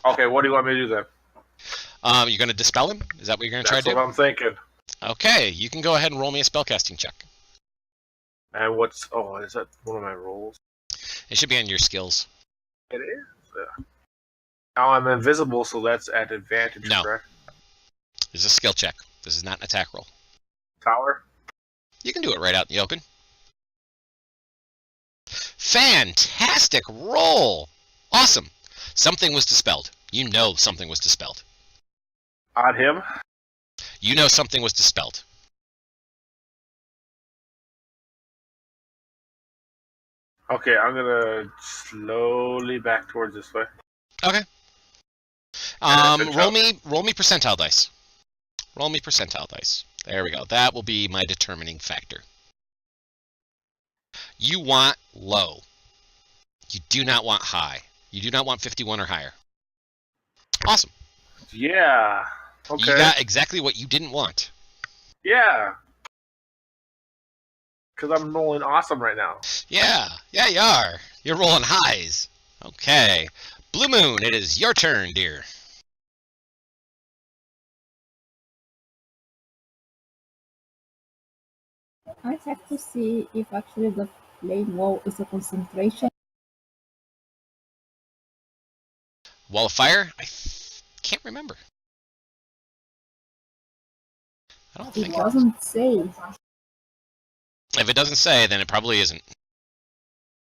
Okay, what do you want me to do then? You're going to dispel him? Is that what you're going to try to do? That's what I'm thinking. Okay, you can go ahead and roll me a spellcasting check. And what's... Oh, is that one of my rolls? It should be on your skills. It is. Now I'm invisible, so that's at advantage, No. correct? This is a skill check. This is not an attack roll. Tower? You can do it right out in the open. Fantastic roll! Awesome. Something was dispelled. You know something was dispelled. On him? You know something was dispelled. Okay, I'm gonna slowly back towards this way. Okay. Roll me percentile dice. Roll me percentile dice. There we go. That will be my determining factor. You want low. You do not want high. You do not want 51 or higher. Awesome. Yeah. Okay. You got exactly what you didn't want. Yeah. Because I'm rolling awesome right now. Yeah, you are. You're rolling highs. Okay. Blue Moon, it is your turn, dear. I have to see if actually the flame wall is a concentration. Wall of Fire? I can't remember. I don't It think. doesn't say. If it doesn't say, then it probably isn't.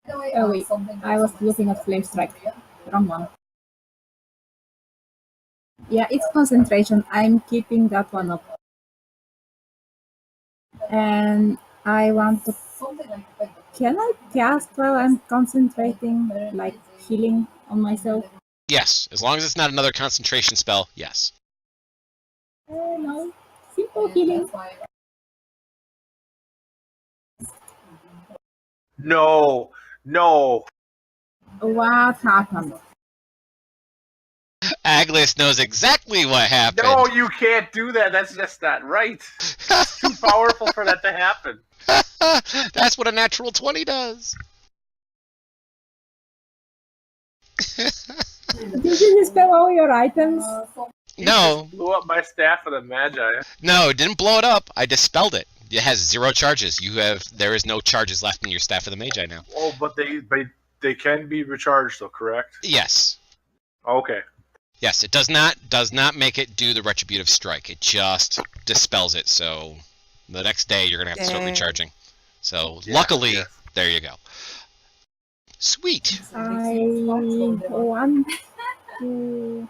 Oh wait, I was looking at Flame Strike. Wrong one. Yeah, it's concentration. I'm keeping that one up. And I want to... Can I cast while I'm concentrating, like healing on myself? Yes, as long as it's not another concentration spell, yes. No. Simple healing. No. No. What happened? Aglis knows exactly what happened. No, you can't do that. That's just not right. It's too powerful for that to happen. That's what a natural 20 does. Did you dispel all your items? No, Blew up my staff of the Magi. no, it didn't blow it up. I dispelled it. It has 0 charges. There is no charges left in your Staff of the Magi now. Oh, but they can be recharged, though, correct? Yes. Okay. Yes, it does not make it do the retributive strike. It just dispels it. So the next day you're gonna have to start Dang. recharging. So Yeah, luckily, yeah. there you go. Sweet. I want to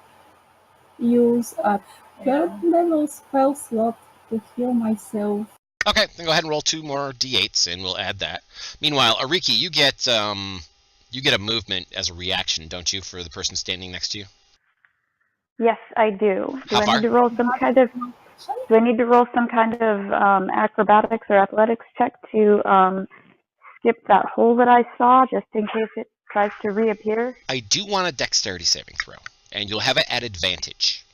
use a 3rd level spell slot to heal myself. Okay, then go ahead and roll 2 more d8s, and we'll add that. Meanwhile, Ariki, you get a movement as a reaction, don't you, for the person standing next to you? Yes, I do. How far? Do I need to roll some kind of acrobatics or athletics check to skip that hole that I saw, just in case it tries to reappear? I do want a dexterity saving throw, and you'll have it at advantage.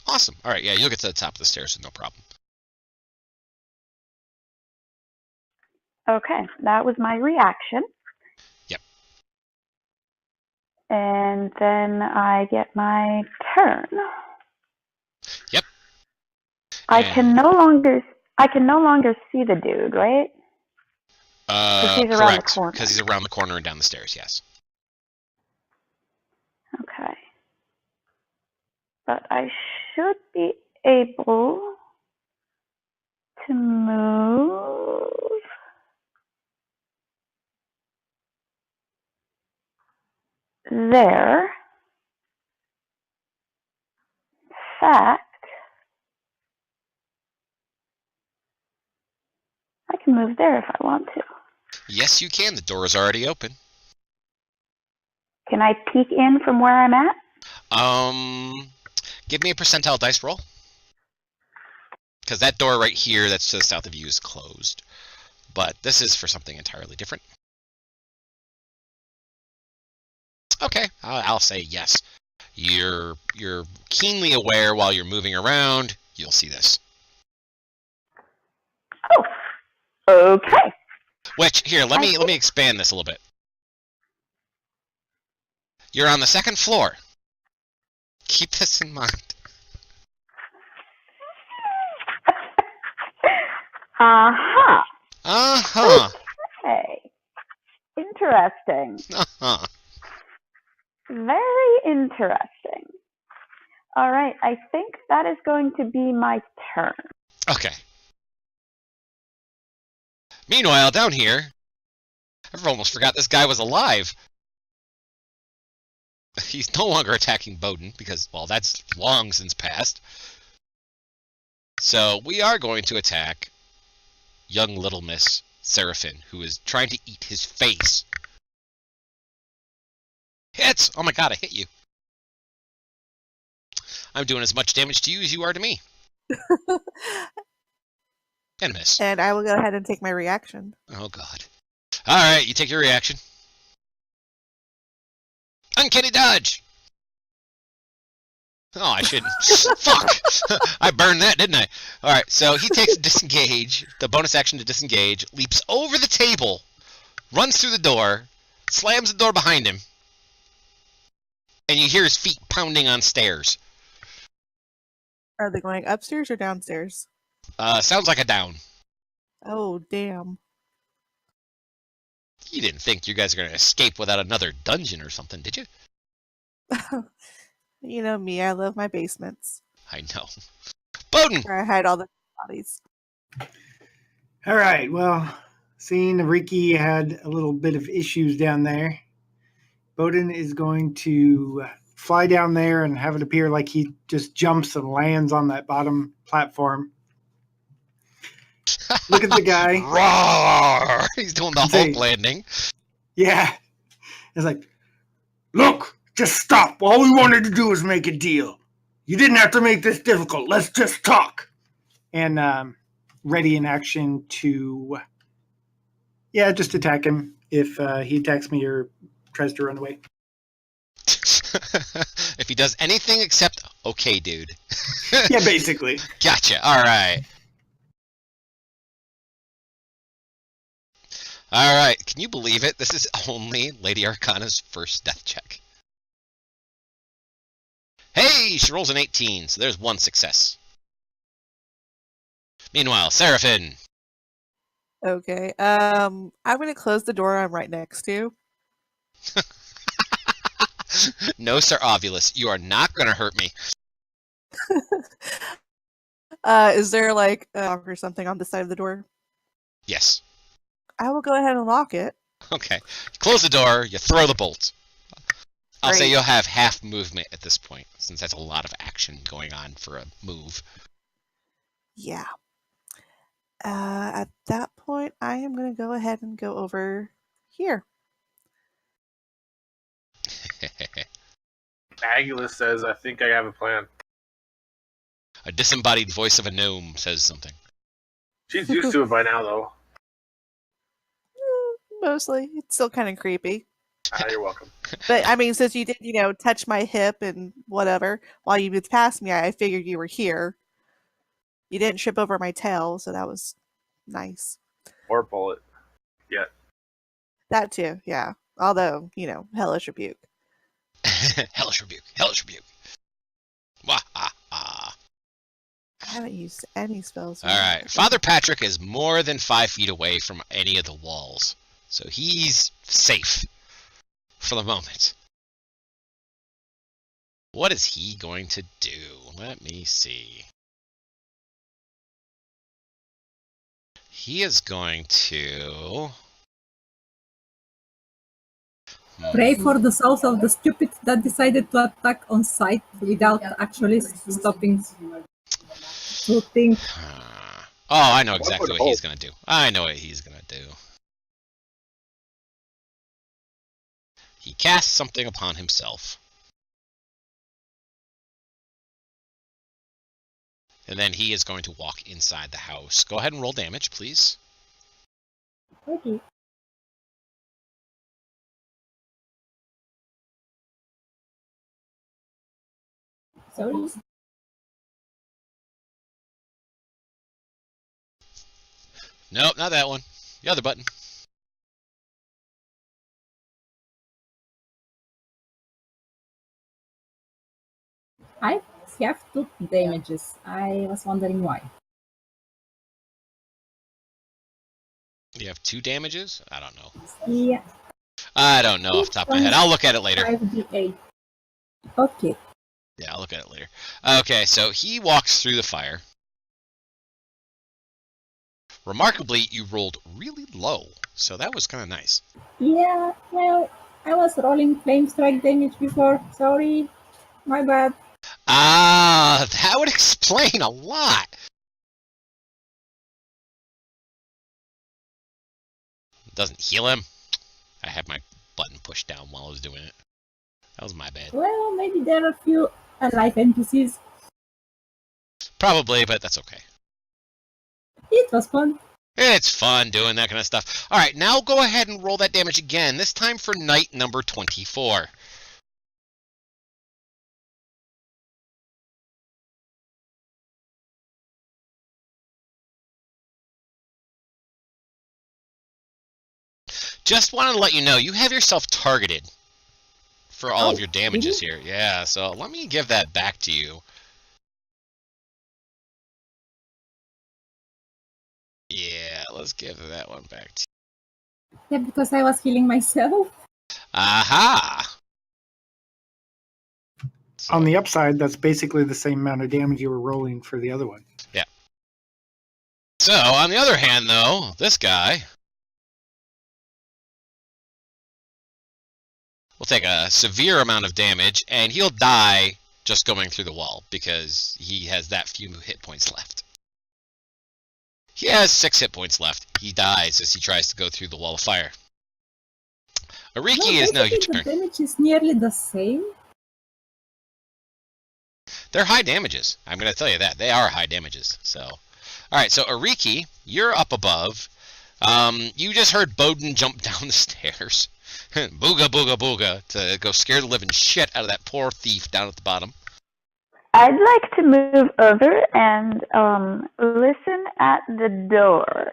Awesome. All right, yeah, you'll get to the top of the stairs with no problem. Okay, that was my reaction. Yep. And then I get my turn. Yep. I can no longer see the dude, right? He's around the correct, corner. because he's around the corner and down the stairs, yes. Okay. But I should be able to move there. In fact, I can move there if I want to. Yes, you can. The door is already open. Can I peek in from where I'm at? Give me a percentile dice roll. Because that door right here that's to the south of you is closed. But this is for something entirely different. Okay, I'll say yes. You're keenly aware while you're moving around, you'll see this. Oh, okay. Which, here, let me expand this a little bit. You're on the 2nd floor. Keep this in mind. Uh-huh. Uh-huh. Okay. Interesting. Uh-huh. Very interesting. All right, I think that is going to be my turn. Okay. Meanwhile, down here, I've almost forgot this guy was alive. He's no longer attacking Bowden because, well, that's long since passed. So we are going to attack young little Miss Seraphin, who is trying to eat his face. Hits! Oh my god, I hit you. I'm doing as much damage to you as you are to me. And a miss. And I will go ahead and take my reaction. Oh god. Alright, you take your reaction. Uncanny dodge! Oh, I shouldn't. Fuck! I burned that, didn't I? Alright, so he takes disengage, the bonus action to disengage, leaps over the table, runs through the door, slams the door behind him, and you hear his feet pounding on stairs. Are they going upstairs or downstairs? Sounds like a down. Oh, damn. You didn't think you guys are going to escape without another dungeon or something, did you? You know me, I love my basements. I know. Bowden! Where I hide all the bodies. All right. Well, seeing Ariki had a little bit of issues down there, Bowden is going to fly down there and have it appear like he just jumps and lands on that bottom platform. Look at the guy. Roar! He's doing the Hulk landing. Yeah. It's like, look, just stop. All we wanted to do was make a deal. You didn't have to make this difficult. Let's just talk. And ready in action to, just attack him if he attacks me or tries to run away. If he does anything except, okay, dude. Yeah, basically. Gotcha. All right. All right. Can you believe it? This is only Lady Arcana's first death check. Hey, she rolls an 18, so there's one success. Meanwhile, Seraphin. Okay. I'm going to close the door I'm right next to. No, Sir Ovulus, you are not going to hurt me. Is there like a lock or something on the side of the door? Yes. I will go ahead and lock it. Okay. Close the door, you throw the bolt. I'll say Great. you'll have half movement at this point, since that's a lot of action going on for a move. Yeah. At that point, I am going to go ahead and go over here. Agulus says, I think I have a plan. A disembodied voice of a gnome says something. She's used to it by now, though. Mostly. It's still kind of creepy. Ah, you're welcome. But I mean, since you did, touch my hip and whatever while you moved past me, I figured you were here. You didn't trip over my tail, so that was nice. Or bullet. Yet. That too, yeah. Although, hellish rebuke. Hellish rebuke. Hellish rebuke. Wah ha ha. I haven't used any spells. All right. Father Patrick is more than 5 feet away from any of the walls, so he's safe for the moment. What is he going to do? Let me see. He is going to... Pray for the souls of the stupid that decided to attack on sight without actually stopping to think. Oh, I know exactly what he's going to do. I know what he's going to do. He casts something upon himself. And then he is going to walk inside the house. Go ahead and roll damage, please. Okay. Sorry. Nope, not that one. The other button. I have 2 damages. I was wondering why. You have 2 damages? I don't know. Yeah. I don't know off the top of my head. I'll look at it later. 5d8. Okay. Yeah, I'll look at it later. Okay, so he walks through the fire. Remarkably, you rolled really low, so that was kind of nice. Yeah, well, I was rolling flame strike damage before. Sorry. My bad. Ah, that would explain a lot. Doesn't heal him. I had my button pushed down while I was doing it. That was my bad. Well, maybe there are a few alive NPCs. Probably, but that's okay. It was fun. It's fun doing that kind of stuff. All right, now go ahead and roll that damage again, this time for night number 24. Just wanted to let you know, you have yourself targeted for all of your damages here. Yeah, so let me give that back to you. Yeah, let's give that one back to you. Yeah, because I was healing myself. Aha! So, On the upside, that's basically the same amount of damage you were rolling for the other one. yeah. So, on the other hand, though, this guy will take a severe amount of damage, and he'll die just going through the wall, because he has that few hit points left. He has 6 hit points left. He dies as he tries to go through the wall of fire. Ariki is now your basically turn. The damage is nearly the same. They're high damages. I'm going to tell you that. They are high damages. So, alright, so Ariki, you're up above. You just heard Bowden jump down the stairs. Booga, booga, booga, to go scare the living shit out of that poor thief down at the bottom. I'd like to move over and listen at the door.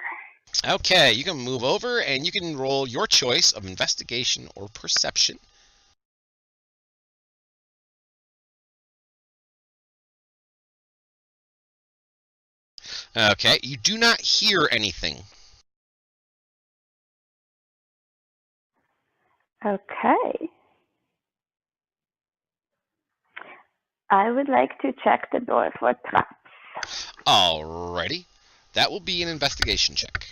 Okay, you can move over and you can roll your choice of investigation or perception. Okay, you do not hear anything. Okay. I would like to check the door for traps. Alrighty. That will be an investigation check.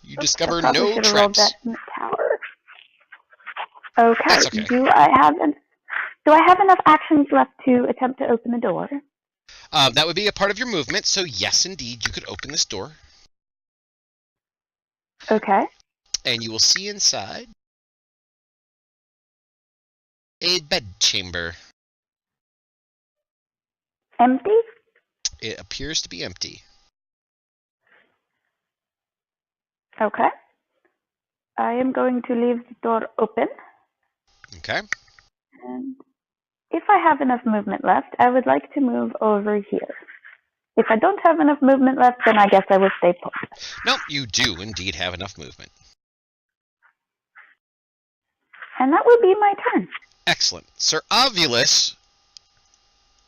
You Oops, discover I probably no should have rolled traps. that in the tower. Okay. That's okay. Do I have enough actions left to attempt to open the door? That would be a part of your movement, so yes, indeed, you could open this door. Okay. And you will see inside a bedchamber. Empty? It appears to be empty. Okay. I am going to leave the door open. Okay. And if I have enough movement left, I would like to move over here. If I don't have enough movement left, then I guess I will stay put. Nope, you do indeed have enough movement. And that will be my turn. Excellent. Sir Ovulus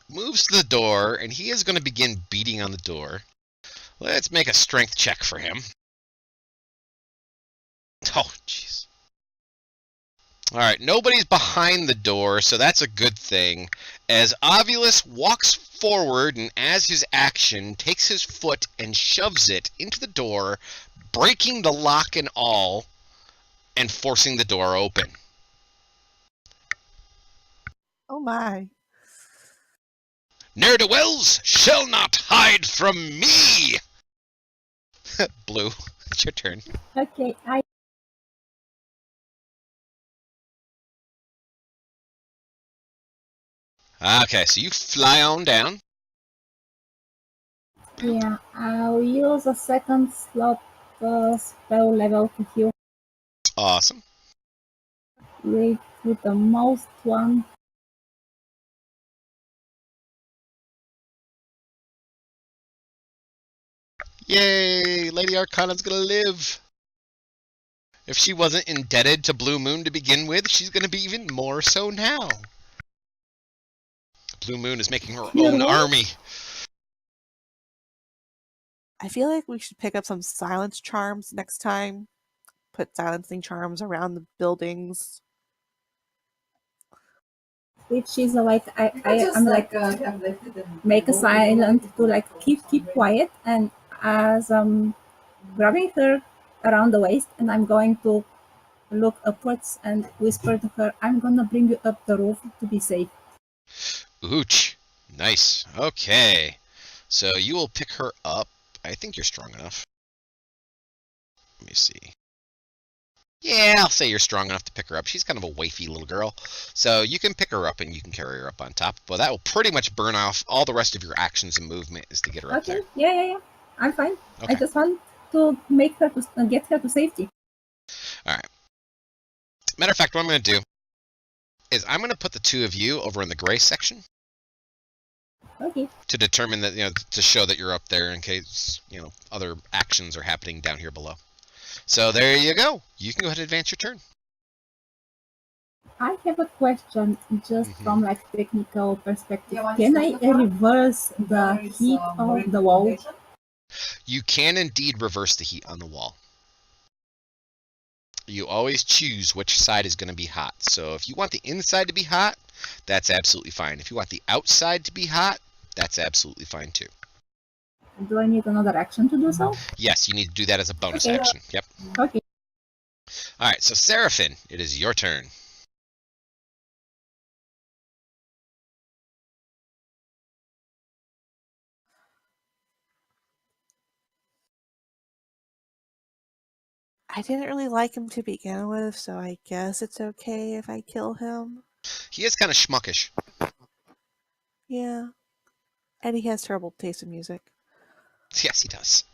moves to the door, and he is going to begin beating on the door. Let's make a strength check for him. Oh, jeez. Alright, nobody's behind the door, so that's a good thing. As Ovulus walks forward, and as his action, takes his foot and shoves it into the door, breaking the lock and all, and forcing the door open. Oh my. Ne'er-do-wells shall not hide from me! Blue, it's your turn. Okay, Okay, so you fly on down. I'll use a second slot spell level to heal Awesome. with the most one. Yay! Lady Arcana's gonna live! If she wasn't indebted to Blue Moon to begin with, she's gonna be even more so now. Blue Moon is making her own army. I feel like we should pick up some silence charms next time. Put silencing charms around the buildings. If she's like, I'm like, make a silent to like keep quiet, and as I'm grabbing her around the waist, and I'm going to look upwards and whisper to her, I'm gonna bring you up the roof to be safe. Ooch. Nice. Okay. So you will pick her up. I think you're strong enough. Let me see. Yeah, I'll say you're strong enough to pick her up. She's kind of a wafy little girl. So you can pick her up and you can carry her up on top. But that will pretty much burn off all the rest of your actions and movement is to get her up Okay, there. yeah. I'm fine. Okay. I just want to make her to get her to safety. Alright. Matter of fact, what I'm going to do is I'm going to put the two of you over in the gray section. Okay. To determine that, to show that you're up there in case, other actions are happening down here below. So there you go. You can go ahead and advance your turn. I have a question just from like technical perspective. Yeah, Can I reverse the heat of the wall? You can indeed reverse the heat on the wall. You always choose which side is going to be hot. So if you want the inside to be hot, that's absolutely fine. If you want the outside to be hot, that's absolutely fine too. Do I need another action to do so? Yes, you need to do that as a bonus Okay. action. Yep. Okay. Alright, so Seraphin, it is your turn. I didn't really like him to begin with, so I guess it's okay if I kill him. He is kind of schmuckish. Yeah. And he has terrible taste in music. Yes, he does.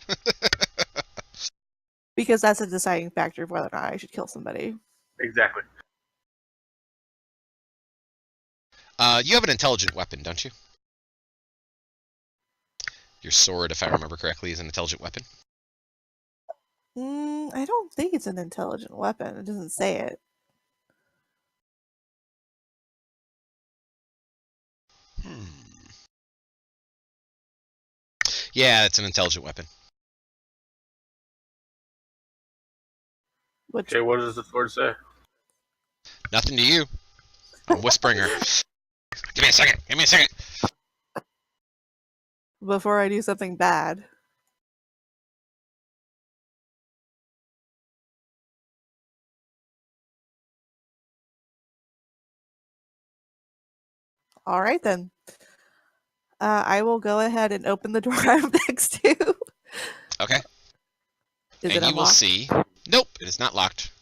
Because that's a deciding factor of whether or not I should kill somebody. Exactly. You have an intelligent weapon, don't you? Your sword, if I remember correctly, is an intelligent weapon. I don't think it's an intelligent weapon. It doesn't say it. Yeah, it's an intelligent weapon. Which Okay, what does the sword say? Nothing to you. I'm whispering her. Give me a second. Give me a second. Before I do something bad. All right, then. I will go ahead and open the door I'm next to. Okay. Is and it you will unlocked? see. Nope, it is not locked.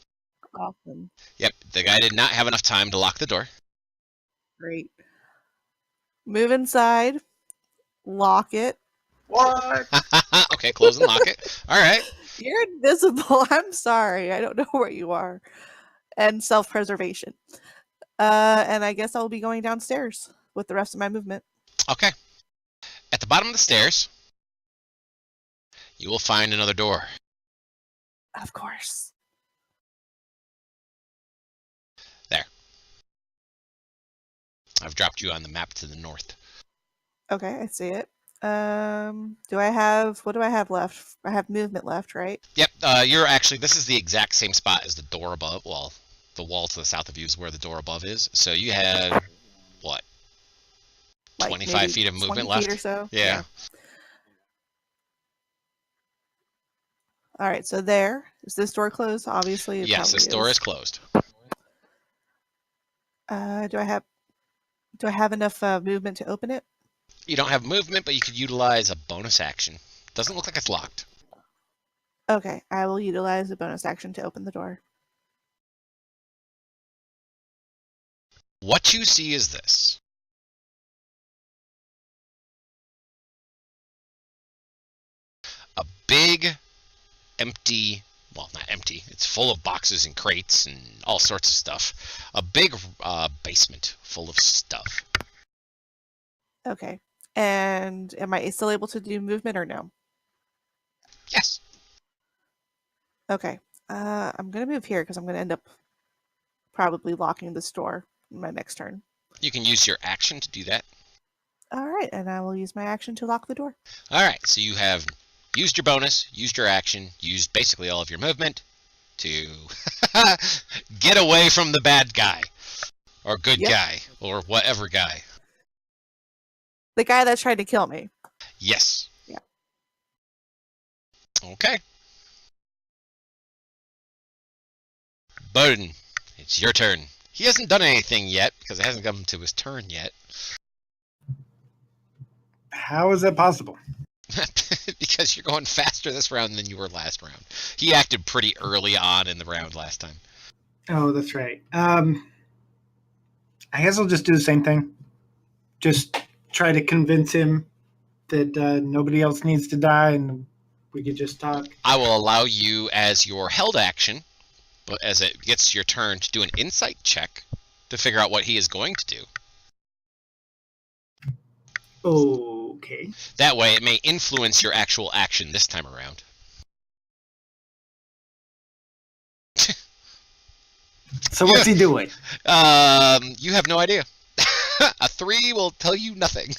Awesome. Yep, the guy did not have enough time to lock the door. Great. Move inside. Lock it. What? Okay, close and lock it. All right. You're invisible. I'm sorry. I don't know where you are. And self-preservation. And I guess I'll be going downstairs with the rest of my movement. Okay. At the bottom of the stairs, you will find another door. Of course. I've dropped you on the map to the north. Okay, I see it. What do I have left? I have movement left, right? Yep, you're actually, this is the exact same spot as the door above. Well, the wall to the south of you is where the door above is. So you have, what, Like 25 maybe feet of movement 20 left? feet or so. Yeah. All right, so there. Is this door closed? Obviously, it Yes, probably this door is closed. Do I have enough movement to open it? You don't have movement, but you could utilize a bonus action. Doesn't look like it's locked. Okay, I will utilize the bonus action to open the door. What you see is this. A big, empty, well, not empty, it's full of boxes and crates and all sorts of stuff. A big basement full of stuff. Okay. And am I still able to do movement or no? Yes. Okay. I'm going to move here because I'm going to end up probably locking this door in my next turn. You can use your action to do that. All right, and I will use my action to lock the door. All right, so you have used your bonus, used your action, used basically all of your movement to get away from the bad guy or good Yep. guy or whatever guy. The guy that's trying to kill me. Yes. Yeah. Okay. Bowden, it's your turn. He hasn't done anything yet because it hasn't come to his turn yet. How is that possible? Because you're going faster this round than you were last round. He acted pretty early on in the round last time. Oh, that's right. I guess I'll just do the same thing. Just try to convince him that nobody else needs to die and we could just talk. I will allow you as your held action, but as it gets your turn, to do an insight check to figure out what he is going to do. Okay. That way it may influence your actual action this time around. So what's he doing? You have no idea. A 3 will tell you nothing.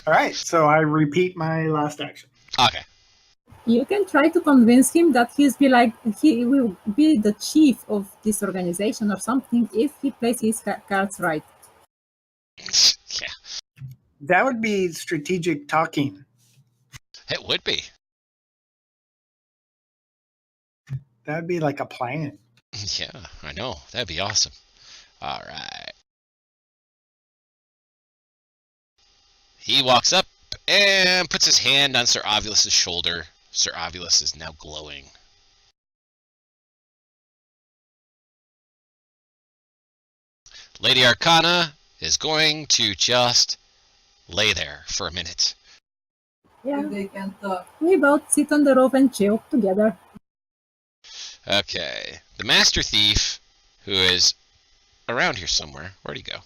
All right. So I repeat my last action. Okay. You can try to convince him that he will be the chief of this organization or something if he plays his cards right. Yeah, That would be strategic talking. it would be. That would be like a plan. Yeah, I know. That'd be awesome. All right. He walks up and puts his hand on Sir Ovulus's shoulder. Sir Ovulus is now glowing. Lady Arcana is going to just lay there for a minute. Yeah. They can talk. We both sit on the roof and chill together. Okay. The Master Thief, who is around here somewhere. Where'd he go?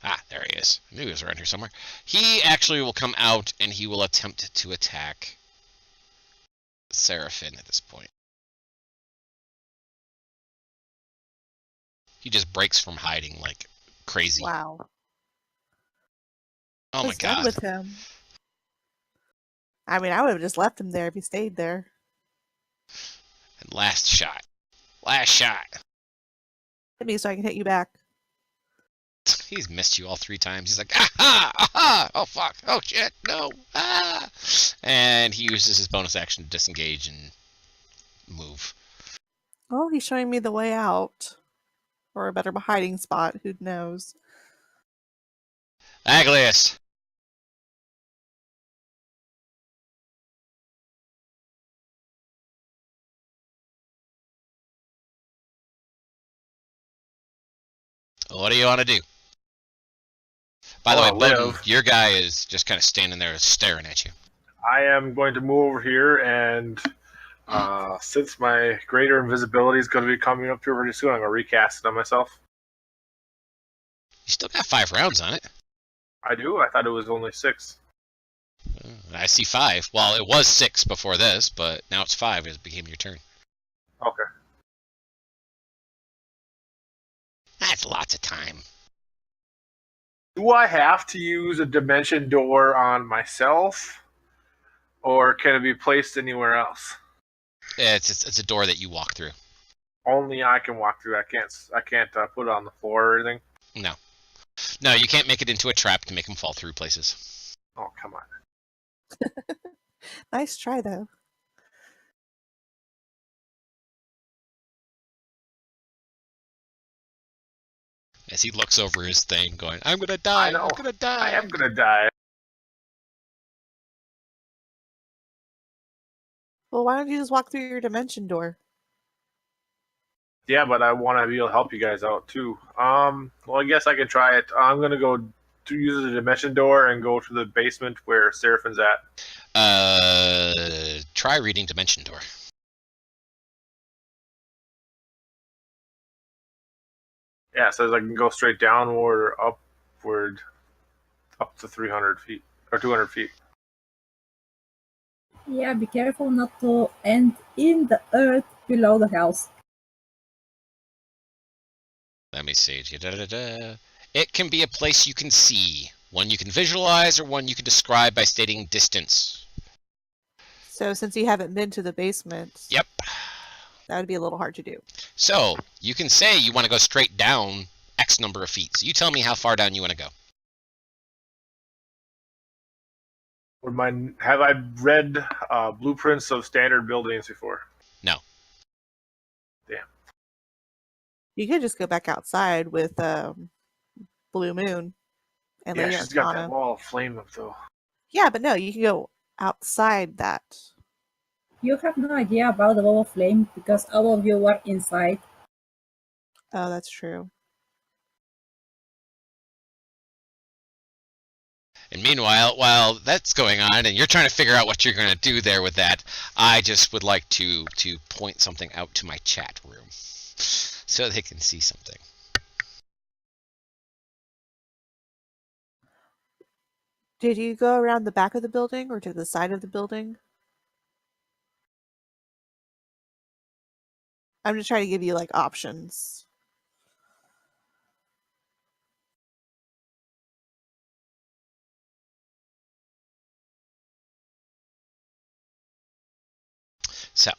Ah, there he is. I knew he was around here somewhere. He actually will come out and he will attempt to attack Seraphim at this point. He just breaks from hiding like crazy. Wow. Oh my What's done god. with him? I mean, I would have just left him there if he stayed there. And last shot. Last shot. Hit me so I can hit you back. He's missed you all 3 times. He's like, aha, aha, oh fuck, oh shit, no, ah. And he uses his bonus action to disengage and move. Oh, he's showing me the way out. Or a better hiding spot, who knows. Aglius. What do you want to do? By the way, Bowden, your guy is just kind of standing there staring at you. I am going to move over here, and since my greater invisibility is going to be coming up here pretty soon, I'm going to recast it on myself. You still got 5 rounds on it. I do? I thought it was only 6. I see 5. Well, it was 6 before this, but now it's 5. It became your turn. Okay. That's lots of time. Do I have to use a dimension door on myself, or can it be placed anywhere else? It's a door that you walk through. Only I can walk through. I can't put it on the floor or anything. No. No, you can't make it into a trap to make them fall through places. Oh, come on. Nice try, though. As he looks over his thing, going, I'm gonna die, I'm gonna die. I am gonna die. Well, why don't you just walk through your dimension door? Yeah, but I want to be able to help you guys out too. Well, I guess I could try it. I'm gonna go to use the dimension door and go to the basement where Seraphin's at. Try reading Dimension Door. Yeah, it says I can go straight downward or upward up to 300 feet or 200 feet. Yeah, be careful not to end in the earth below the house. Let me see. Da-da-da-da. It can be a place you can see, one you can visualize, or one you can describe by stating distance. So since you haven't been to the basement, Yep. that would be a little hard to do. So, you can say you want to go straight down X number of feet. So you tell me how far down you want to go. Have I read blueprints of standard buildings before? No. Damn. You could just go back outside with Blue Moon and Yeah, Lady she's got Arcana. that wall of flame up though. Yeah, but no, you can go outside that. You have no idea about the wall of flame because all of you were inside. Oh, that's true. And meanwhile, while that's going on, and you're trying to figure out what you're going to do there with that, I just would like to point something out to my chat room so they can see something. Did you go around the back of the building or to the side of the building? I'm just trying to give you like options. So,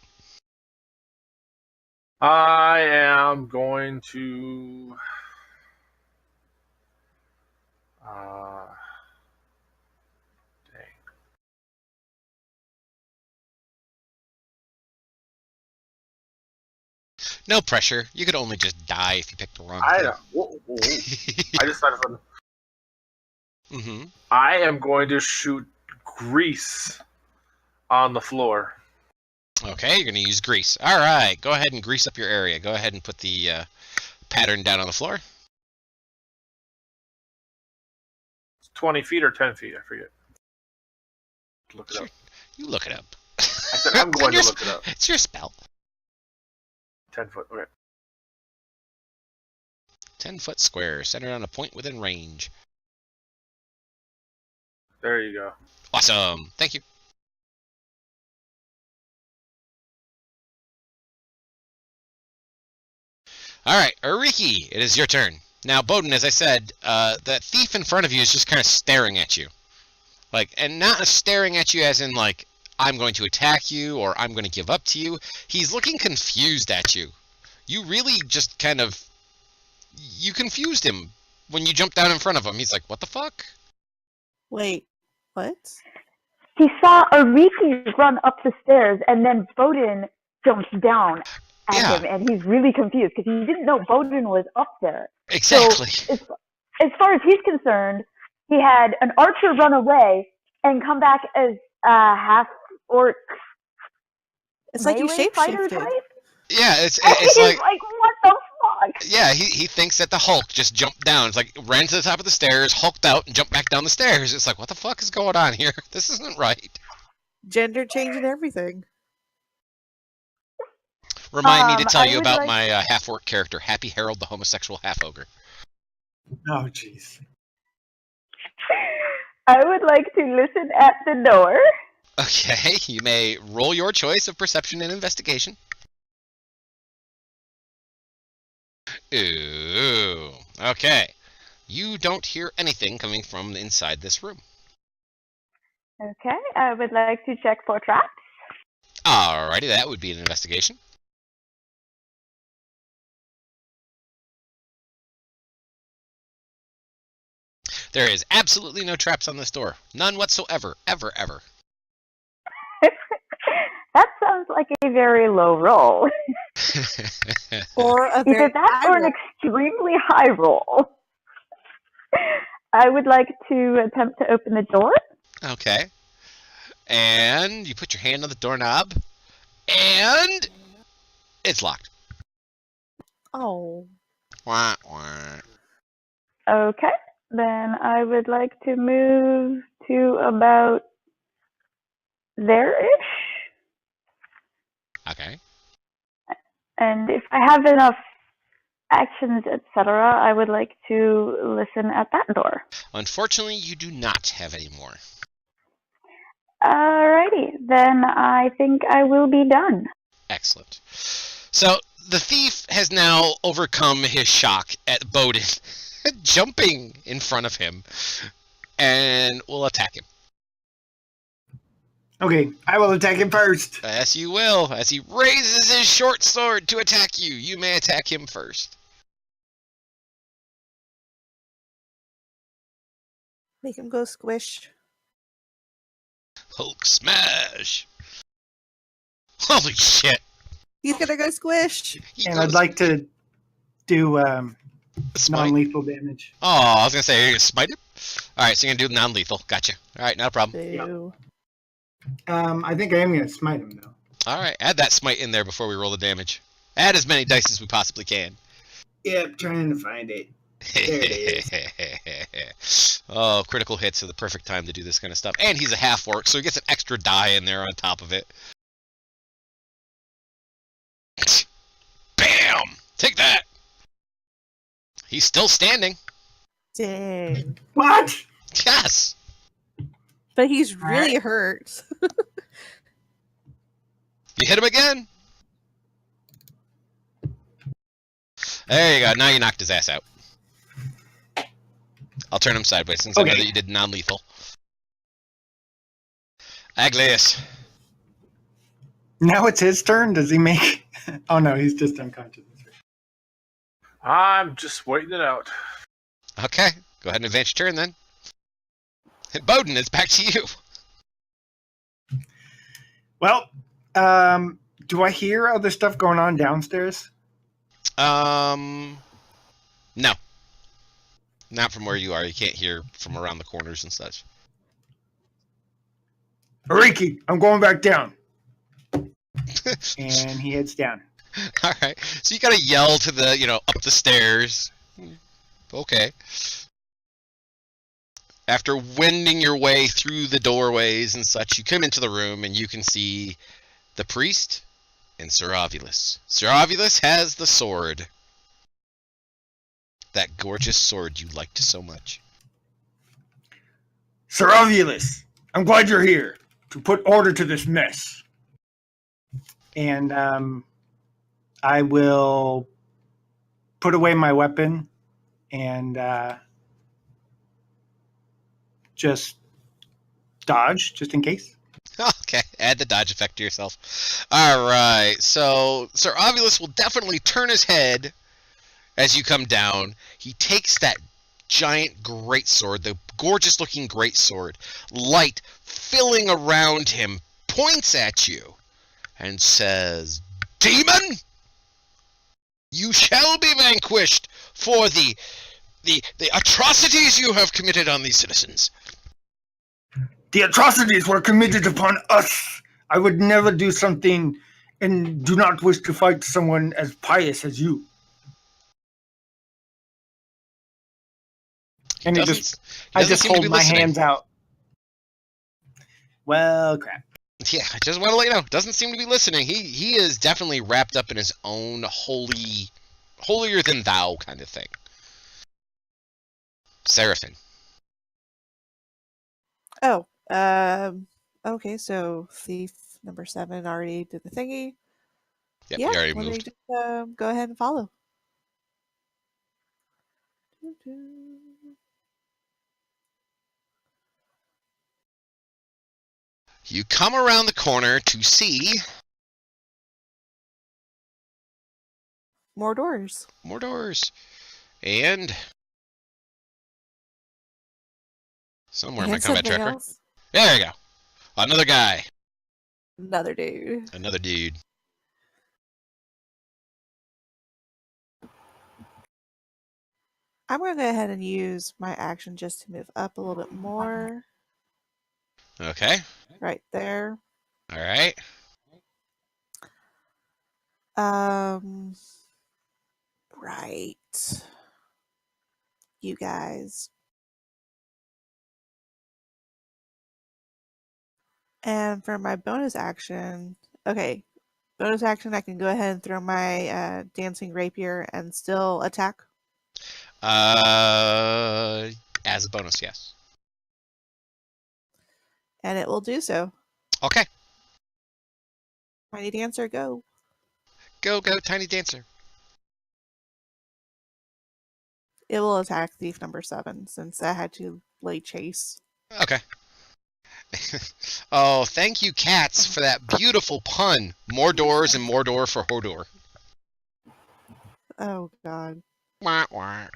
I am going to dang. no pressure. You could only just die if you picked the wrong I thing. don't. Whoa. I just thought of something. Mm-hmm. I am going to shoot grease on the floor. Okay, you're going to use grease. All right, go ahead and grease up your area. Go ahead and put the pattern down on the floor. It's 20 feet or 10 feet, I forget. Look it up. You look it up. I said I'm going to look it up. It's your spell. 10 foot. Okay. 10-foot square, centered on a point within range. There you go. Awesome. Thank you. All right, Ariki, it is your turn. Now, Bowden, as I said, that thief in front of you is just kind of staring at you. Like, and not staring at you as in, like, I'm going to attack you or I'm going to give up to you. He's looking confused at you. You really just kind of... You confused him when you jump down in front of him. He's like, what the fuck? Wait, what? He saw Ariki run up the stairs, and then Bowden jumps down at Yeah. him, and he's really confused because he didn't know Bowden was up there. Exactly. So, as far as he's concerned, he had an archer run away and come back as a half-orc It's like you melee fighter shapeshifted. type. Yeah, it's He's like, what the fuck? yeah, he thinks that the Hulk just jumped down. It's like ran to the top of the stairs, hulked out, and jumped back down the stairs. It's like, what the fuck is going on here? This isn't right. Gender changing everything. Remind me to tell I you would about like- my half-orc character, Happy Harold, the homosexual half-ogre. Oh, jeez. I would like to listen at the door. Okay, you may roll your choice of perception and investigation. Ooh, okay. You don't hear anything coming from inside this room. Okay, I would like to check for traps. Alrighty, that would be an investigation. There is absolutely no traps on this door. None whatsoever. Ever, ever. That sounds like a very low roll. Or a Either very that or an extremely high roll. I would like to attempt to open the door. Okay. And you put your hand on the doorknob, and it's locked. Oh. Wah, wah. Okay, then I would like to move to about there-ish. Okay. And if I have enough actions, etc., I would like to listen at that door. Unfortunately, you do not have any more. Alrighty, then I think I will be done. Excellent. So the thief has now overcome his shock at Bowden jumping in front of him and will attack him. Okay, I will attack him first. Yes, you will. As he raises his short sword to attack you, you may attack him first. Make him go squish. Hulk smash! Holy shit! He's gonna go squish. He And goes I'd like to do smite. non-lethal damage. Oh, I was gonna say, you're gonna smite him? Alright, so you're gonna do non-lethal. Gotcha. Alright, not a problem. Boo. I think I am going to smite him, though. Alright, add that smite in there before we roll the damage. Add as many dice as we possibly can. Yep, trying to find it. There it Oh, critical hits are the perfect time to do this kind of stuff. And he's a half-orc, so he gets an extra die in there on top of it. Bam! Take that! He's still standing. Dang. What? Yes! But he's really hurt. You hit him again. There you go. Now you knocked his ass out. I'll turn him sideways since I know Okay. that you did non-lethal. Aglius. Now it's his turn. Does he make... Oh, no, he's just unconscious. I'm just waiting it out. Okay. Go ahead and advance your turn then. Bowden, it's back to you. Well, do I hear other stuff going on downstairs? No. Not from where you are. You can't hear from around the corners and such. Ariki, I'm going back down. And he heads down. Alright. So you gotta yell to the, up the stairs. Okay. After wending your way through the doorways and such, you come into the room and you can see the priest and Sir Ovulus. Sir Ovulus has the sword. That gorgeous sword you liked so much. Sir Ovulus, I'm glad you're here to put order to this mess. And I will put away my weapon and just dodge, just in case. Okay, add the dodge effect to yourself. Alright, so Sir Ovulus will definitely turn his head as you come down. He takes that giant greatsword, the gorgeous looking greatsword, light filling around him, points at you and says, "Demon, you shall be vanquished for the atrocities you have committed on these citizens." The atrocities were committed upon us. I would never do something and do not wish to fight someone as pious as you. And He I doesn't just seem to hold be my listening. hands out. Well, crap. Yeah, I just want to let you know, doesn't seem to be listening. He is definitely wrapped up in his own holier than thou kind of thing. Seraphin. Oh, okay, so thief number 7 already did the thingy. Yep, Yeah, he already let me moved. just go ahead and follow. You come around the corner to see More doors. more doors. And somewhere in my And combat something tracker. else. There you go. Another guy. Another dude. Another dude. I'm going to go ahead and use my action just to move up a little bit more. Okay. Right there. All right. Right. You guys. And for my bonus action, okay, bonus action, I can go ahead and throw my dancing rapier and still attack. As a bonus, yes. And it will do so. Okay. Tiny Dancer, go. Go, Tiny Dancer. It will attack thief number 7 since I had to lay chase. Okay. Oh, thank you, cats, for that beautiful pun. More doors and more door for Hodor. Oh, God. Wah, wah.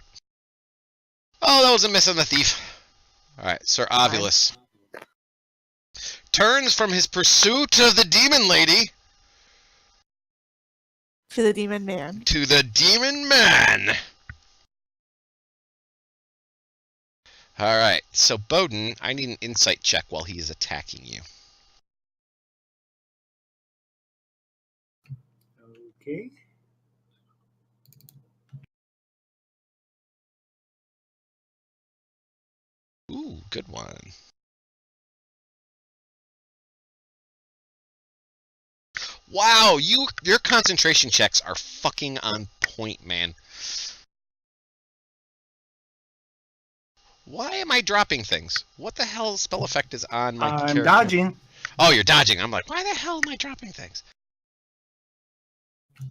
Oh, that was a miss on the thief. Alright, Sir Ovulus turns from his pursuit of the demon lady To the demon man. to the demon man. Alright, so Bowden, I need an insight check while he is attacking you. Okay. Ooh, good one. Wow, your concentration checks are fucking on point, man. Why am I dropping things? What the hell spell effect is on my I'm character? dodging. Oh, you're dodging. I'm like, why the hell am I dropping things?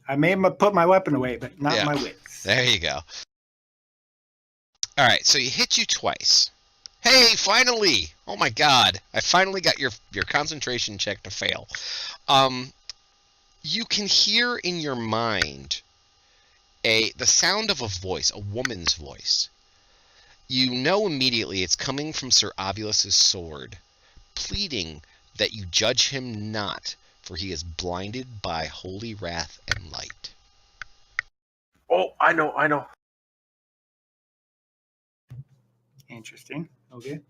I may have put my weapon away, but not Yeah. my wits. There you go. Alright, so he hit you twice. Hey, finally! Oh my god. I finally got your concentration check to fail. You can hear in your mind the sound of a voice, a woman's voice. You know immediately it's coming from Sir Ovulus's sword, pleading that you judge him not, for he is blinded by holy wrath and light. Oh, I know. Interesting. Okay.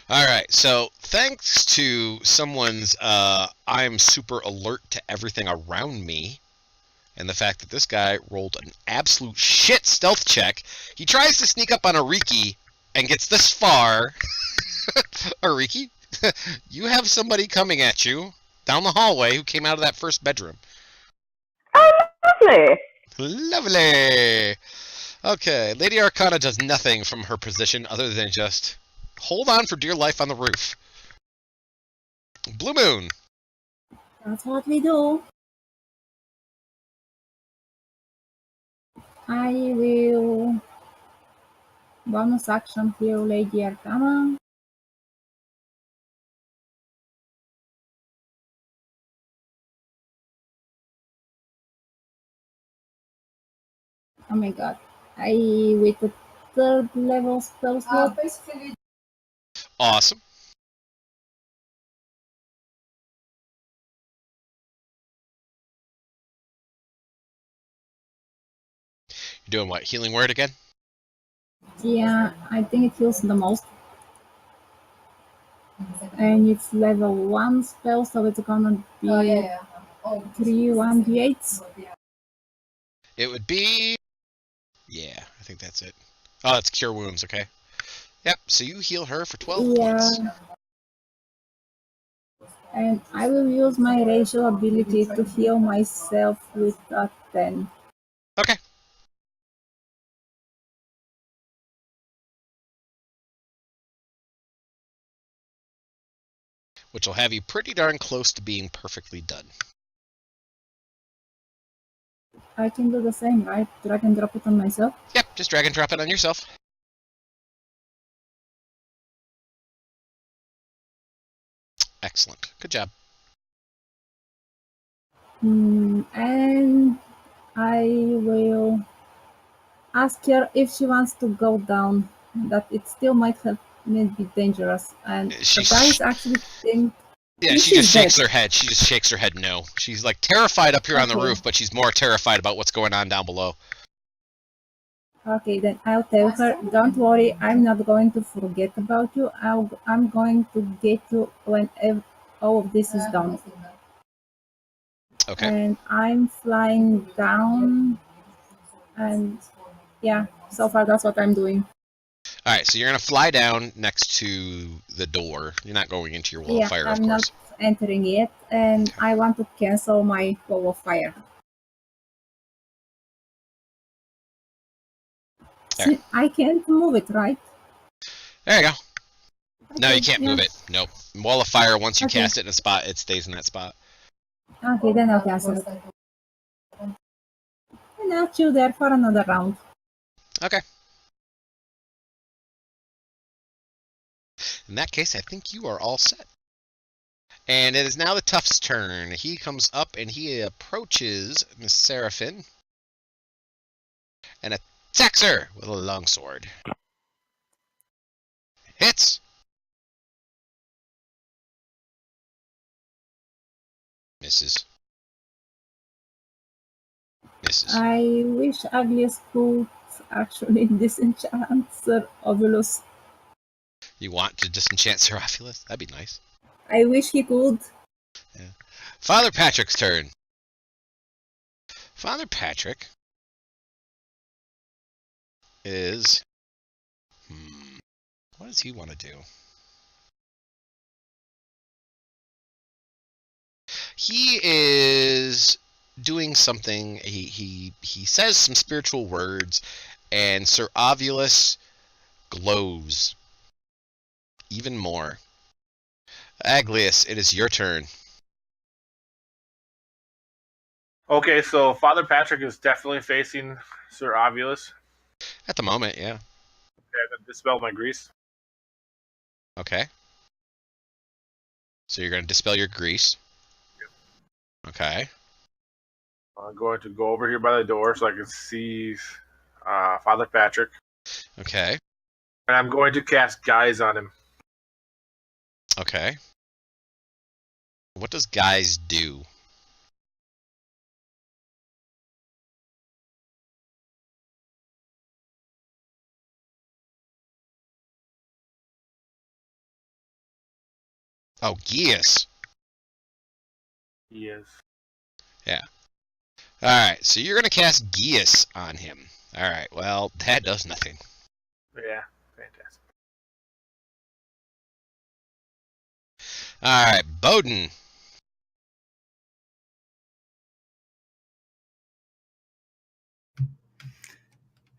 Alright, so thanks to someone's I'm super alert to everything around me, and the fact that this guy rolled an absolute shit stealth check, he tries to sneak up on Ariki and gets this far. Ariki, you have somebody coming at you down the hallway who came out of that first bedroom. Oh, lovely. Lovely! Okay, Lady Arcana does nothing from her position other than just hold on for dear life on the roof. Blue Moon. That's what we do. I will bonus action heal Lady Arcana. Oh my god. with the third level spell slot. Awesome. You're doing what? Healing word again? Yeah, I think it heals the most. And it's level 1 spell, so it's gonna be 3 1d8s. It would be... Yeah, I think that's it. Oh, that's Cure Wounds, okay. Yep, so you heal her for 12 points. And I will use my racial ability to heal myself with a 10. Okay. Which will have you pretty darn close to being perfectly done. I can do the same, right? Drag and drop it on myself. Yep, just drag and drop it on yourself. Excellent. Good job. And I will ask her if she wants to go down. That it still might be dangerous. And the guys actually think. Yeah, she just shakes her head. She just shakes her head no. She's like terrified up here on the roof, but she's more terrified about what's going on down below. Okay, then I'll tell her, don't worry, I'm not going to forget about you. I'm going to get you when all of this is done. Okay. And I'm flying down, and yeah, so far that's what I'm doing. All right, so you're going to fly down next to the door. You're not going into your wall of fire, of course. I'm not entering it, and I want to cancel my wall of fire. There. I can't move it, right? There you go. Okay, No, you can't move it. Nope. Wall of fire, once you cast it in a spot, it stays in that spot. Okay, then I'll cancel it. And I'll chill there for another round. Okay. In that case, I think you are all set. And it is now the Tough's turn. He comes up and he approaches Miss Seraphine and attacks her with a longsword. Hits! Misses. Misses. I wish Agnes could actually disenchant Sir Ovulus. You want to disenchant Seraphilus? That'd be nice. I wish he could. Yeah. Father Patrick's turn. Father Patrick is... what does he want to do? He is doing something. He says some spiritual words, and Sir Ovulus glows even more. Aglius, it is your turn. Okay, so Father Patrick is definitely facing Sir Ovulus. At the moment, yeah. Okay, I'm going to dispel my grease. Okay. So you're going to dispel your grease. Yep. Okay. I'm going to go over here by the door so I can see Father Patrick. Okay. And I'm going to cast Guise on him. Okay. What does Guise do? Oh, Geas. He is. Yeah. Alright, so you're going to cast Geas on him. Alright, well, that does nothing. Yeah, fantastic. Alright, Bowden.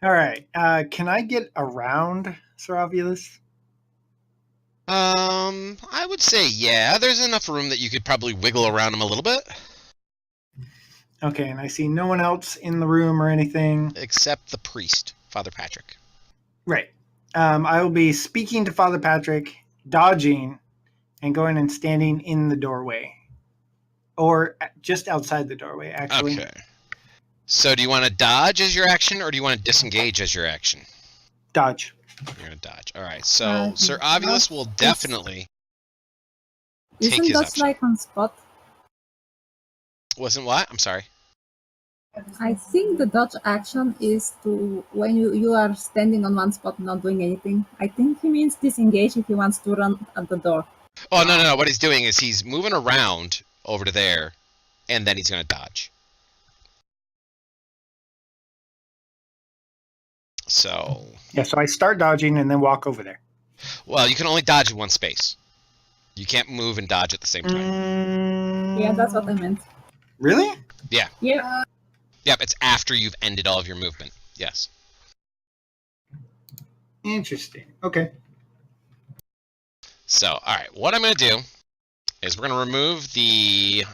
All right. Can I get around Sir Ovulus? I would say yeah. There's enough room that you could probably wiggle around him a little bit. Okay, and I see no one else in the room or anything. Except the priest, Father Patrick. Right. I will be speaking to Father Patrick, dodging, and going and standing in the doorway. Or just outside the doorway, actually. Okay. So do you want to dodge as your action, or do you want to disengage as your action? Dodge. You're gonna dodge. All right. So Uh, Sir Ovulus dodge will is- definitely take Isn't his that option. like on spot? Wasn't what? I'm sorry. I think the dodge action is to when you are standing on one spot not doing anything. I think he means disengage if he wants to run at the door. Oh no. What he's doing is he's moving around over to there, and then he's gonna dodge. So, Yeah, so I start dodging and then walk over there. well, you can only dodge in one space. You can't move and dodge at the same time. Yeah, that's what I meant. Really? Yeah. Yep, it's after you've ended all of your movement. Yes. Interesting. Okay. So, all right, what I'm going to do is we're going to remove the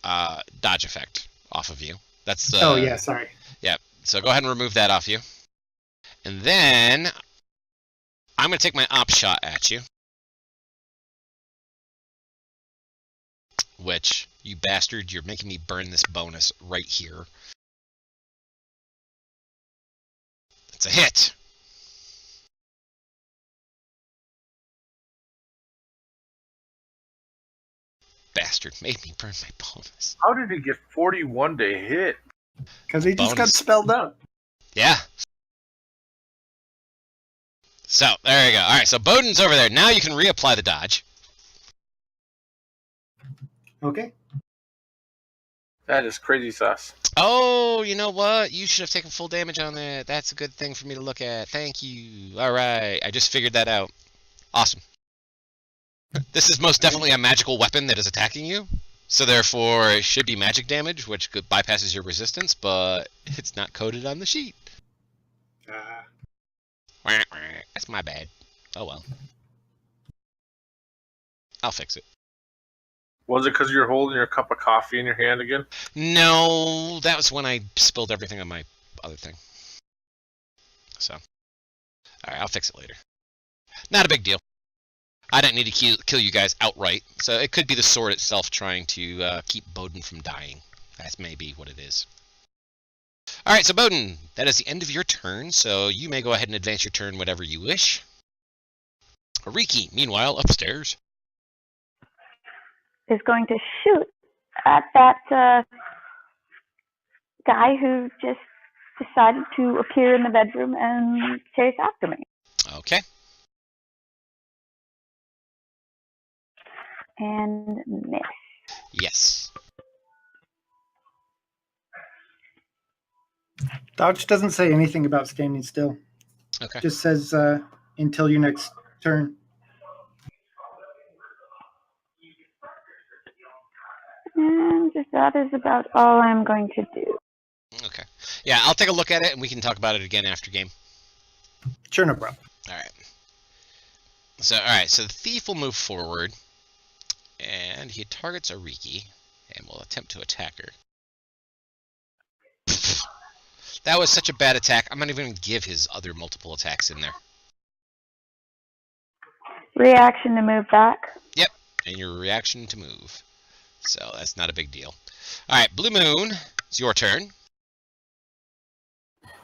dodge effect off of you. That's the. Oh, yeah, sorry. So go ahead and remove that off you. And then I'm going to take my op shot at you. Which, you bastard, you're making me burn this bonus right here. It's a hit. Bastard made me burn my bonus. How did he get 41 to hit? Because he just got Bonus. spelled out. Yeah. So, there you go. Alright, so Bowden's over there. Now you can reapply the dodge. Okay. That is crazy sauce. Oh, you know what? You should have taken full damage on that. That's a good thing for me to look at. Thank you. Alright, I just figured that out. Awesome. This is most definitely a magical weapon that is attacking you. So therefore, it should be magic damage, which bypasses your resistance, but it's not coded on the sheet. That's my bad. Oh well. I'll fix it. Was it because you're holding your cup of coffee in your hand again? No, that was when I spilled everything on my other thing. So, alright, I'll fix it later. Not a big deal. I didn't need to kill you guys outright, so it could be the sword itself trying to keep Bowden from dying. That's maybe what it is. Alright, so Bowden, that is the end of your turn, so you may go ahead and advance your turn whatever you wish. Riki, meanwhile, upstairs. Is going to shoot at that guy who just decided to appear in the bedroom and chase after me. Okay. And miss. Yes. Dodge doesn't say anything about standing still. Okay. Just says until your next turn. And that is about all I'm going to do. Okay. Yeah, I'll take a look at it and we can talk about it again after game. Sure, no problem. Alright. So the thief will move forward. And he targets Ariki and will attempt to attack her. That was such a bad attack. I'm not even going to give his other multiple attacks in there. Reaction to move back. Yep, and your reaction to move. So that's not a big deal. Alright, Blue Moon, it's your turn.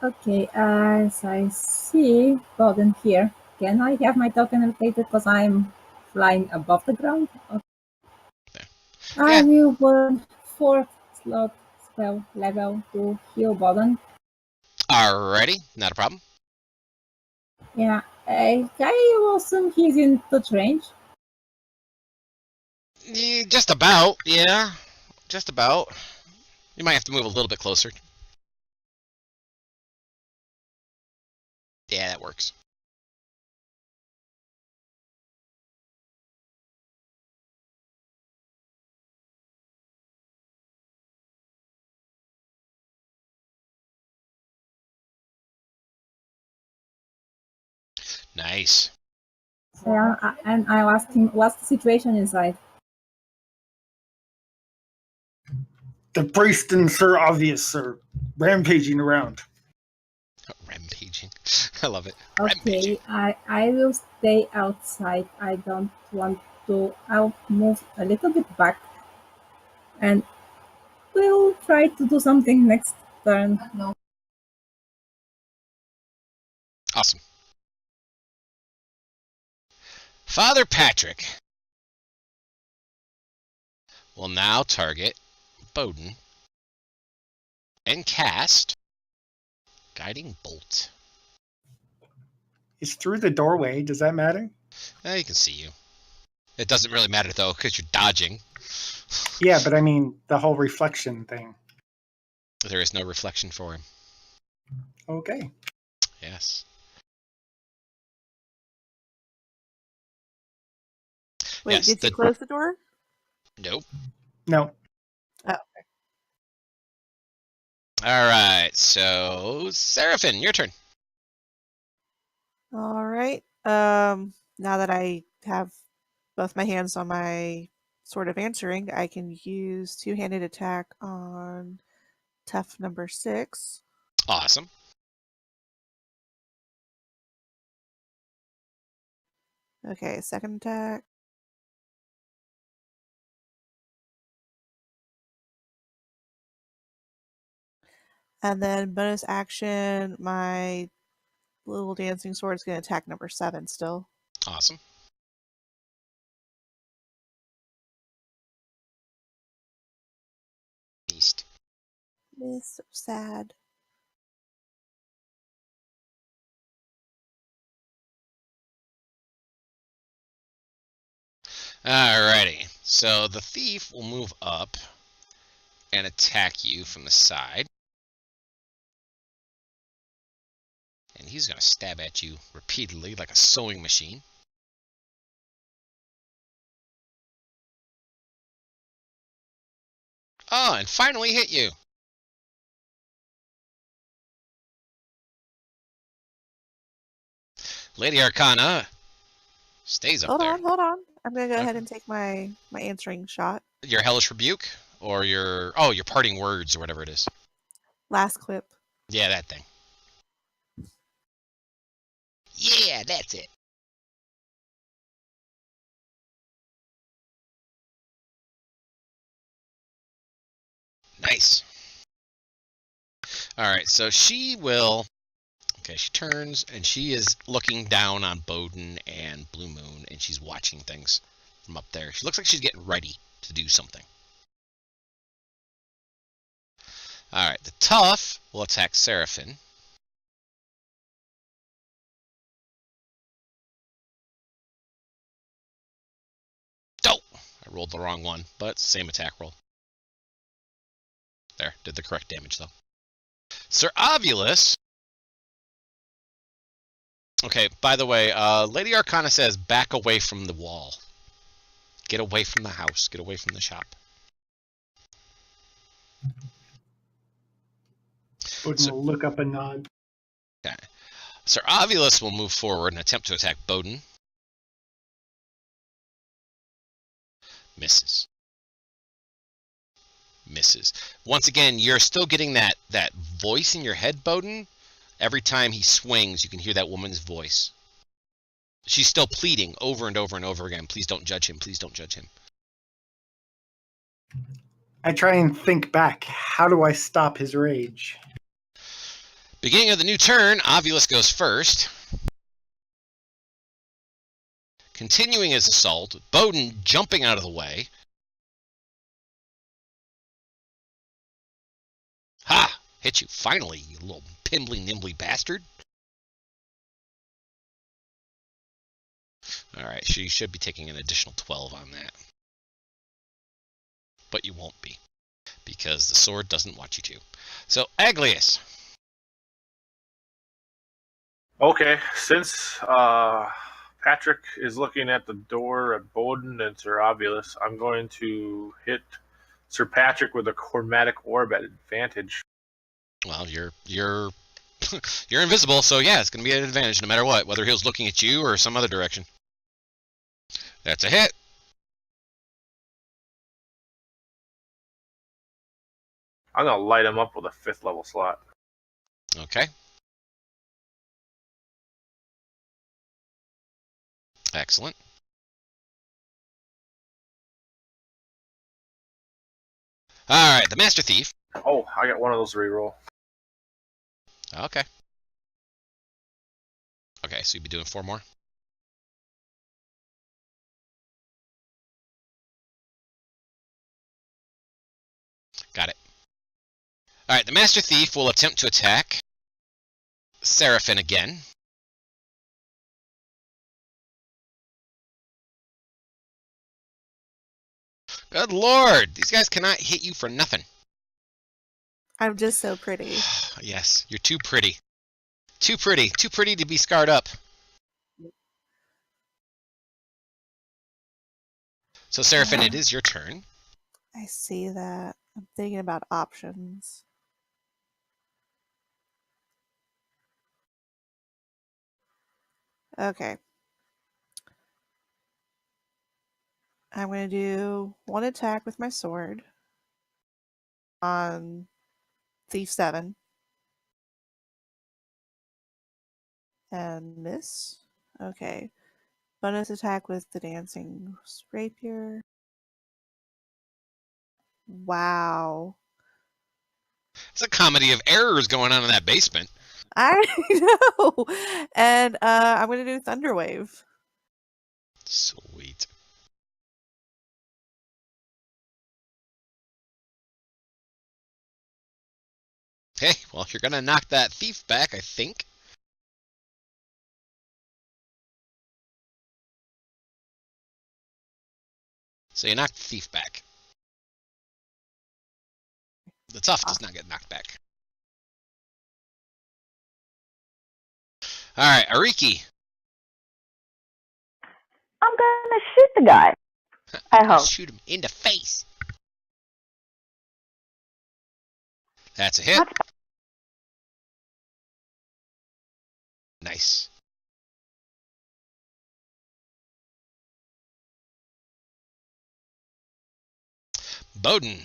Okay, as I see Bowden here, can I have my token rotated because I'm flying above the ground? Okay. I will burn 4th slot spell level to heal Bowden. Alrighty, not a problem. Yeah, I will assume he's in touch range. Just about, yeah. Just about. You might have to move a little bit closer. Yeah, that works. Nice. Yeah, and I'll ask him what's the situation inside. The priest and Sir Obvious are rampaging around. Rampaging. I love it. Okay, Rampaging. I will stay outside. I don't want to. I'll move a little bit back, and we'll try to do something next turn. Awesome. Father Patrick will now target Bowden and cast Guiding Bolt. It's through the doorway. Does that matter? He can see you. It doesn't really matter, though, because you're dodging. Yeah, but I mean the whole reflection thing. There is no reflection for him. Okay. Yes. Wait, Yes, did you close the door? Nope. No. Oh. All right, so Seraphin, your turn. All right. Now that I have both my hands on my Sword of Answering, I can use two-handed attack on tough number 6. Awesome. Okay, second attack. And then bonus action, my little dancing sword is going to attack number 7 still. Awesome. East. It's so sad. Alrighty, so the thief will move up and attack you from the side. And he's going to stab at you repeatedly like a sewing machine. Oh, and finally hit you. Lady Arcana stays up there. Hold on. I'm going to go Okay. ahead and take my answering shot. Your Hellish Rebuke? Or your parting words or whatever it is. Last clip. Yeah, that thing. Yeah, that's it. Nice. Alright, so she will... Okay, she turns, and she is looking down on Bowden and Blue Moon, and she's watching things from up there. She looks like she's getting ready to do something. Alright, the tough will attack Seraphin. Oh! I rolled the wrong one, but same attack roll. There, did the correct damage, though. Sir Ovulus... Okay, by the way, Lady Arcana says back away from the wall. Get away from the house. Get away from the shop. Bowden will look up and nod. Okay. Sir Ovulus will move forward and attempt to attack Bowden. Misses. Misses. Once again, you're still getting that voice in your head, Bowden. Every time he swings, you can hear that woman's voice. She's still pleading over and over and over again. Please don't judge him. Please don't judge him. I try and think back. How do I stop his rage? Beginning of the new turn, Ovulus goes first. Continuing his assault, Bowden jumping out of the way. Ha! Hit you finally, you little pimbly-nimbly bastard. Alright, so you should be taking an additional 12 on that. But you won't be, because the sword doesn't want you to. So, Aglius. Okay, since Patrick is looking at the door at Bowden and Sir Ovulus, I'm going to hit Sir Patrick with a chromatic orb at advantage. Well, you're you're invisible, so yeah, it's going to be an advantage no matter what, whether he was looking at you or some other direction. That's a hit. I'm going to light him up with a 5th level slot. Okay. Excellent. All right, the Master Thief. Oh, I got one of those to reroll. Okay. Okay, so you'd be doing 4 more? Got it. Alright, the Master Thief will attempt to attack Seraphin again. Good lord! These guys cannot hit you for nothing. I'm just so pretty. Yes, you're too pretty. Too pretty. Too pretty to be scarred up. So, Seraphin, it is your turn. I see that. I'm thinking about options. Okay. I'm going to do 1 attack with my sword on Thief 7. And miss. Okay. Bonus attack with the dancing rapier. Wow. It's a comedy of errors going on in that basement. I know. And I'm going to do Thunderwave. Sweet. Hey, well, you're gonna knock that thief back, I think. So you knock the thief back. The tough does not get knocked back. Alright, Ariki. I'm gonna shoot the guy. I hope. Shoot him in the face. That's a hit. That's Nice. Bowden.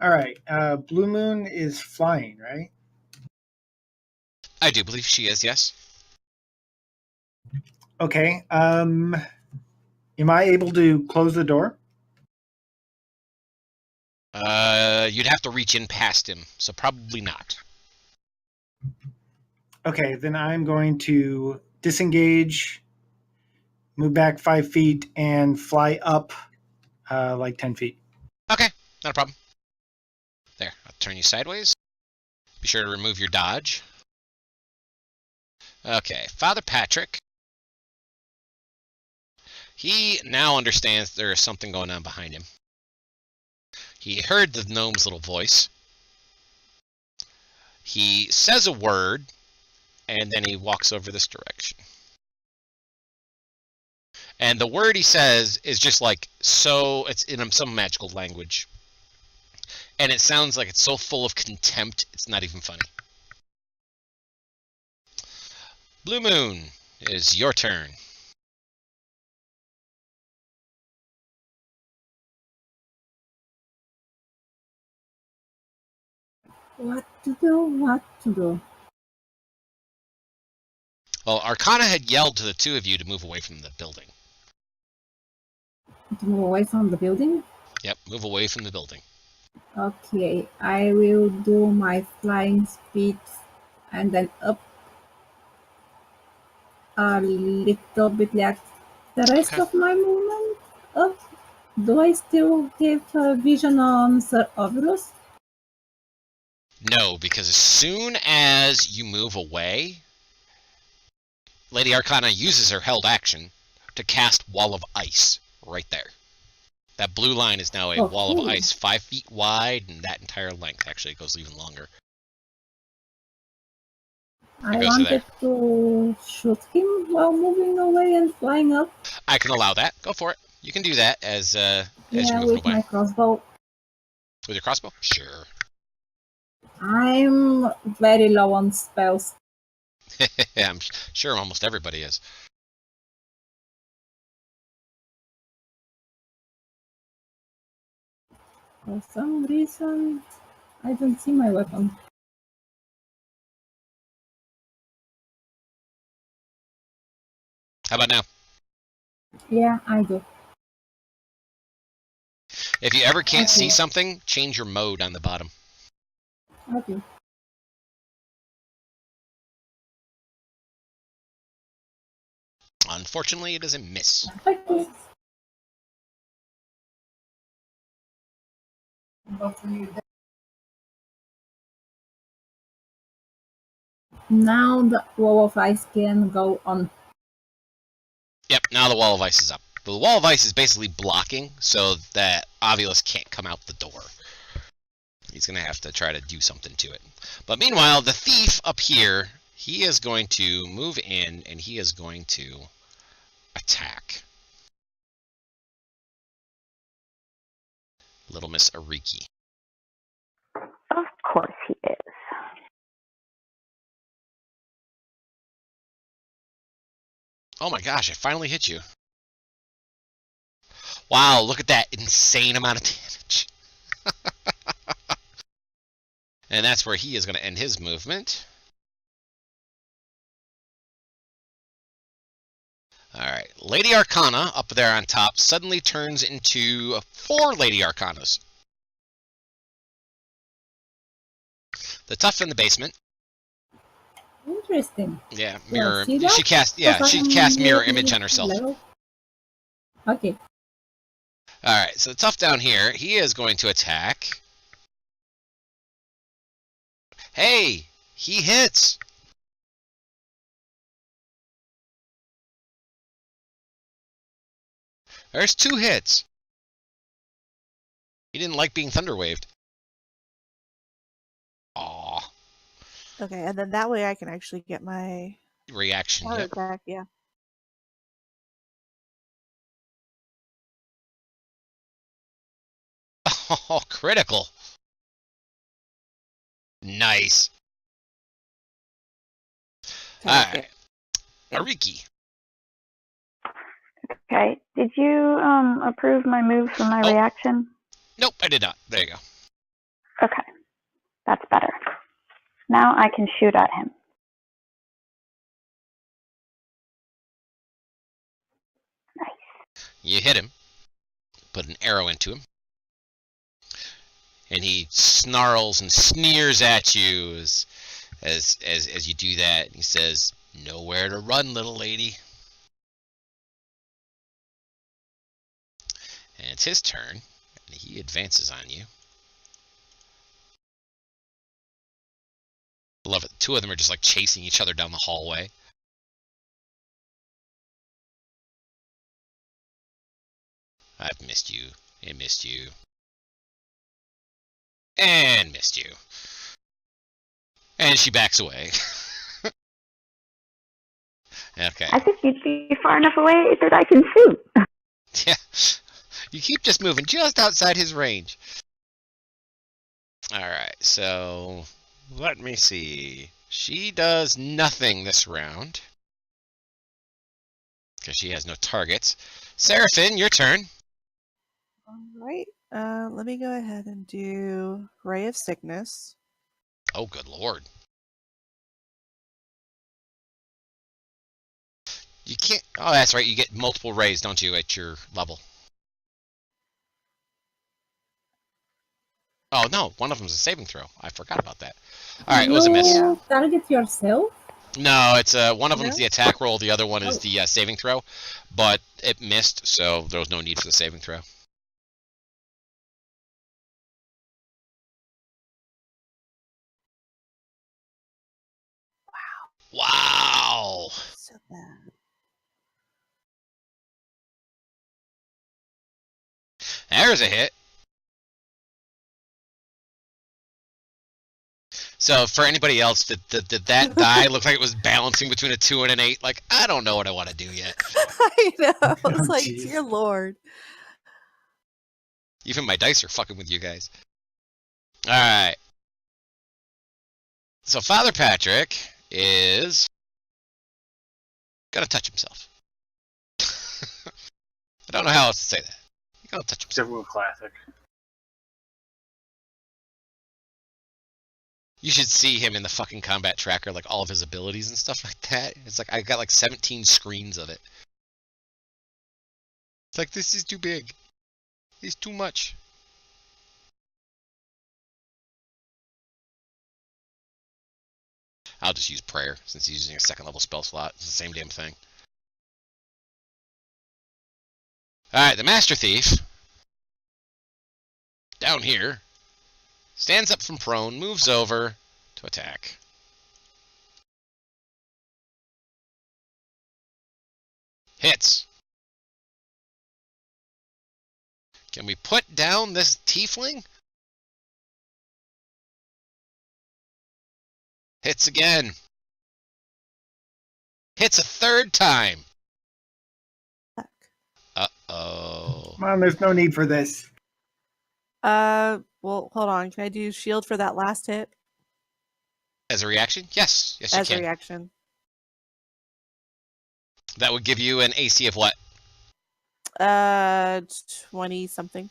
All right. Blue Moon is flying, right? I do believe she is, yes. Okay. Am I able to close the door? You'd have to reach in past him, so probably not. Okay, then I'm going to disengage, move back 5 feet, and fly up like 10 feet. Okay, not a problem. There, I'll turn you sideways. Be sure to remove your dodge. Okay, Father Patrick. He now understands there is something going on behind him. He heard the gnome's little voice. He says a word, and then he walks over this direction. And the word he says is just like, so, it's in some magical language. And it sounds like it's so full of contempt, it's not even funny. Blue Moon, it is your turn. What to do? Well, Arcana had yelled to the two of you to move away from the building. To move away from the building? Yep, move away from the building. Okay, I will do my flying speed and then up a little bit like the rest Okay. of my movement. Up. Do I still have vision on Sir Ovilus? No, because as soon as you move away, Lady Arcana uses her held action to cast Wall of Ice right there. That blue line is now a wall of Okay. ice 5 feet wide, and that entire length. Actually, it goes even longer. I goes to wanted to shoot him while moving away and flying up. I can allow that. Go for it. You can do that as you're Yeah, moving with away. my crossbow. With your crossbow? Sure. I'm very low on spells. I'm sure almost everybody is. For some reason, I don't see my weapon. How about now? Yeah, I do. If you ever can't see Okay. something, change your mode on the bottom. Okay. Unfortunately, it is a miss. Okay. Now the wall of ice can go on. Yep, now the wall of ice is up. The wall of ice is basically blocking so that Ovulus can't come out the door. He's going to have to try to do something to it. But meanwhile, the thief up here, he is going to move in and he is going to attack Little Miss Ariki. Of course he is. Oh my gosh, it finally hit you. Wow, look at that insane amount of damage. And that's where he is going to end his movement. Alright, Lady Arcana up there on top suddenly turns into 4 Lady Arcanas. The tough in the basement. Interesting. Yeah, Yeah, mirror. see that? She cast. Yeah, Because she I'm cast mirror really image on herself. level. Okay. All right, so the tough down here, he is going to attack. Hey, he hits. There's 2 hits. He didn't like being thunder waved. Aw, Okay, and then that way I can actually get my reaction. heart Yep. attack. Yeah. Oh, critical. Nice. Okay, All good. right, Ariki. Okay. Did you approve my move for my Oh. reaction? Nope, I did not. There you go. Okay. That's better. Now I can shoot at him. Nice. You hit him. Put an arrow into him. And he snarls and sneers at you as you do that. He says, "Nowhere to run, little lady." And it's his turn, and he advances on you. I love it. The 2 of them are just like chasing each other down the hallway. I've missed you, and missed you, and missed you. And she backs away. Okay. I think you'd be far enough away that I can shoot. Yeah. You keep just moving just outside his range. Alright, so let me see. She does nothing this round. Because she has no targets. Seraphin, your turn. All right. Let me go ahead and do Ray of Sickness. Oh, good lord. You can't... Oh, that's right. You get multiple rays, don't you, at your level? Oh, no. One of them's a saving throw. I forgot about that. Alright, it was a miss. Yeah. Target yourself. No, it's one of them's No? the attack roll, the other one is Oh. the saving throw. But it missed, so there was no need for the saving throw. Wow! So bad. There's a hit. So for anybody else, did that die look like it was balancing between a 2 and an 8? Like, I don't know what I want to do yet. I know. It's Oh, like, geez. dear Lord. Even my dice are fucking with you guys. Alright. So Father Patrick is gonna touch himself. I don't know how else to say that. He's gonna touch himself. Typical classic. You should see him in the fucking combat tracker, like all of his abilities and stuff like that. It's like I got like 17 screens of it. It's like, this is too big. It's too much. I'll just use prayer since he's using a 2nd level spell slot. It's the same damn thing. Alright, the Master Thief, down here, stands up from prone, moves over to attack. Hits. Can we put down this tiefling? Hits again. Hits a 3rd time. Uh-oh. Come on, there's no need for this. Well, hold on. Can I do shield for that last hit As a reaction? Yes. Yes, you as a can. reaction? That would give you an AC of what? 20 something.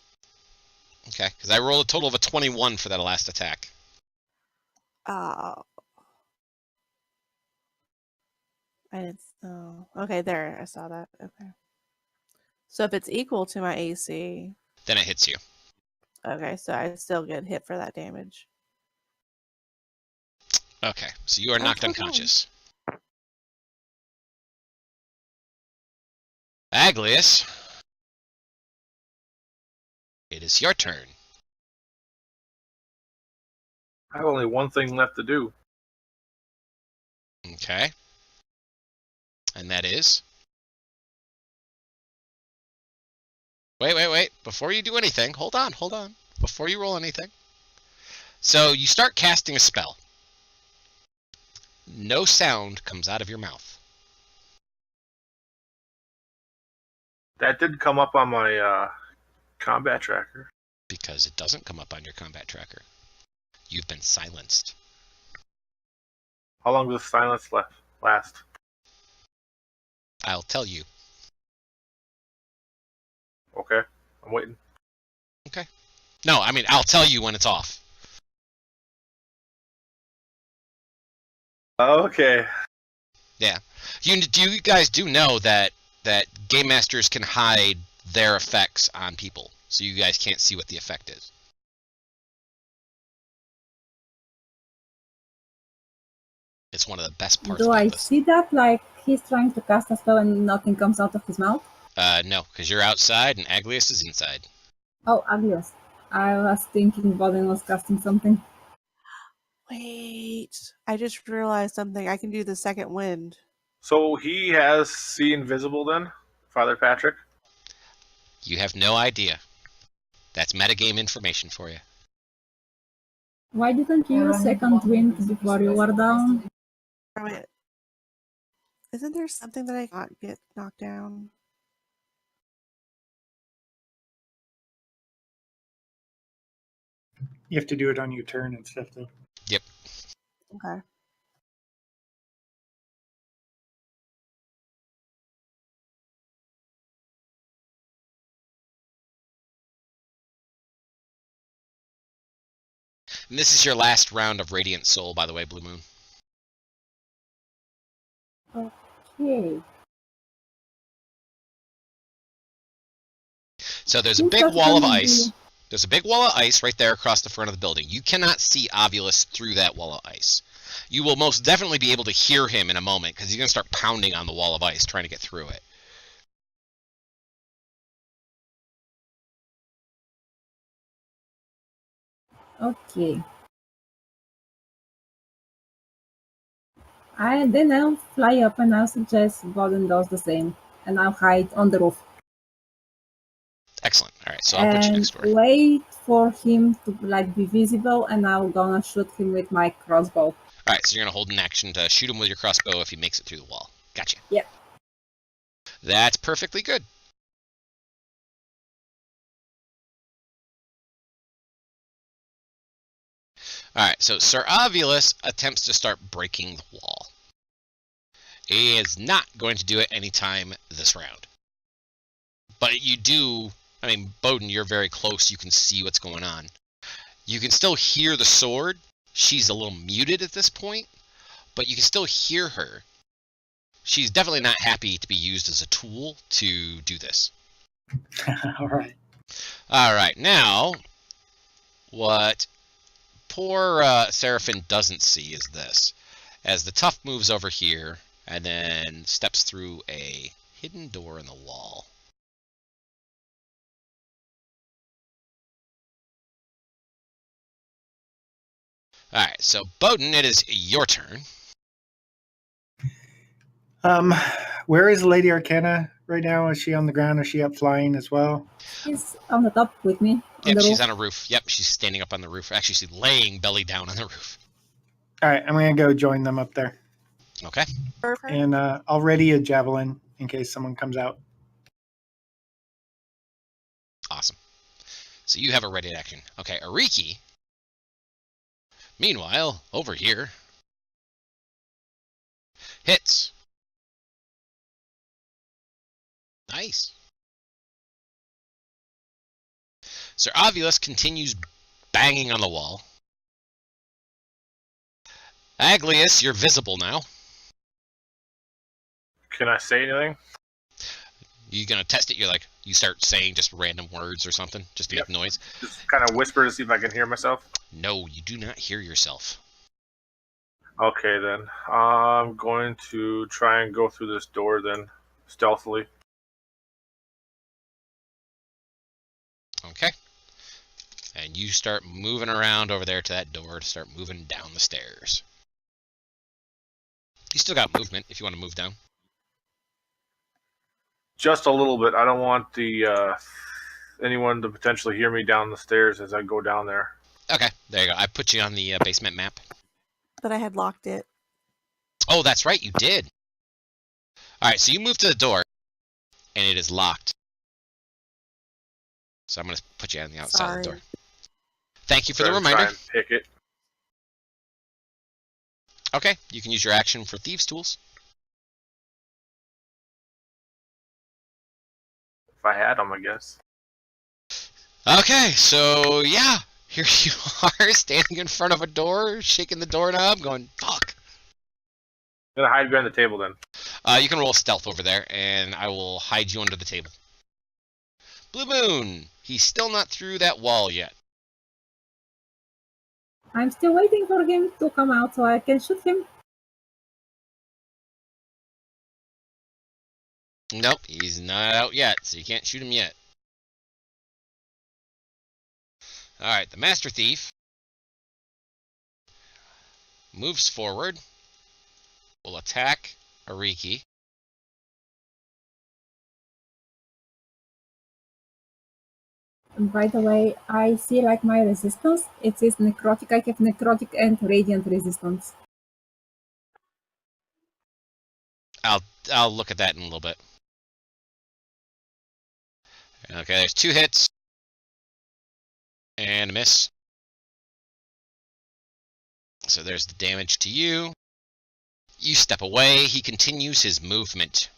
Okay, because I rolled a total of a 21 for that last attack. I didn't. Oh, okay. There, I saw that. Okay. So if it's equal to my AC, Then it hits you. okay, so I still get hit for that damage. Okay, so you are knocked Okay. unconscious. Aglius, it is your turn. I have only one thing left to do. Okay. And that is... Wait. Before you do anything, hold on. Before you roll anything. So you start casting a spell. No sound comes out of your mouth. That did come up on my combat tracker. Because it doesn't come up on your combat tracker. You've been silenced. How long does silence last? I'll tell you. Okay, I'm waiting. No, I mean, I'll tell you when it's off. Okay. Yeah. You guys do know that game masters can hide their effects on people, so you guys can't see what the effect is. It's one of the best parts Do about I this. see that? Like he's trying to cast a spell and nothing comes out of his mouth? No, because you're outside and Aglius is inside. Oh, Aglios. I was thinking Bodin was casting something. Wait, I just realized something. I can do the second wind. So he has see invisible then, Father Patrick? You have no idea. That's metagame information for you. Why didn't you use second wind before you were down? Wait, isn't there something that I can't get knocked down? You have to do it on your turn and stuff, though. Yep. Okay. And this is your last round of Radiant Soul, by the way, Blue Moon. Okay. So there's a Who's big that wall of gonna ice. be? There's a big wall of ice right there across the front of the building. You cannot see Ovulus through that wall of ice. You will most definitely be able to hear him in a moment because he's going to start pounding on the wall of ice trying to get through it. Okay. Then I'll fly up and I'll suggest Bodin does the same. And I'll hide on the roof. Excellent. All right, so I'll put you And next door. wait for him to be visible, and I'm gonna shoot him with my crossbow. All right, so you're going to hold an action to shoot him with your crossbow if he makes it through the wall. Gotcha. Yep. That's perfectly good. All right, so Sir Ovulus attempts to start breaking the wall. He is not going to do it anytime this round. But you do, I mean, Bodin, you're very close. You can see what's going on. You can still hear the sword. She's a little muted at this point, but you can still hear her. She's definitely not happy to be used as a tool to do this. All right. All right, now, what poor Seraphim doesn't see is this. as the tough moves over here and then steps through a hidden door in the wall. Alright, so Bowden, it is your turn. Where is Lady Arcana right now? Is she on the ground? Is she up flying as well? She's on the top with me. Yep, the she's roof. on a roof. Yep, she's standing up on the roof. Actually, she's laying belly down on the roof. All right, I'm gonna go join them up there, Okay. Perfect. and I'll ready a javelin in case someone comes out. Awesome. So you have a ready action. Okay, Ariki. Meanwhile, over here. Hits. Nice. Sir Ovulus continues banging on the wall. Aglius, you're visible now. Can I say anything? You gonna test it? You start saying just random words or something, just to Yep. make noise. Just kind of whisper to see if I can hear myself. No, you do not hear yourself. Okay, then. I'm going to try and go through this door then, stealthily. Okay. And you start moving around over there to that door to start moving down the stairs. You still got movement if you want to move down. Just a little bit. I don't want the anyone to potentially hear me down the stairs as I go down there. Okay, there you go. I put you on the basement map. But I had locked it. Oh, that's right, you did. Alright, so you move to the door, and it is locked. So I'm going to put you on the outside of the door. Thank you for the Try reminder. and pick it. Okay, you can use your action for Thieves' Tools. If I had them, I guess. Okay, so yeah, here you are, standing in front of a door, shaking the doorknob, going, fuck. I'm going to hide behind the table then. You can roll stealth over there, and I will hide you under the table. Blue Moon, he's still not through that wall yet. I'm still waiting for him to come out so I can shoot him. Nope, he's not out yet, so you can't shoot him yet. Alright, the Master Thief moves forward, will attack Ariki. And by the way, I see like my resistance. It is necrotic. I have necrotic and radiant resistance. I'll look at that in a little bit. Okay, there's 2 hits. And a miss. So there's the damage to you. You step away. He continues his movement.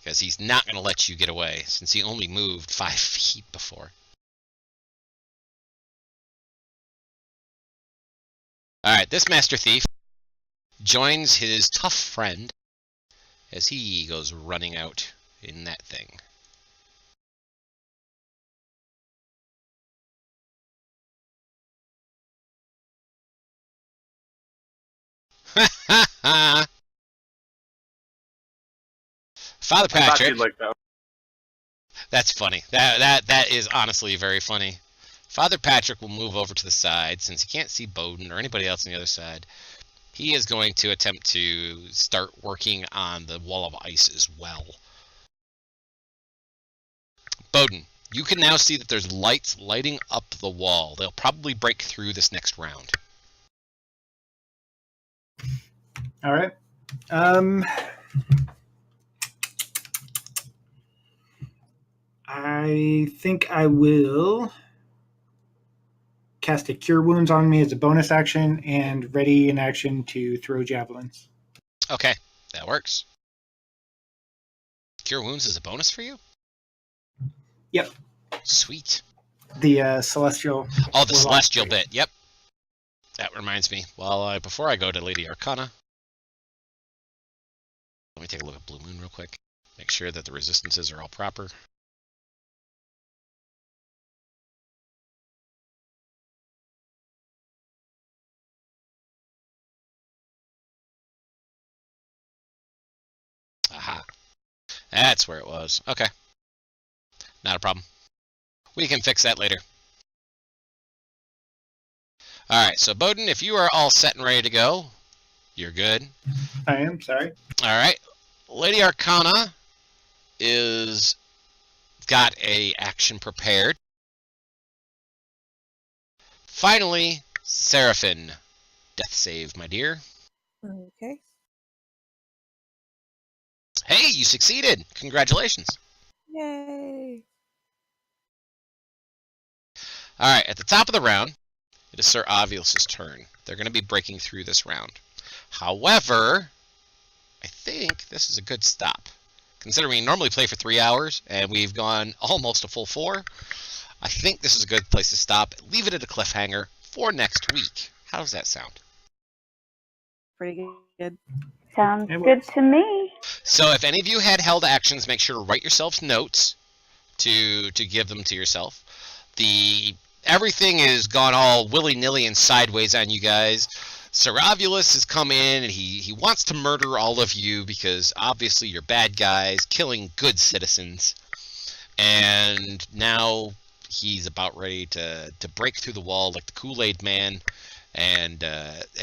Because he's not going to let you get away, since he only moved 5 feet before. Alright, this Master Thief joins his tough friend as he goes running out in that thing. Father I thought Patrick. you'd like that. That's funny. That is honestly very funny. Father Patrick will move over to the side since he can't see Bowden or anybody else on the other side. He is going to attempt to start working on the wall of ice as well. Bowden, you can now see that there's lights lighting up the wall. They'll probably break through this next round. All right. I think I will cast a Cure Wounds on me as a bonus action and ready in action to throw javelins. Okay, that works. Cure Wounds is a bonus for you? Yep. Sweet. The celestial. Oh, the Warlock celestial trait. bit. Yep. That reminds me. Well, before I go to Lady Arcana, let me take a look at Blue Moon real quick. Make sure that the resistances are all proper. That's where it was. Okay. Not a problem. We can fix that later. Alright, so Bowden, if you are all set and ready to go, you're good. I am, sorry. Alright. Lady Arcana is got a action prepared. Finally, Seraphin. Death save, my dear. Okay. Hey, you succeeded! Congratulations. Yay. Alright, at the top of the round, it is Sir Ovilus's turn. They're going to be breaking through this round. However, I think this is a good stop. Considering we normally play for 3 hours, and we've gone almost a full 4, I think this is a good place to stop. Leave it at a cliffhanger for next week. How does that sound? Pretty good. Sounds It good works. to me. So if any of you had held actions, make sure to write yourselves notes to give them to yourself. Everything has gone all willy-nilly and sideways on you guys. Sir Ovulus has come in and he wants to murder all of you because obviously you're bad guys killing good citizens. And now he's about ready to break through the wall like the Kool-Aid Man and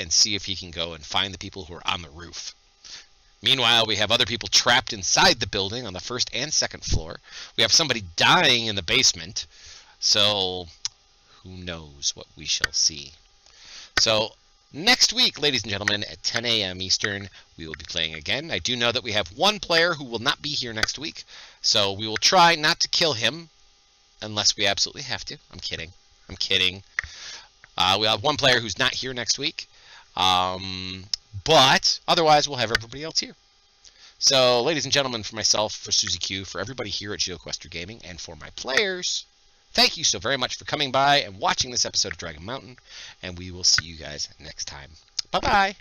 see if he can go and find the people who are on the roof. Meanwhile, we have other people trapped inside the building on the first and second floor. We have somebody dying in the basement. So who knows what we shall see. So next week, ladies and gentlemen, at 10 a.m. Eastern, we will be playing again. I do know that we have one player who will not be here next week, so we will try not to kill him unless we absolutely have to. I'm kidding. I'm kidding. We'll have one player who's not here next week, but otherwise we'll have everybody else here. So, ladies and gentlemen, for myself, for Susie Q, for everybody here at GeoQuester Gaming, and for my players, thank you so very much for coming by and watching this episode of Dragon Mountain, and we will see you guys next time. Bye-bye!